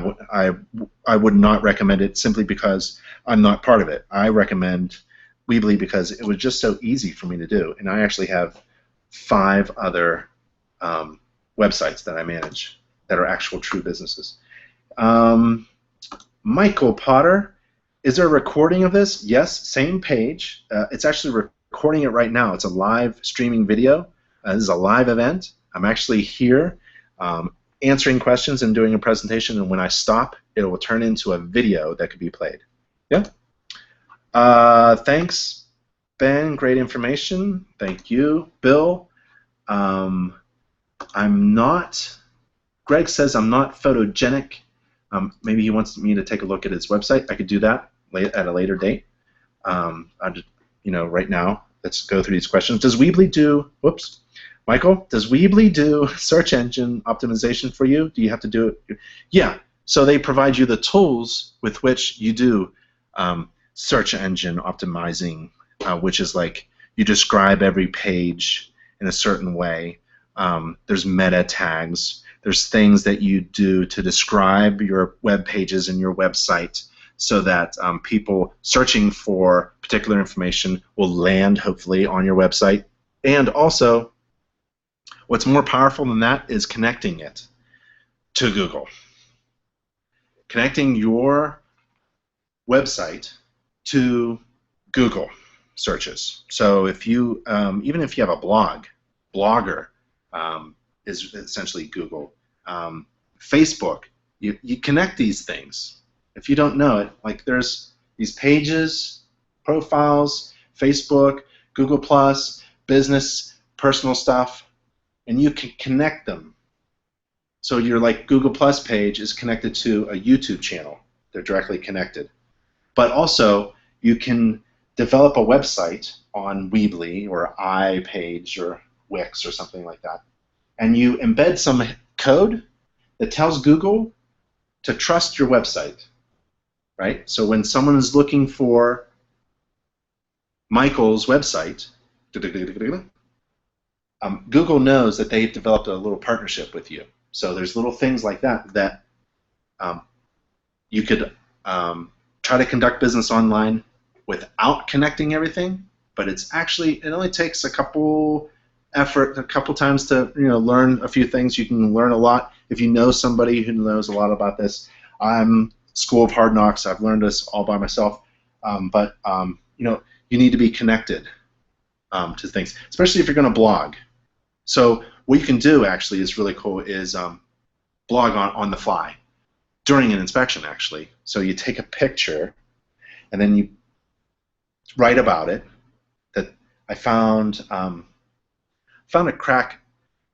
Speaker 1: would not recommend it simply because I'm not part of it. I recommend Weebly because it was just so easy for me to do, and I actually have 5 other websites that I manage that are actual true businesses. Michael Potter, is there a recording of this? Yes, same page. It's actually recording it right now. It's a live streaming video. This is a live event. I'm actually here answering questions and doing a presentation, and when I stop, it will turn into a video that could be played. Yeah? Thanks, Ben. Great information. Thank you. Bill, Greg says I'm not photogenic. Maybe he wants me to take a look at his website. I could do that at a later date. Right now, let's go through these questions. Does Weebly do, Michael, does Weebly do search engine optimization for you? Do you have to do it? Yeah, so they provide you the tools with which you do search engine optimizing, which is like you describe every page in a certain way. There's meta tags. There's things that you do to describe your web pages and your website so that people searching for particular information will land, hopefully, on your website. And also, What's more powerful than that is connecting it to Google. Connecting your website to Google searches. So if you, even if you have a blogger is essentially Google. Facebook, you connect these things. If you don't know it, like there's these pages, profiles, Facebook, Google+, business, personal stuff, and you can connect them. So your like Google+ page is connected to a YouTube channel. They're directly connected. But also, you can develop a website on Weebly or iPage or Wix or something like that, and you embed some code that tells Google to trust your website, right? So when someone is looking for Michael's website, Google knows that they've developed a little partnership with you. So there's little things like that that you could try to conduct business online without connecting everything, but it's actually, it only takes a couple times to learn a few things. You can learn a lot if you know somebody who knows a lot about this. I'm School of Hard Knocks. I've learned this all by myself, but you need to be connected to things, especially if you're going to blog. So what you can do actually is really cool is blog on the fly during an inspection actually. So you take a picture and then you write about it. That I found a crack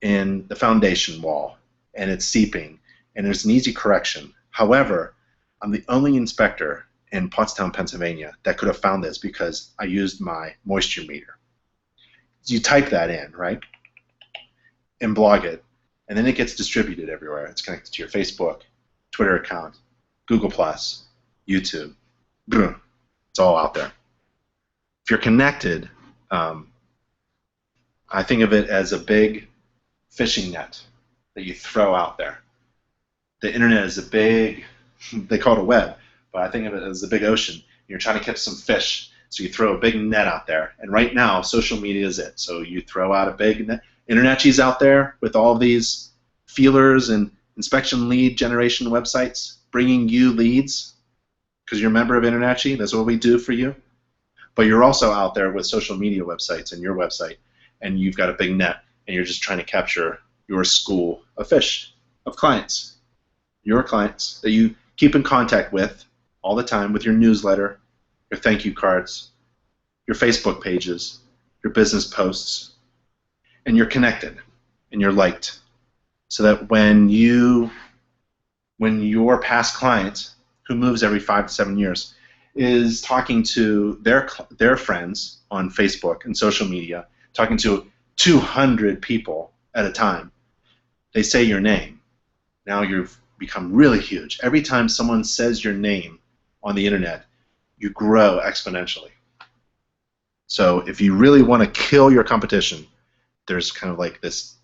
Speaker 1: in the foundation wall and it's seeping and there's an easy correction. However, I'm the only inspector in Pottstown, Pennsylvania that could have found this because I used my moisture meter. You type that in, right, and blog it, and then it gets distributed everywhere. It's connected to your Facebook, Twitter account, Google+, YouTube. Boom. It's all out there. If you're connected, I think of it as a big fishing net that you throw out there. The internet is a big, they call it a web, but I think of it as a big ocean. You're trying to catch some fish, so you throw a big net out there. And right now, social media is it. So you throw out a big net. InterNACHI's out there with all these feelers and inspection lead generation websites, bringing you leads because you're a member of InterNACHI. That's what we do for you. But you're also out there with social media websites and your website, and you've got a big net, and you're just trying to capture your school of fish, of clients, your clients that you keep in contact with all the time with your newsletter, your thank you cards, your Facebook pages, your business posts, and you're connected and you're liked, so that when your past client, who moves every 5 to 7 years, is talking to their friends on Facebook and social media, talking to 200 people at a time, they say your name. Now you've become really huge. Every time someone says your name on the internet, you grow exponentially. So if you really want to kill your competition, there's kind of like this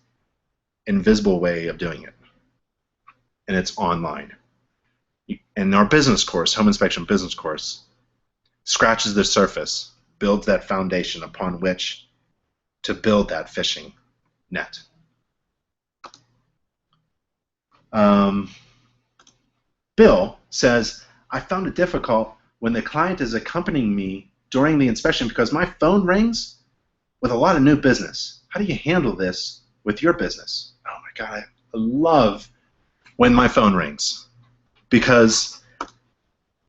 Speaker 1: invisible way of doing it, and it's online. And our business course, home inspection business course, scratches the surface, builds that foundation upon which to build that fishing net. Bill says, I found it difficult when the client is accompanying me during the inspection because my phone rings with a lot of new business. How do you handle this with your business? Oh my God, I love when my phone rings because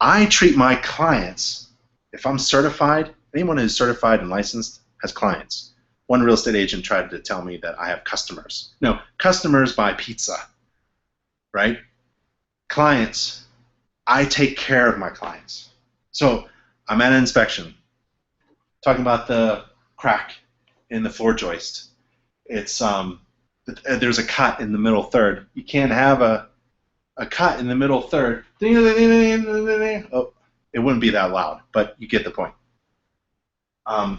Speaker 1: I treat my clients, if I'm certified, anyone who's certified and licensed has clients. One real estate agent tried to tell me that I have customers. No, customers buy pizza, right? Clients, I take care of my clients. So I'm at an inspection, talking about the crack in the floor joist. It's there's a cut in the middle third. You can't have a cut in the middle third. Oh, it wouldn't be that loud, but you get the point.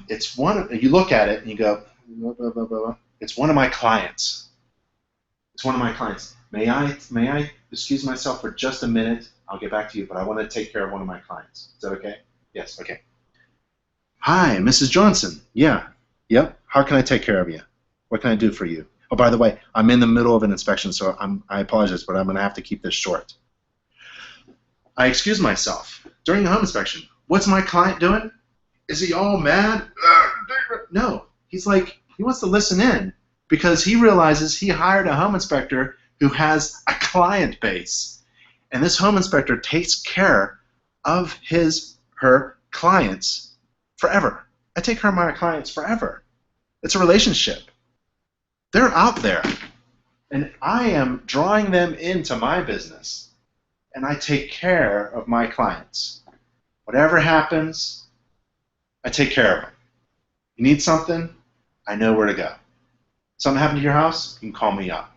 Speaker 1: It's you look at it and you go, it's one of my clients. It's one of my clients. May I excuse myself for just a minute? I'll get back to you, but I want to take care of one of my clients. Is that okay? Yes, okay. Hi, Mrs. Johnson. Yeah, yep. How can I take care of you? What can I do for you? Oh, by the way, I'm in the middle of an inspection, so I apologize, but I'm going to have to keep this short. I excuse myself during the home inspection. What's my client doing? Is he all mad? No, he's like, he wants to listen in because he realizes he hired a home inspector who has a client base. And this home inspector takes care of her clients forever. I take care of my clients forever. It's a relationship. They're out there, and I am drawing them into my business, and I take care of my clients. Whatever happens, I take care of them. You need something, I know where to go. Something happened to your house, you can call me up.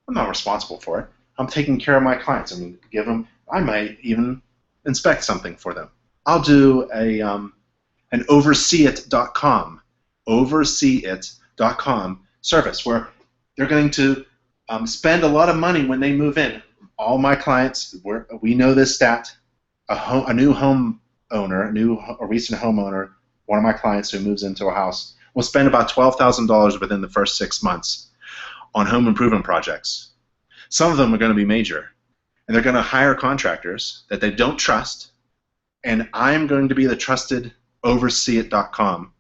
Speaker 1: I'm not responsible for it. I'm taking care of my clients. I'm going to give them, I might even inspect something for them. I'll do an overseeit.com service where they're going to spend a lot of money when they move in. All my clients, we know this stat, a new homeowner, a recent homeowner, one of my clients who moves into a house, will spend about $12,000 within the first 6 months on home improvement projects. Some of them are going to be major, and they're going to hire contractors that they don't trust, and I'm going to be the trusted overseeit.com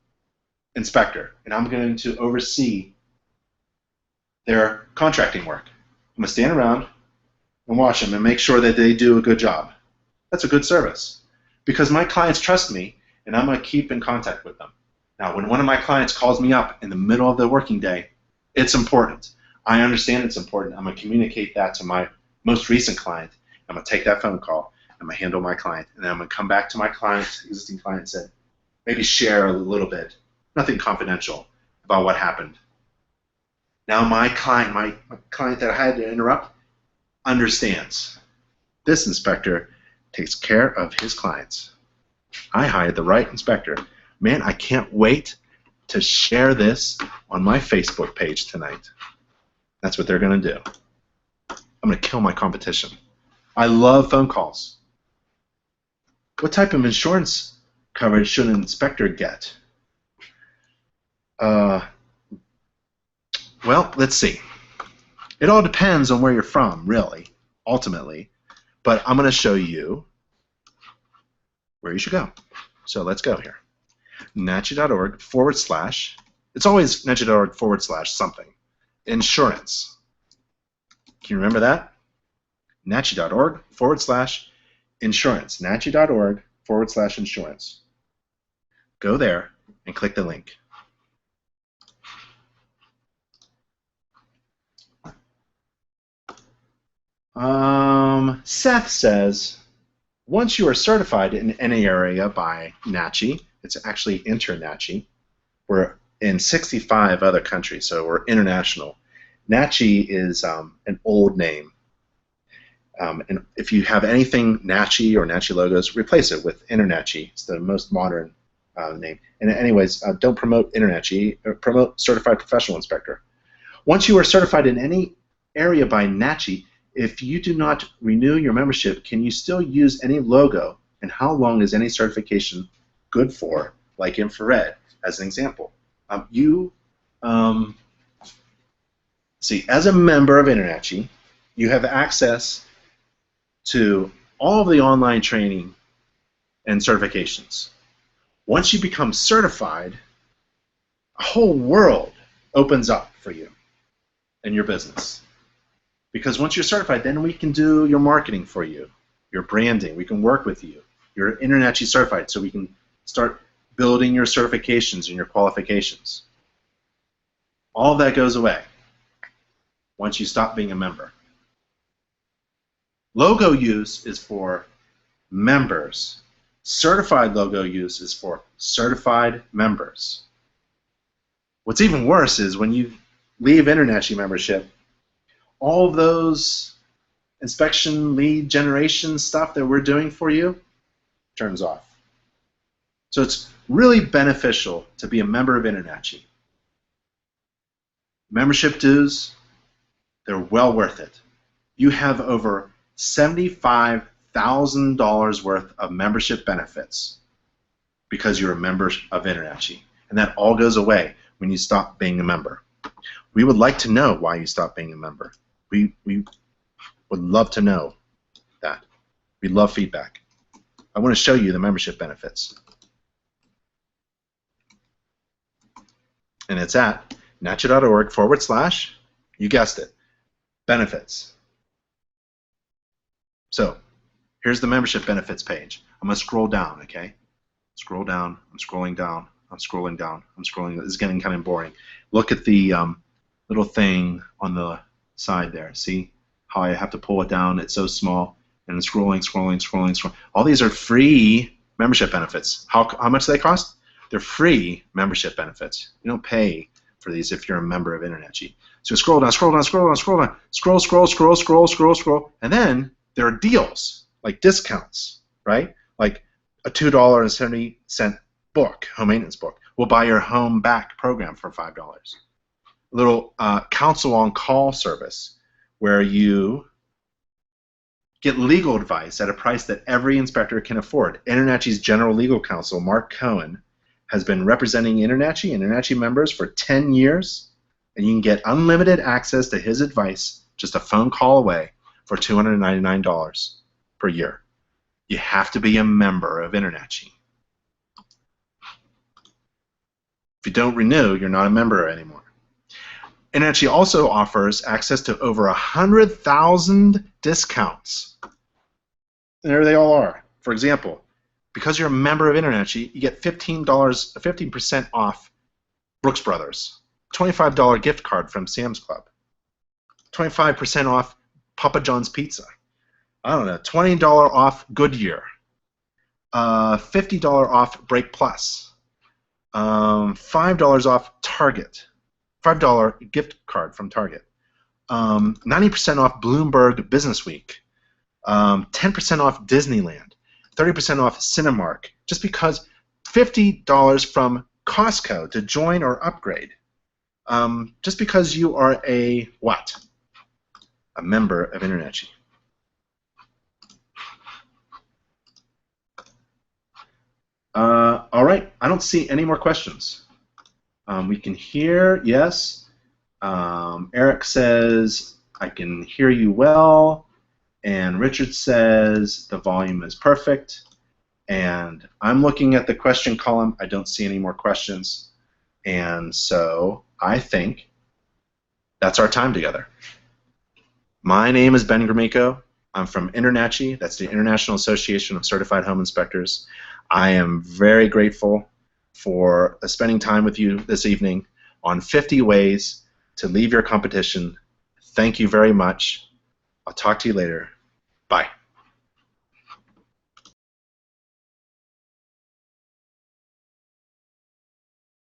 Speaker 1: inspector, and I'm going to oversee their contracting work. I'm going to stand around and watch them and make sure that they do a good job. That's a good service because my clients trust me, and I'm going to keep in contact with them. Now, when one of my clients calls me up in the middle of the working day, it's important. I understand it's important. I'm going to communicate that to my most recent client. I'm going to take that phone call. I'm going to handle my client, and then I'm going to come back to my existing client, and say, maybe share a little bit, nothing confidential, about what happened. Now my client that I had to interrupt understands. This inspector takes care of his clients. I hired the right inspector. Man, I can't wait to share this on my Facebook page tonight. That's what they're going to do. I'm going to kill my competition. I love phone calls. What type of insurance coverage should an inspector get? Well, let's see. It all depends on where you're from, really, ultimately. But I'm going to show you where you should go. So let's go here. NACHI.org / it's always NACHI.org / something. Insurance. Can you remember that? NACHI.org / insurance. NACHI.org / insurance. Go there and click the link. Seth says, once you are certified in any area by NACHI, it's actually InterNACHI. We're in 65 other countries, so we're international. NACHI is an old name. And if you have anything NACHI or NACHI logos, replace it with InterNACHI. It's the most modern name. And anyways, don't promote InterNACHI, promote Certified Professional Inspector. Once you are certified in any area by NACHI, if you do not renew your membership, can you still use any logo? And how long is any certification good for, like infrared, as an example? See, as a member of InterNACHI, you have access to all of the online training and certifications. Once you become certified, a whole world opens up for you and your business. Because once you're certified, then we can do your marketing for you, your branding. We can work with you. You're InterNACHI certified, so we can start building your certifications and your qualifications. All of that goes away once you stop being a member. Logo use is for members. Certified logo use is for certified members. What's even worse is when you leave InterNACHI membership, all of those inspection lead generation stuff that we're doing for you turns off. So it's really beneficial to be a member of InterNACHI. Membership dues, they're well worth it. You have over $75,000 worth of membership benefits because you're a member of InterNACHI. And that all goes away when you stop being a member. We would like to know why you stopped being a member. We would love to know that. We love feedback. I want to show you the membership benefits. And it's at nachi.org/, you guessed it, benefits. So here's the membership benefits page. I'm going to scroll down, okay? Scroll down. I'm scrolling down. I'm scrolling down. I'm scrolling. This is getting kind of boring. Look at the little thing on the side there. See how I have to pull it down? It's so small. And scrolling, scrolling, scrolling, scrolling. All these are free membership benefits. How much do they cost? They're free membership benefits. You don't pay for these if you're a member of InterNACHI. So scroll down, scroll down, scroll down, scroll down, scroll, scroll, scroll, scroll, scroll, scroll, and then there are deals, like discounts, right? Like a $2.70 book, home maintenance book, will buy your home back program for $5. A little counsel on call service where you get legal advice at a price that every inspector can afford. InterNACHI's general legal counsel, Mark Cohen, has been representing InterNACHI members for 10 years, and you can get unlimited access to his advice just a phone call away for $299 per year. You have to be a member of InterNACHI. If you don't renew, you're not a member anymore. InterNACHI also offers access to over 100,000 discounts. And there they all are. For example, because you're a member of InterNACHI, you get $15% off Brooks Brothers, $25 gift card from Sam's Club, 25% off Papa John's Pizza, I don't know, $20 off Goodyear, $50 off Break Plus, $5 off Target, $5 gift card from Target, 90% off Bloomberg Business Week, 10% off Disneyland, 30% off Cinemark, just because $50 from Costco to join or upgrade, just because you are a what? A member of InterNACHI. All right, I don't see any more questions. We can hear, yes. Eric says, I can hear you well. And Richard says, the volume is perfect. And I'm looking at the question column. I don't see any more questions. And so I think that's our time together. My name is Ben Gromyko. I'm from InterNACHI. That's the International Association of Certified Home Inspectors. I am very grateful for spending time with you this evening on 50 ways to leave your competition. Thank you very much. I'll talk to you later. Bye.